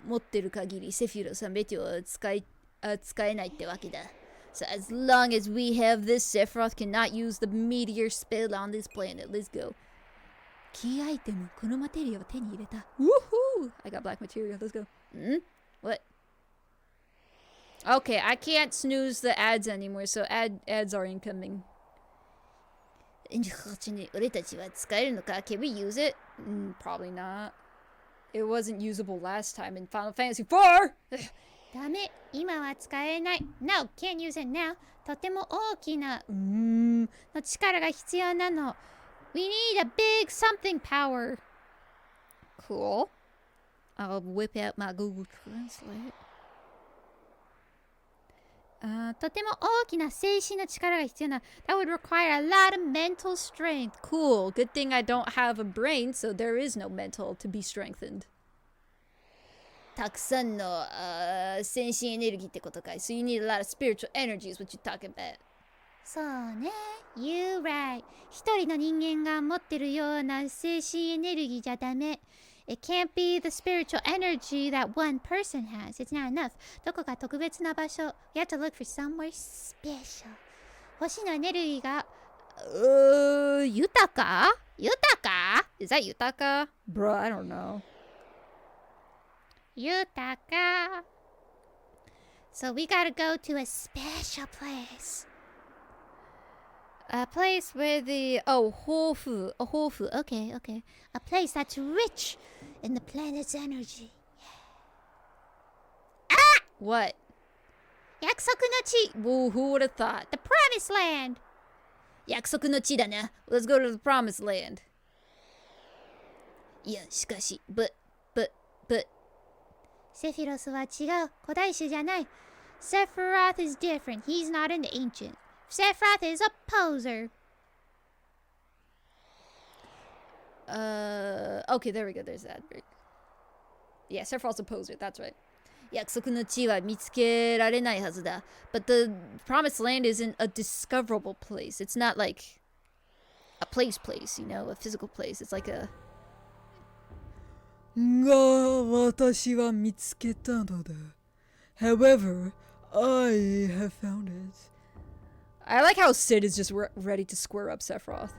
持ってる限りセフィロスはメテオを使えないってわけだ。So as long as we have this, Sephiroth cannot use the meteor spell on this planet. Let's go. Key item. このマテリアを手に入れた. Woohoo! I got black material. Let's go. What? Okay, I can't snooze the ads anymore, so ads are incoming. 俺たちは使えるのか? Can we use it? Probably not. It wasn't usable last time in Final Fantasy IV!
ダメ、今は使えない。No, can't use it now. とても大きなの力が必要なの。We need a big something power.
Cool. I'll whip out my Google Translate.
とても大きな精神の力が必要な。That would require a lot of mental strength.
Cool. Good thing I don't have a brain, so there is no mental to be strengthened. たくさんの、精神エネルギーってことかい。So you need a lot of spiritual energy is what you're talking about.
そうね。You're right. 一人の人間が持ってるような精神エネルギーじゃダメ。It can't be the spiritual energy that one person has. It's not enough. どこか特別な場所。You have to look for somewhere special. 星のエネルギーが、豊か？豊か？
Is that Yutaka? Bruh, I don't know.
豊か。So we gotta go to a special place.
A place where the... Oh, Hofu. A Hofu.
Okay, okay. A place that's rich in the planet's energy.
What?
約束の地。
Whoa, who would have thought?
The promised land.
約束の地だな. Let's go to the promised land. いや、しかし、but...
セフィロスは違う。古代種じゃない。Sephiroth is different. He's not an ancient. Sephiroth is a poser.
Okay, there we go. There's that. Yeah, Sephiroth's a poser. That's right. 約束の地は見つけられないはずだ. But the promised land isn't a discoverable place. It's not like a place, you know, a physical place. It's like a...
が私は見つけたのだ. However, I have found it.
I like how Sid is just ready to square up Sephiroth.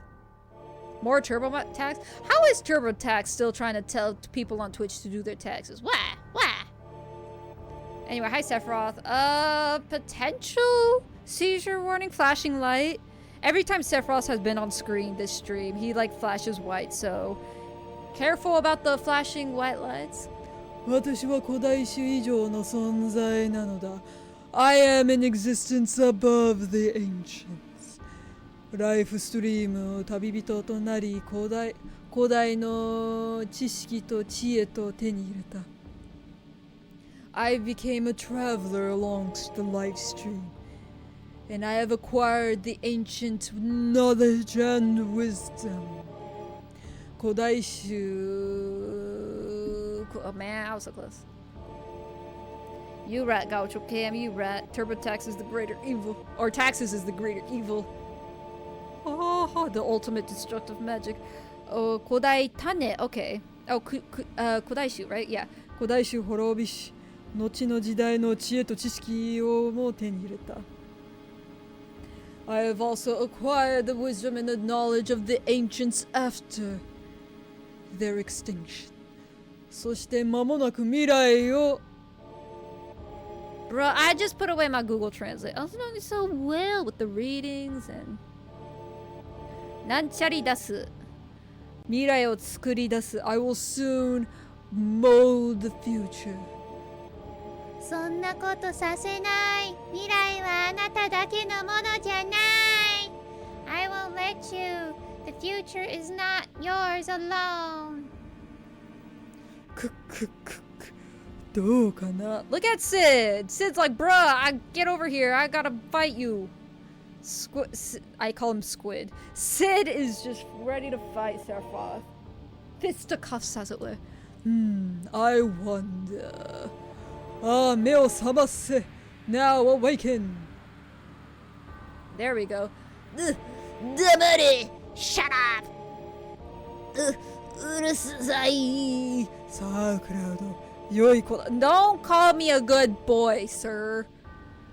More TurboTax? How is TurboTax still trying to tell people on Twitch to do their taxes? Why? Anyway, hi Sephiroth. Potential seizure warning, flashing light. Every time Sephiroth has been on screen this stream, he like flashes white, so careful about the flashing white lights.
私は古代種以上の存在なのだ. I am in existence above the ancients. ライフストリームを旅人となり古代の知識と知恵と手に入れた. I became a traveler alongst the life stream, and I have acquired the ancient knowledge and wisdom. 古代種...
Oh man, I was so close. You rat, Gaucho Cam, you rat. TurboTax is the greater evil. Or taxes is the greater evil. Oh, the ultimate destructive magic. Oh, Kodai Tane, okay. Oh, Kodaishu, right? Yeah.
古代種滅びし、後の時代の知恵と知識をも手に入れた.
I have also acquired the wisdom and the knowledge of the ancients after
their extinction. そして間もなく未来を...
Bruh, I just put away my Google Translate. I was doing so well with the readings and... なんちゃり出す.
未来を作り出す. I will soon mold the future.
そんなことさせない。未来はあなただけのものじゃない。I won't let you. The future is not yours alone.
どうかな?
Look at Sid. Sid's like, bruh, get over here. I gotta fight you. I call him Squid. Sid is just ready to fight Sephiroth. Fisticuffs, as it were.
I wonder. 目を覚ませ. Now awaken.
There we go.
黙れ. Shut up. うるさい.
さあ、クラウド。良い子だ.
Don't call me a good boy, sir.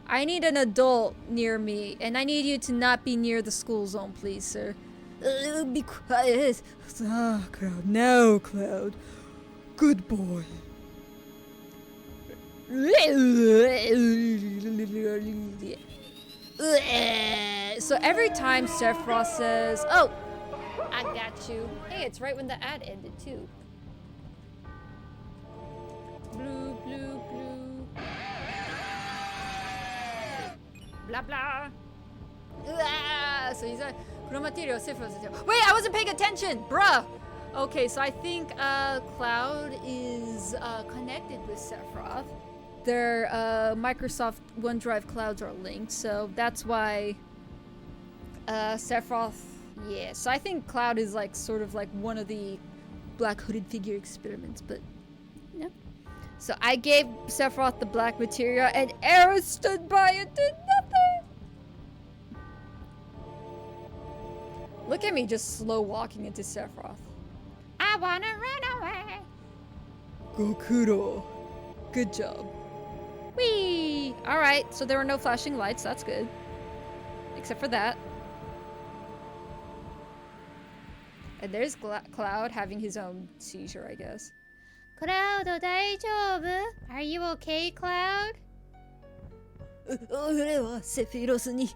I need an adult near me, and I need you to not be near the school zone, please, sir.
Be quiet.
さあ、クラウド. Now, Cloud. Good boy.
So every time Sephiroth says, oh, I got you. Hey, it's right when the ad ended too. Blue, blue, blue. Blah, blah. So he's like, wait, I wasn't paying attention, bruh. Okay, so I think Cloud is connected with Sephiroth. Their Microsoft OneDrive clouds are linked, so that's why Sephiroth. Yeah, so I think Cloud is like sort of like one of the black hooded figure experiments, but yeah. So I gave Sephiroth the black materia, and Aerith stood by and did nothing. Look at me just slow walking into Sephiroth.
I wanna run away.
Gokuro. Good job.
Whee! Alright, so there were no flashing lights, that's good. Except for that. And there's Cloud having his own seizure, I guess.
Cloud, 大丈夫? Are you okay, Cloud?
俺はセフィロスに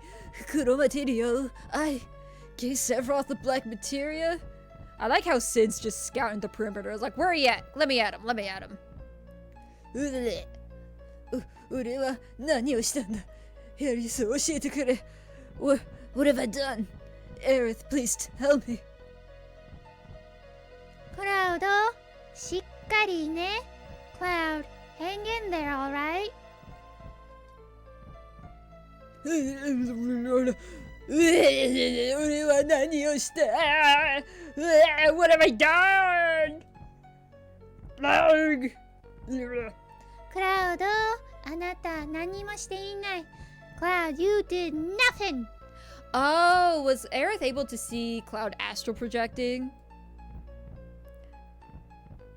黒マテリアを I gave Sephiroth the black materia. I like how Sid's just scouting the perimeter. I was like, where are you at? Let me at him, let me at him. 俺は何をしたんだ? Aerith, 教えてくれ. What have I done? Aerith, please tell me.
Cloud, しっかりね. Cloud, hang in there, alright?
俺は何をした? What have I done?
Cloud, あなた何もしていない. Cloud, you did nothing.
Oh, was Aerith able to see Cloud astral projecting?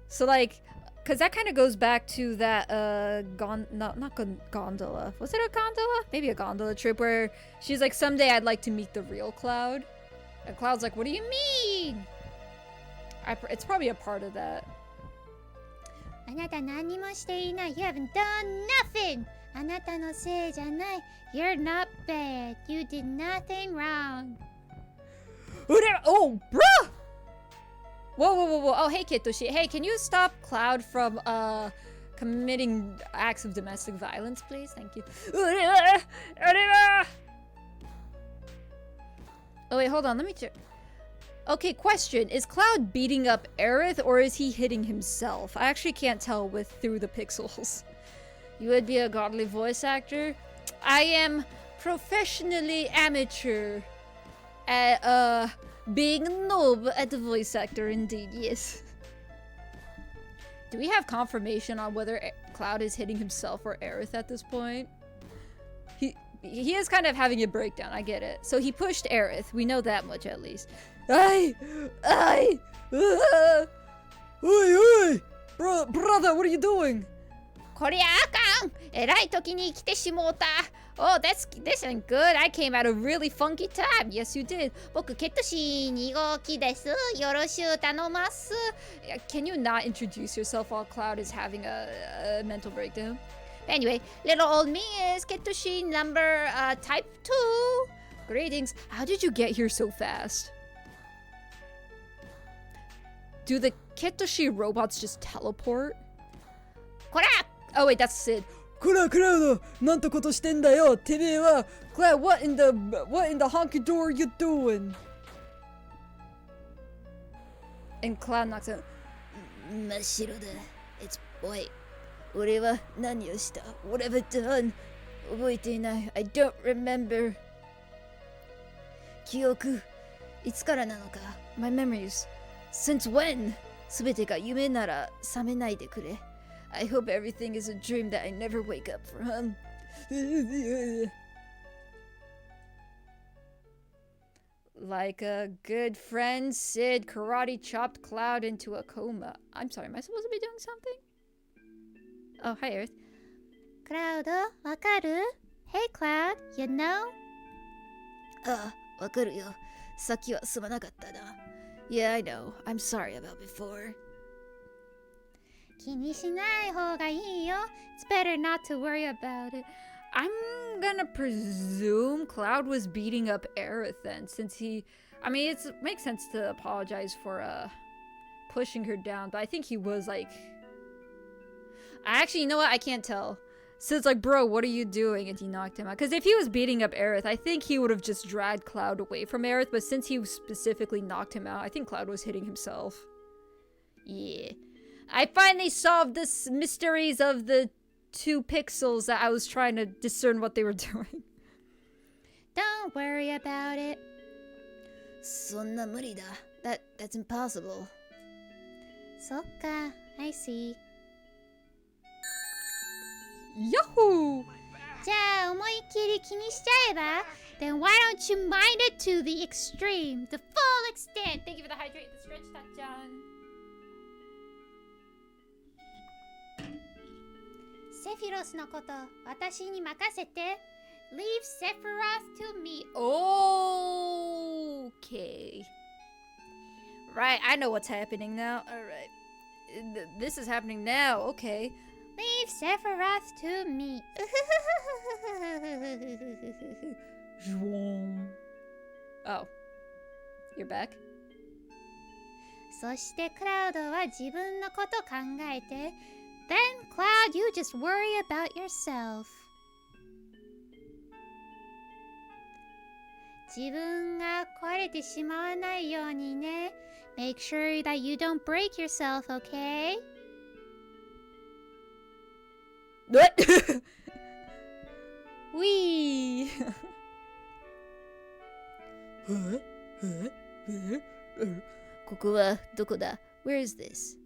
So like, cause that kind of goes back to that not gondola. Was it a gondola? Maybe a gondola trip where she's like, someday I'd like to meet the real Cloud. And Cloud's like, what do you mean? It's probably a part of that.
あなた何もしていない. You haven't done nothing. あなたのせいじゃない. You're not bad. You did nothing wrong.
Oh, bruh! Whoa. Oh, hey, Kitoshi. Hey, can you stop Cloud from, committing acts of domestic violence, please? Thank you. Oh, wait, hold on. Let me check. Okay, question. Is Cloud beating up Aerith, or is he hitting himself? I actually can't tell through the pixels. You would be a godly voice actor? I am professionally amateur at, being a noob at the voice actor, indeed, yes. Do we have confirmation on whether Cloud is hitting himself or Aerith at this point? He is kind of having a breakdown, I get it. So he pushed Aerith, we know that much at least. Oi! Brother, what are you doing?
こりゃあかん. えらい時に来てしもうた. Oh, this isn't good. I came at a really funky time. Yes, you did. 僕、ケトシ2号機です. よろしゅう頼ます.
Can you not introduce yourself while Cloud is having a mental breakdown?
Anyway, little old me is Ketoshi number type 2.
Greetings. How did you get here so fast? Do the Ketoshi robots just teleport?
こら!
Oh wait, that's Sid.
こらクラウドなんてことしてんだよてめえは Cloud, what in the honky door are you doing?
And Cloud knocks out.
真っ白だ It's white 俺は何をした What have I done 覚えていない I don't remember 記憶いつからなのか My memories Since when すべてが夢なら覚めないでくれ I hope everything is a dream that I never wake up from.
Like a good friend, Sid karate chopped Cloud into a coma. I'm sorry, am I supposed to be doing something? Oh, hi, Earth.
Cloud, わかる? Hey, Cloud, you know?
ああ、わかるよ。さっきはすまなかったな。Yeah, I know. I'm sorry about before.
気にしない方がいいよ. It's better not to worry about it.
I'm gonna presume Cloud was beating up Aerith then, since I mean, it makes sense to apologize for, pushing her down, but I think he was, like... Actually, you know what? I can't tell. So it's like, bro, what are you doing? And he knocked him out. Because if he was beating up Aerith, I think he would have just dragged Cloud away from Aerith, but since he specifically knocked him out, I think Cloud was hitting himself. Yeah. I finally solved the mysteries of the 2 pixels that I was trying to discern what they were doing.
Don't worry about it.
そんな無理だ。That's impossible.
そっか, I see.
Yahoo!
じゃあ思いっきり気にしちゃえば Then why don't you mind it to the extreme, the full extent?
Thank you for the hydrate, the stretch, Tachan.
セフィロスのこと私に任せて Leave Sephiroth to me.
Okay. Right, I know what's happening now. Alright. This is happening now. Okay.
Leave Sephiroth to me.
Oh. You're back?
そしてクラウドは自分のこと考えて Then Cloud, you just worry about yourself. 自分が壊れてしまわないようにね Make sure that you don't break yourself, okay?
What? Wee!
ここはどこだ Where is this?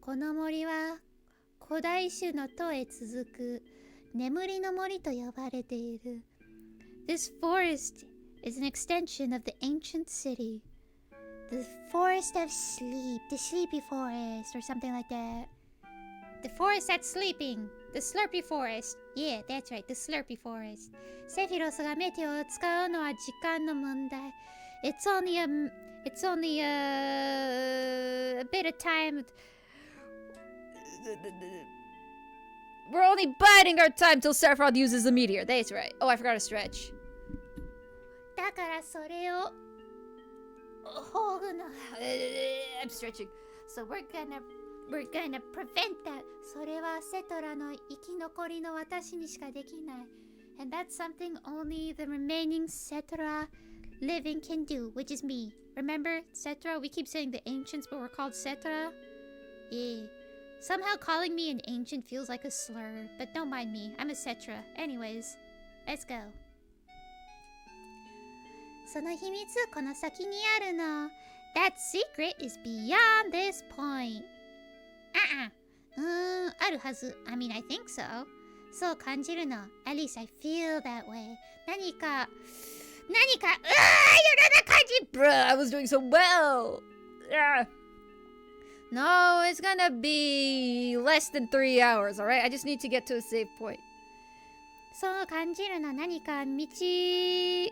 この森は古代種の都へ続く眠りの森と呼ばれている This forest is an extension of the ancient city. The forest of sleep, the sleepy forest, or something like that. The forest that's sleeping, the slurpy forest. Yeah, that's right, the slurpy forest. セフィロスがメテオを使うのは時間の問題。It's only a bit of time.
We're only biding our time till Sephiroth uses the meteor. That's right. Oh, I forgot to stretch.
だからそれをほぐの。
I'm stretching.
So we're gonna prevent that. それはセトラの生き残りの私にしかできない。And that's something only the remaining Cetra living can do, which is me. Remember, Cetra? We keep saying the ancients, but we're called Cetra. Yeah. Somehow calling me an ancient feels like a slur, but don't mind me. I'm a Cetra. Anyways, let's go. その秘密この先にあるの。That secret is beyond this point. あるはず。I mean, I think so. そう感じるの。At least I feel that way. 何か、世の中に
Bruh, I was doing so well. No, it's gonna be less than 3 hours, alright? I just need to get to a save point.
そう感じるの。何か導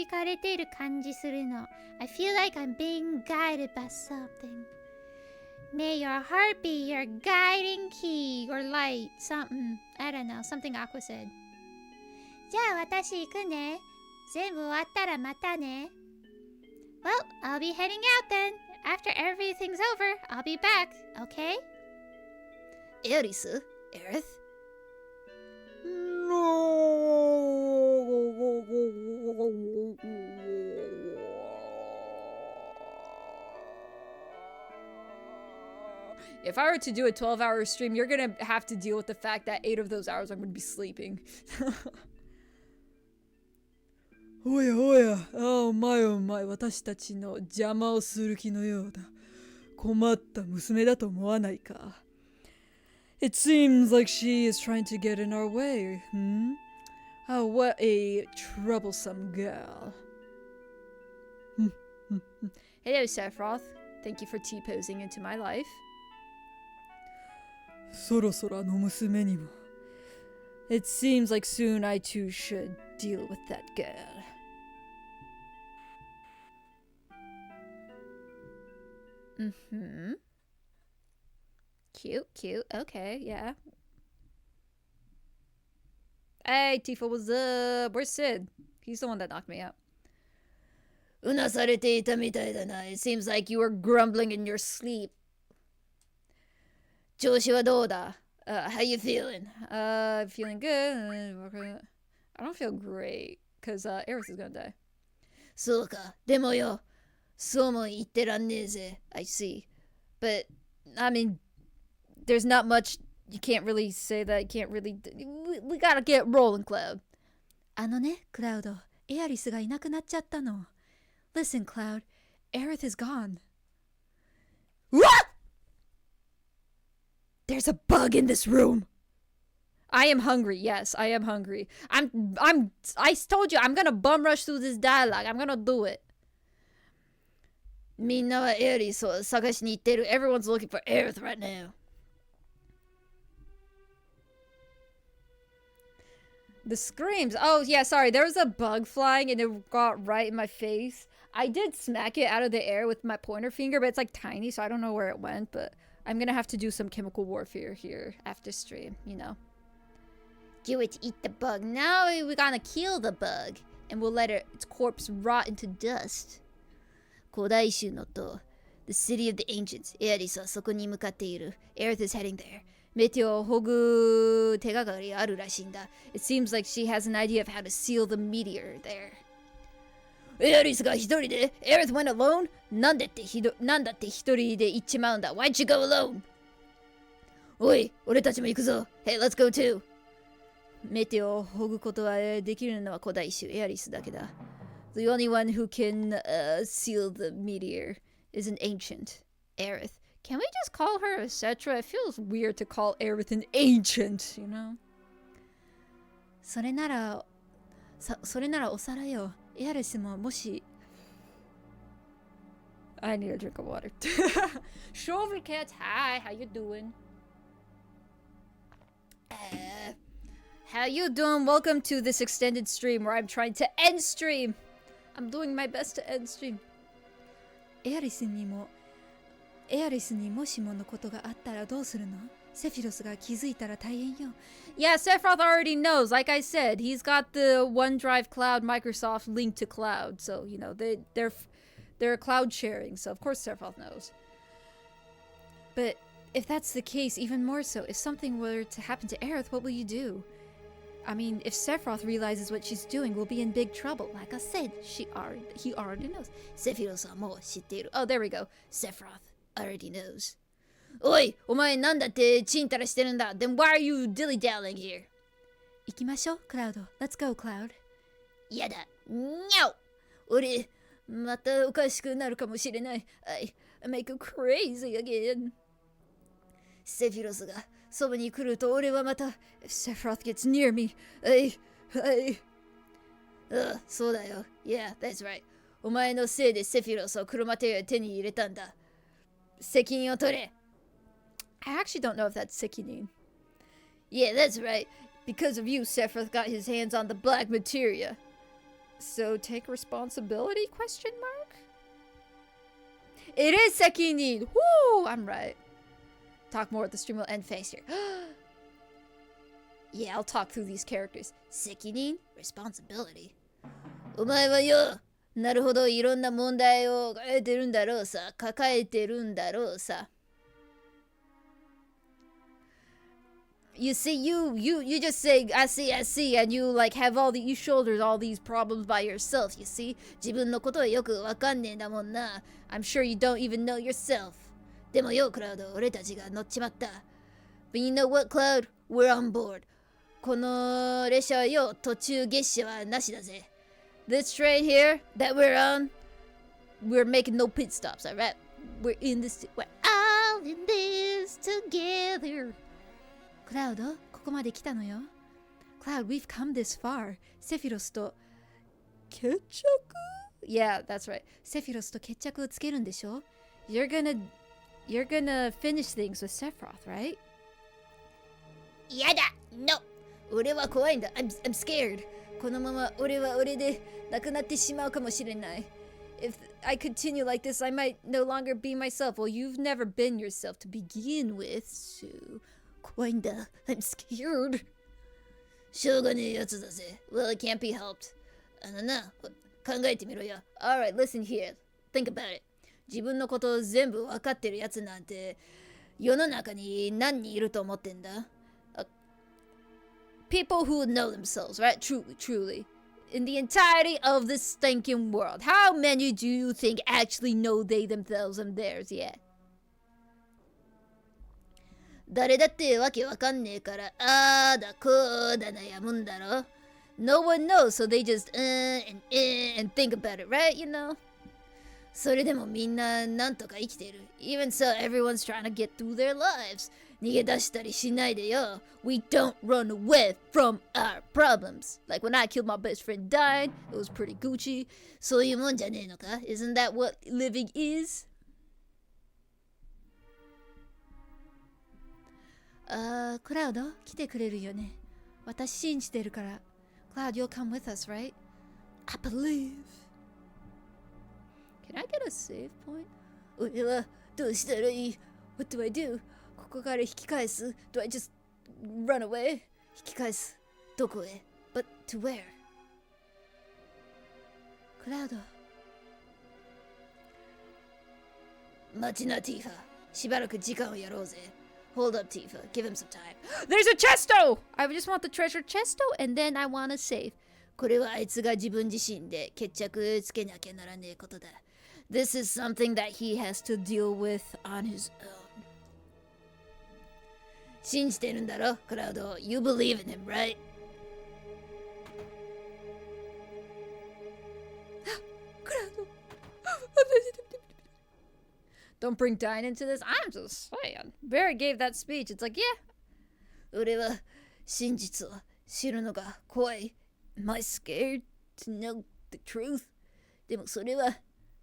かれている感じするの。I feel like I'm being guided by something. May your heart be your guiding key or light. Something. I don't know. Something Aqua said. じゃあ私行くね。全部終わったらまたね。Well, I'll be heading out then. After everything's over, I'll be back. Okay?
エリス Aerith?
If I were to do a 12-hour stream, you're gonna have to deal with the fact that 8 of those hours I'm gonna be sleeping.
おやおや、お前私たちの邪魔をする気のようだ。困った娘だと思わないか。It seems like she is trying to get in our way, hmm? Oh, what a troublesome girl.
Hello, Sephiroth. Thank you for T-posing into my life.
そろそろあの娘にも。
It seems like soon I too should deal with that girl. Mm-hmm. Cute. Okay, yeah. Hey, Tifa, what's up? Where's Sid? He's the one that knocked me out.
うなされていたみたいだな。It seems like you were grumbling in your sleep. 調子はどうだ? How you feeling?
Feeling good. I don't feel great, because Aerith is gonna die.
そうか。でもよ、そうも言ってらんねえぜ。I see.
But, I mean, there's not much, you can't really say that, you can't really, we gotta get rolling, Cloud.
あのね、クラウド、エアリスがいなくなっちゃったの。Listen, Cloud, Aerith is gone.
What?
There's There's a bug in this room.
I am hungry. Yes, I am hungry. I told you I'm gonna bum rush through this dialogue. I'm gonna do it.
みんなはエアリスを探しに行ってる。Everyone's looking for Aerith right now.
The screams. Oh, yeah, sorry. There was a bug flying and it got right in my face. I did smack it out of the air with my pointer finger, but it's like tiny, so I don't know where it went. But I'm gonna have to do some chemical warfare here after stream, you know.
Do it to eat the bug. Now we're gonna kill the bug.
And we'll let its corpse rot into dust.
古代州の塔 The city of the ancients. エアリスはそこに向かっている。Aerith is heading there. メテオをほぐ手がかりあるらしいんだ。
It seems like she has an idea of how to seal the meteor there.
エアリスが一人で Aerith went alone? なんだって一人で行っちまうんだ。Why'd you go alone? おい、俺たちも行くぞ。Hey, let's go too. メテオをほぐことはできるのは古代種エアリスだけだ。
The only one who can seal the meteor is an ancient, Aerith. Can we just call her etc.? It feels weird to call Aerith an ancient, you know?
それならおさらよ。エアリスももし
I need a drink of water. Shovelcat, hi, how you doing? How you doing? Welcome to this extended stream where I'm trying to end stream. I'm doing my best to end stream.
エアリスにもしものことがあったらどうするの？セフィロスが気づいたら大変よ。
Yeah, Sephiroth already knows. Like I said, he's got the OneDrive Cloud Microsoft linked to cloud. So, you know, they're cloud sharing. So, of course, Sephiroth knows. But if that's the case, even more so, if something were to happen to Aerith, what will you do? I mean, if Sephiroth realizes what she's doing, we'll be in big trouble. Like I said, he already knows.
セフィロスはもう知っている。
Oh, there we go.
Sephiroth already knows. おい、お前なんだってチンタラしてるんだ。Then why are you dilly-dallying here? 行きましょう、クラウド。Let's go, Cloud. やだ。No! 俺、またおかしくなるかもしれない。I make you crazy again. セフィロスがそばに来ると俺はまた
If Sephiroth gets near me,
そうだよ。Yeah, that's right. お前のせいでセフィロスを車手に入れたんだ。責任を取れ。
I actually don't know if that's Sekinin.
Yeah, that's right. Because of you, Sephiroth got his hands on the black materia.
So take responsibility? Question mark? It is Sekinin. Woo! I'm right. Talk more. The stream will end faster.
Yeah, I'll talk through these characters. 責任 responsibility. お前はよ、なるほどいろんな問題を抱えてるんだろうさ。
You see, you just say, I see, and you like have you shoulders all these problems by yourself, you see?
自分のことはよくわかんねえんだもんな。
I'm sure you don't even know yourself.
でもよ、クラウド、俺たちが乗っちまった。But you know what, Cloud? We're on board. この列車はよ、途中下車はなしだぜ。
This train here that we're on, we're making no pit stops, alright? We're all in this together.
クラウド、ここまで来たのよ。
Cloud, we've come this far.
セフィロスと
決着? Yeah, that's right.
セフィロスと決着をつけるんでしょ？
You're gonna finish things with Sephiroth, right?
やだ No! 俺は怖いんだ I'm scared. このまま俺は俺でなくなってしまうかもしれない。
If I continue like this, I might no longer be myself. Well, you've never been yourself to begin with, so...
怖いんだ I'm scared. しょうがねえやつだぜ Well, it can't be helped. 考えてみろよ Alright, listen here. Think about it. 自分のことを全部分かってるやつなんて世の中に何人いると思ってんだ
People who know themselves, right? Truly. In the entirety of this stinking world. How many do you think actually know they themselves and theirs yet?
誰だってわけわかんねえからあーだこうだ悩むんだろ
No one knows, so they just and think about it, right? You know?
それでもみんななんとか生きてる
Even so, everyone's trying to get through their lives.
逃げ出したりしないでよ。We don't run away from our problems. Like when I killed my best friend died, it was pretty Gucci. そういうもんじゃねえのか? Isn't that what living is?
クラウド来てくれるよね。私信じてるから。Cloud, you'll come with us, right?
I believe. Can I get a save point? 俺はどうしたらいい? What do I do? ここから引き返す? Do I just run away? 引き返す。どこへ? But to where?
クラウド。
待ちな、ティーファ。しばらく時間をやろうぜ。Hold up, Tifa. Give him some time.
There's a chesto! I just want the treasure chesto and then I want to save.
これはあいつが自分自身で決着つけなきゃならねえことだ。This is something that he has to deal with on his own. 信じてるんだろ、クラウド。You believe in him, right?
Don't bring Dine into this. I'm just saying. Barrett gave that speech. It's like, yeah.
俺は真実を知るのが怖い。Am I scared to know the truth? でもそれは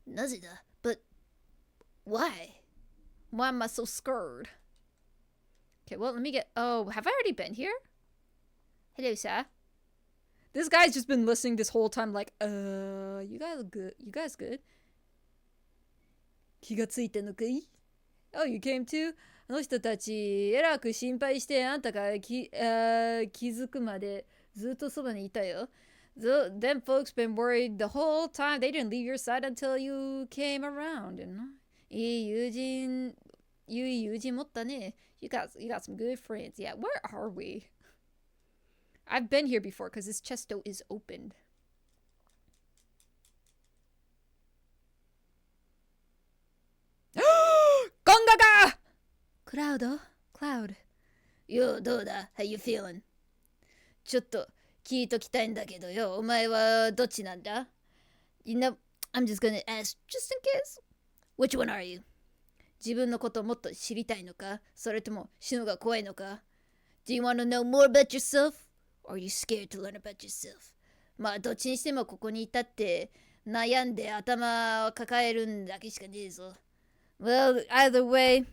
なぜだ? But why?
Why am I so scared? Okay, well, let me get... Oh, have I already been here? Hello, sir. This guy's just been listening this whole time like, you guys good? You guys good? 気がついたのかい? Oh, you came too? あの人たち、えらく心配してあんたが気づくまでずっとそばにいたよ。Them folks been worried the whole time. They didn't leave your side until you came around.いい友人持ったね. You got some good friends. Yeah, where are we? I've been here before because this chesto is opened. Gongaga!
Cloud.
よう、どうだ? How you feeling? ちょっと聞いときたいんだけどよ。お前はどっちなんだ? You know, I'm just gonna ask just in case. Which one are you? 自分のことをもっと知りたいのか? それとも死ぬのが怖いのか? Do you want to know more about yourself? Or are you scared to learn about yourself? まあどっちにしてもここにいたって悩んで頭を抱えるんだけしかねえぞ。
Well, either way,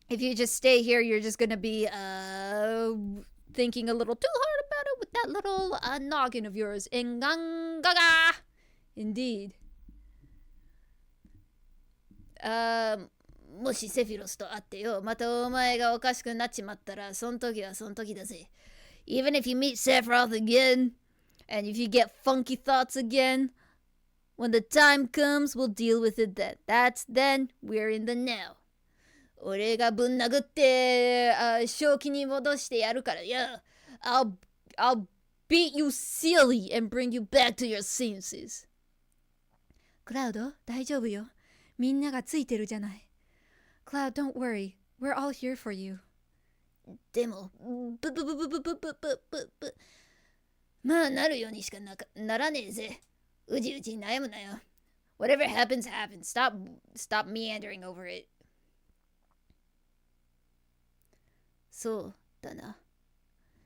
if you just stay here, you're just gonna be thinking a little too hard about it with that little noggin of yours. Ingangaga! Indeed.
もしセフィロスと会ってよ、またお前がおかしくなっちまったら、その時はその時だぜ。Even if you meet Sephiroth again, and if you get funky thoughts again, when the time comes, we'll deal with it then. That's then, we're in the now. 俺がぶん殴って、正気に戻してやるからよ。I'll beat you silly and bring you back to your senses.
クラウド、大丈夫よ。みんながついてるじゃない。Cloud, don't worry. We're all here for you.
でも、まあなるようにしかならねえぜ。うじうじ悩むなよ。Whatever happens, happens. Stop meandering over it. そうだな。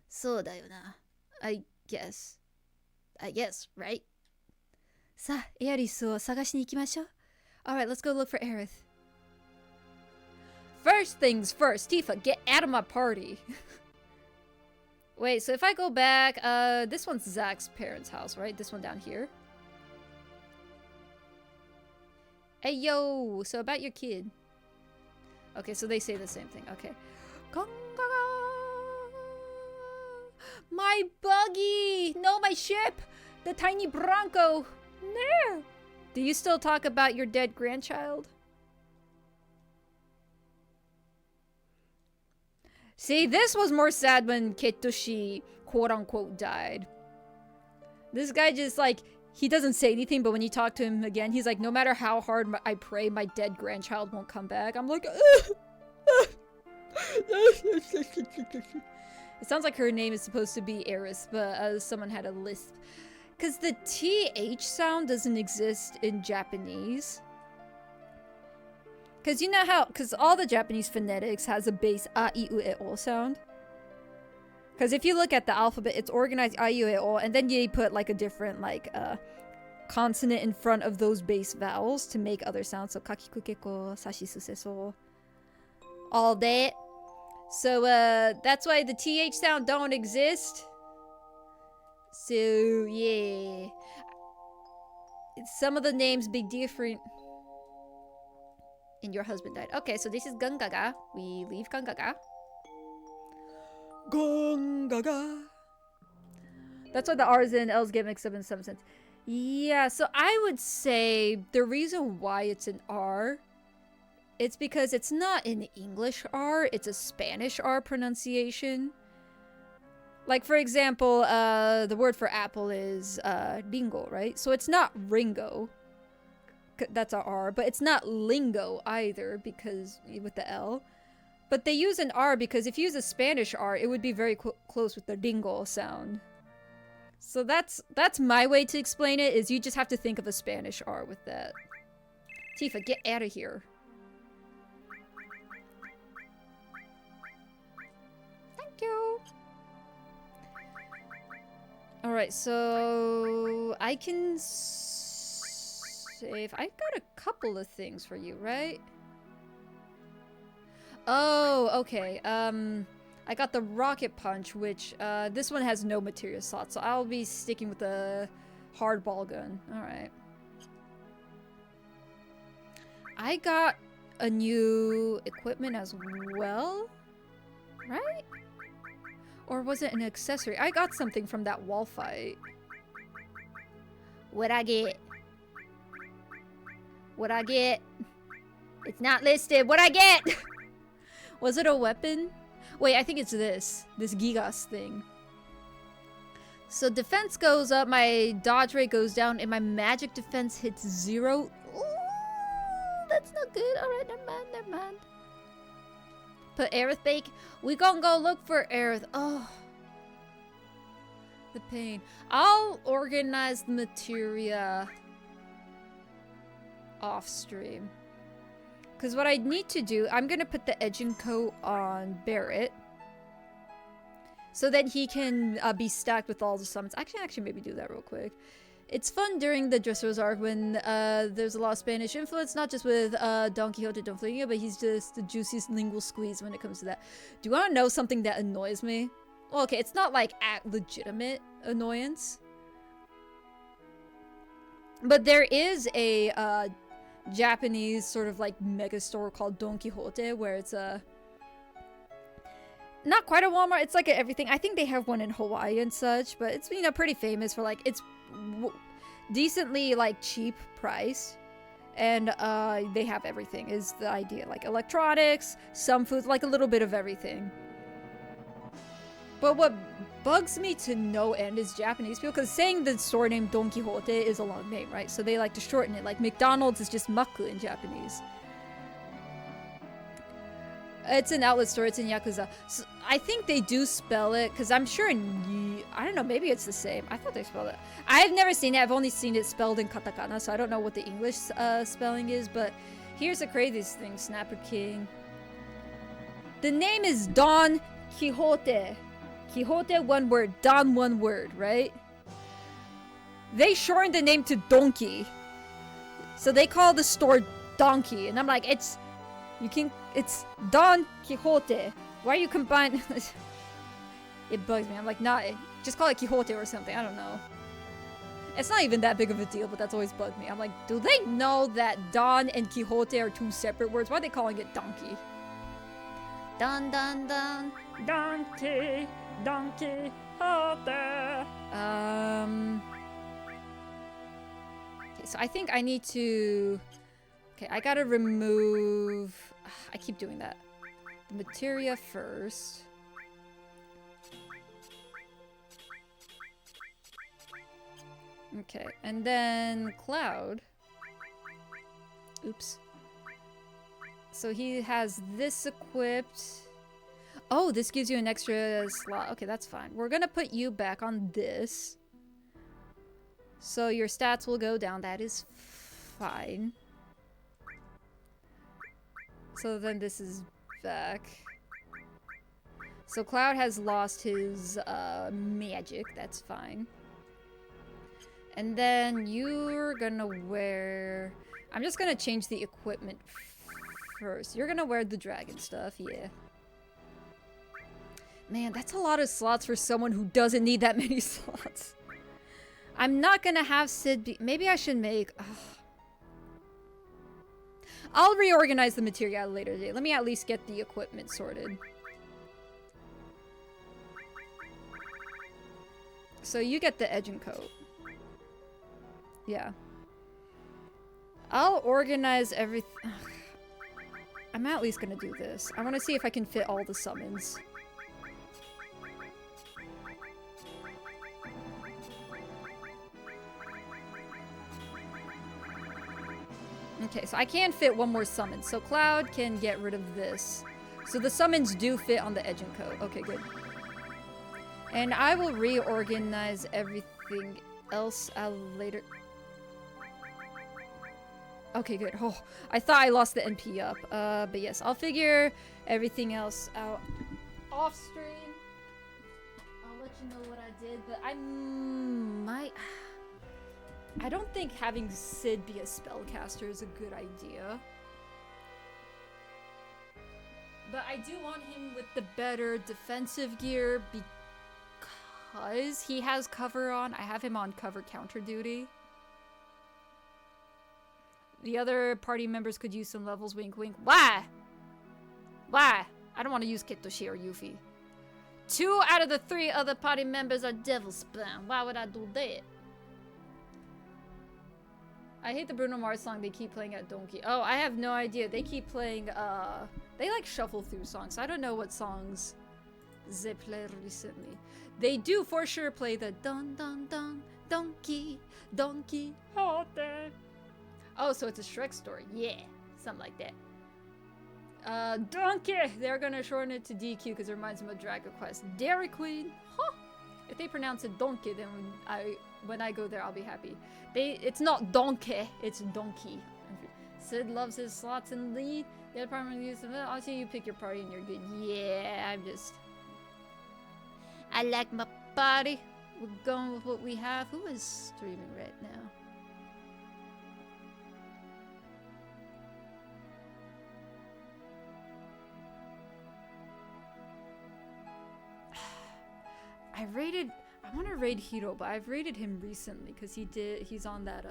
そうだよな。I guess, right?
さあ、エアリスを探しに行きましょう。Alright, let's go look for Aerith.
First things first, Tifa, get out of my party. Wait, so if I go back, this one's Zach's parents' house, right? This one down here. Hey, yo, so about your kid. Okay, so they say the same thing. Okay. My buggy! No, my ship! The tiny Bronco! No! Do you still talk about your dead grandchild? See, this was more sad when Ketoshi, quote-unquote, died. This guy just, like, he doesn't say anything, but when you talk to him again, he's like, no matter how hard I pray, my dead grandchild won't come back. I'm like, it sounds like her name is supposed to be Eris, but someone had a lisp. Because the TH sound doesn't exist in Japanese. Because you know how, because all the Japanese phonetics has a base a, I, U, E, O sound. Because if you look at the alphabet, it's organized I, U, E, O, and then you put like a different like consonant in front of those base vowels to make other sounds. So kakiku keko, sashi suseso, all that. So that's why the TH sound don't exist. So yeah, some of the names be different. And your husband died. Okay, so this is Gangaga. We leave Gangaga.
Gongaga.
That's why the R's and L's get mixed up in some sense. Yeah, so I would say the reason why it's an R, it's because it's not an English R, it's a Spanish R pronunciation. Like, for example, the word for apple is lingo, right? So it's not Ringo. That's a R, but it's not lingo either because with the L. But they use an R because if you use a Spanish R, it would be very close with the lingo sound. So that's my way to explain it, is you just have to think of a Spanish R with that. Tifa, get out of here. Thank you. Alright, so I can save. I got a couple of things for you, right? Oh, okay. I got the rocket punch, which this one has no material slot, so I'll be sticking with the hard ball gun. Alright. I got a new equipment as well, right? Or was it an accessory? I got something from that wall fight.
What I get? What I get? It's not listed. What I get?
Was it a weapon? Wait, I think it's this. This Gigas thing. So defense goes up, my dodge rate goes down, and my magic defense hits 0. Ooh, that's not good. Alright, never mind, never mind. Put Aerith bake. We gonna go look for Aerith. Oh. The pain. I'll organize the materia off stream. Because what I need to do, I'm going to put the edging coat on Barrett. So that he can be stacked with all the summons. I can actually maybe do that real quick. It's fun during the Dressrosa arc when there's a lot of Spanish influence, not just with Don Quixote Don Flamingo, but he's just the juiciest lingual squeeze when it comes to that. Do you want to know something that annoys me? Well, okay, it's not like legitimate annoyance. But there is a Japanese sort of like mega store called Don Quixote where it's not quite a Walmart, it's like a everything. I think they have one in Hawaii and such, but it's, you know, pretty famous for like, it's decently like cheap price, and they have everything is the idea, like electronics, some food, like a little bit of everything. But what bugs me to no end is Japanese people, because saying the store name Don Quixote is a long name, right? So they like to shorten it. Like McDonald's is just Maku in Japanese. It's an outlet store. It's in Yakuza. So I think they do spell it, because I'm sure in I don't know, maybe it's the same. I thought they spelled it. I've never seen it. I've only seen it spelled in katakana, so I don't know what the English spelling is. But here's the craziest thing, Snapper King. The name is Don Quixote. Quixote, one word. Don, one word, right? They shortened the name to Donkey. So they call the store Donkey. And I'm like, it's Don Quixote. Why are you combining? It bugs me. I'm like, nah, just call it Quixote or something. I don't know. It's not even that big of a deal, but that's always bugged me. I'm like, do they know that Don and Quixote are two separate words? Why are they calling it Donkey?
Dun dun dun.
Donkey, Donkey, Okay, so I think I need to... Okay, I gotta remove... I keep doing that. The materia first. Okay, and then Cloud. Oops. So he has this equipped. Oh, this gives you an extra slot. Okay, that's fine. We're gonna put you back on this. So your stats will go down. That is fine. So then this is back. So Cloud has lost his magic. That's fine. And then you're gonna wear... I'm just gonna change the equipment first. You're gonna wear the dragon stuff, yeah. Man, that's a lot of slots for someone who doesn't need that many slots. I'm not gonna have Sid be... Maybe I should make... Ugh. I'll reorganize the material later today. Let me at least get the equipment sorted. So you get the edge and coat. Yeah. I'll organize everything. I'm at least gonna do this. I want to see if I can fit all the summons. Okay, so I can fit one more summon. So Cloud can get rid of this. So the summons do fit on the edge and coat. Okay, good. And I will reorganize everything else later. Okay, good. Oh, I thought I lost the NP up. But yes, I'll figure everything else out off stream. I'll let you know what I did, but I might... I don't think having Sid be a spellcaster is a good idea. But I do want him with the better defensive gear because he has cover on. I have him on cover counter duty. The other party members could use some levels, wink wink. Why? Why? I don't want to use Kitoshi or Yuffie. 2 out of the 3 other party members are devil spawn. Why would I do that? I hate the Bruno Mars song they keep playing at Donkey. Oh, I have no idea. They keep playing, they like shuffle through songs. I don't know what songs they played recently. They do for sure play the dun dun dun donkey donkey hote. Oh, so it's a Shrek story. Yeah, something like that. Donkey! They're gonna shorten it to DQ because it reminds them of Dragon Quest. Dairy Queen? Huh? If they pronounce it donkey, then when I go there, I'll be happy. It's not donkey, it's donkey. Sid loves his slots in lead. The other partner uses them. I'll see you pick your party and you're good. Yeah, I like my party. We're going with what we have. Who is streaming right now? I want to raid Hiro, but I've raided him recently because he's on that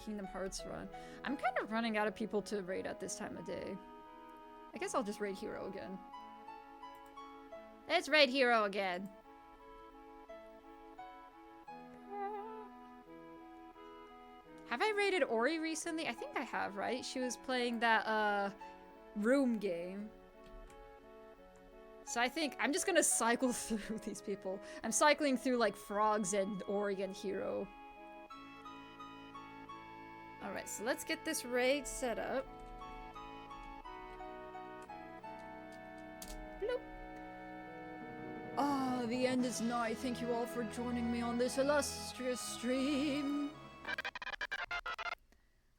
Kingdom Hearts run. I'm kind of running out of people to raid at this time of day. I guess I'll just raid Hiro again. Let's raid Hiro again. Have I raided Ori recently? I think I have, right? She was playing that room game. So I think I'm just gonna cycle through these people. I'm cycling through like Frogs and Ori and Hero. Alright, so let's get this raid set up. Bloop. Ah, the end is nigh. Thank you all for joining me on this illustrious stream.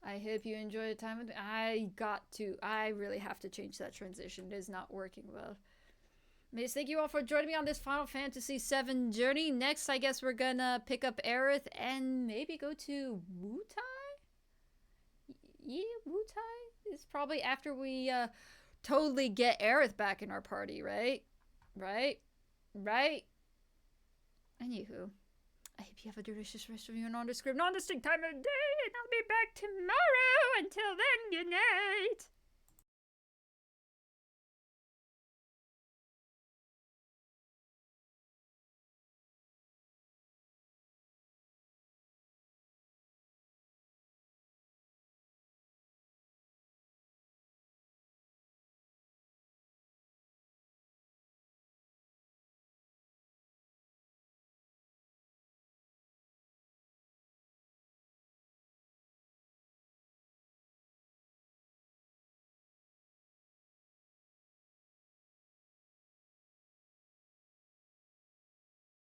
I hope you enjoyed the time with me. I really have to change that transition. It is not working well. Miss, thank you all for joining me on this Final Fantasy VII journey. Next, I guess we're gonna pick up Aerith and maybe go to Wutai? Yeah, Wutai is probably after we totally get Aerith back in our party, right? Right? Anywho, I hope you have a delicious rest of your nondescript, non-distinct time of day, and I'll be back tomorrow. Until then, good night.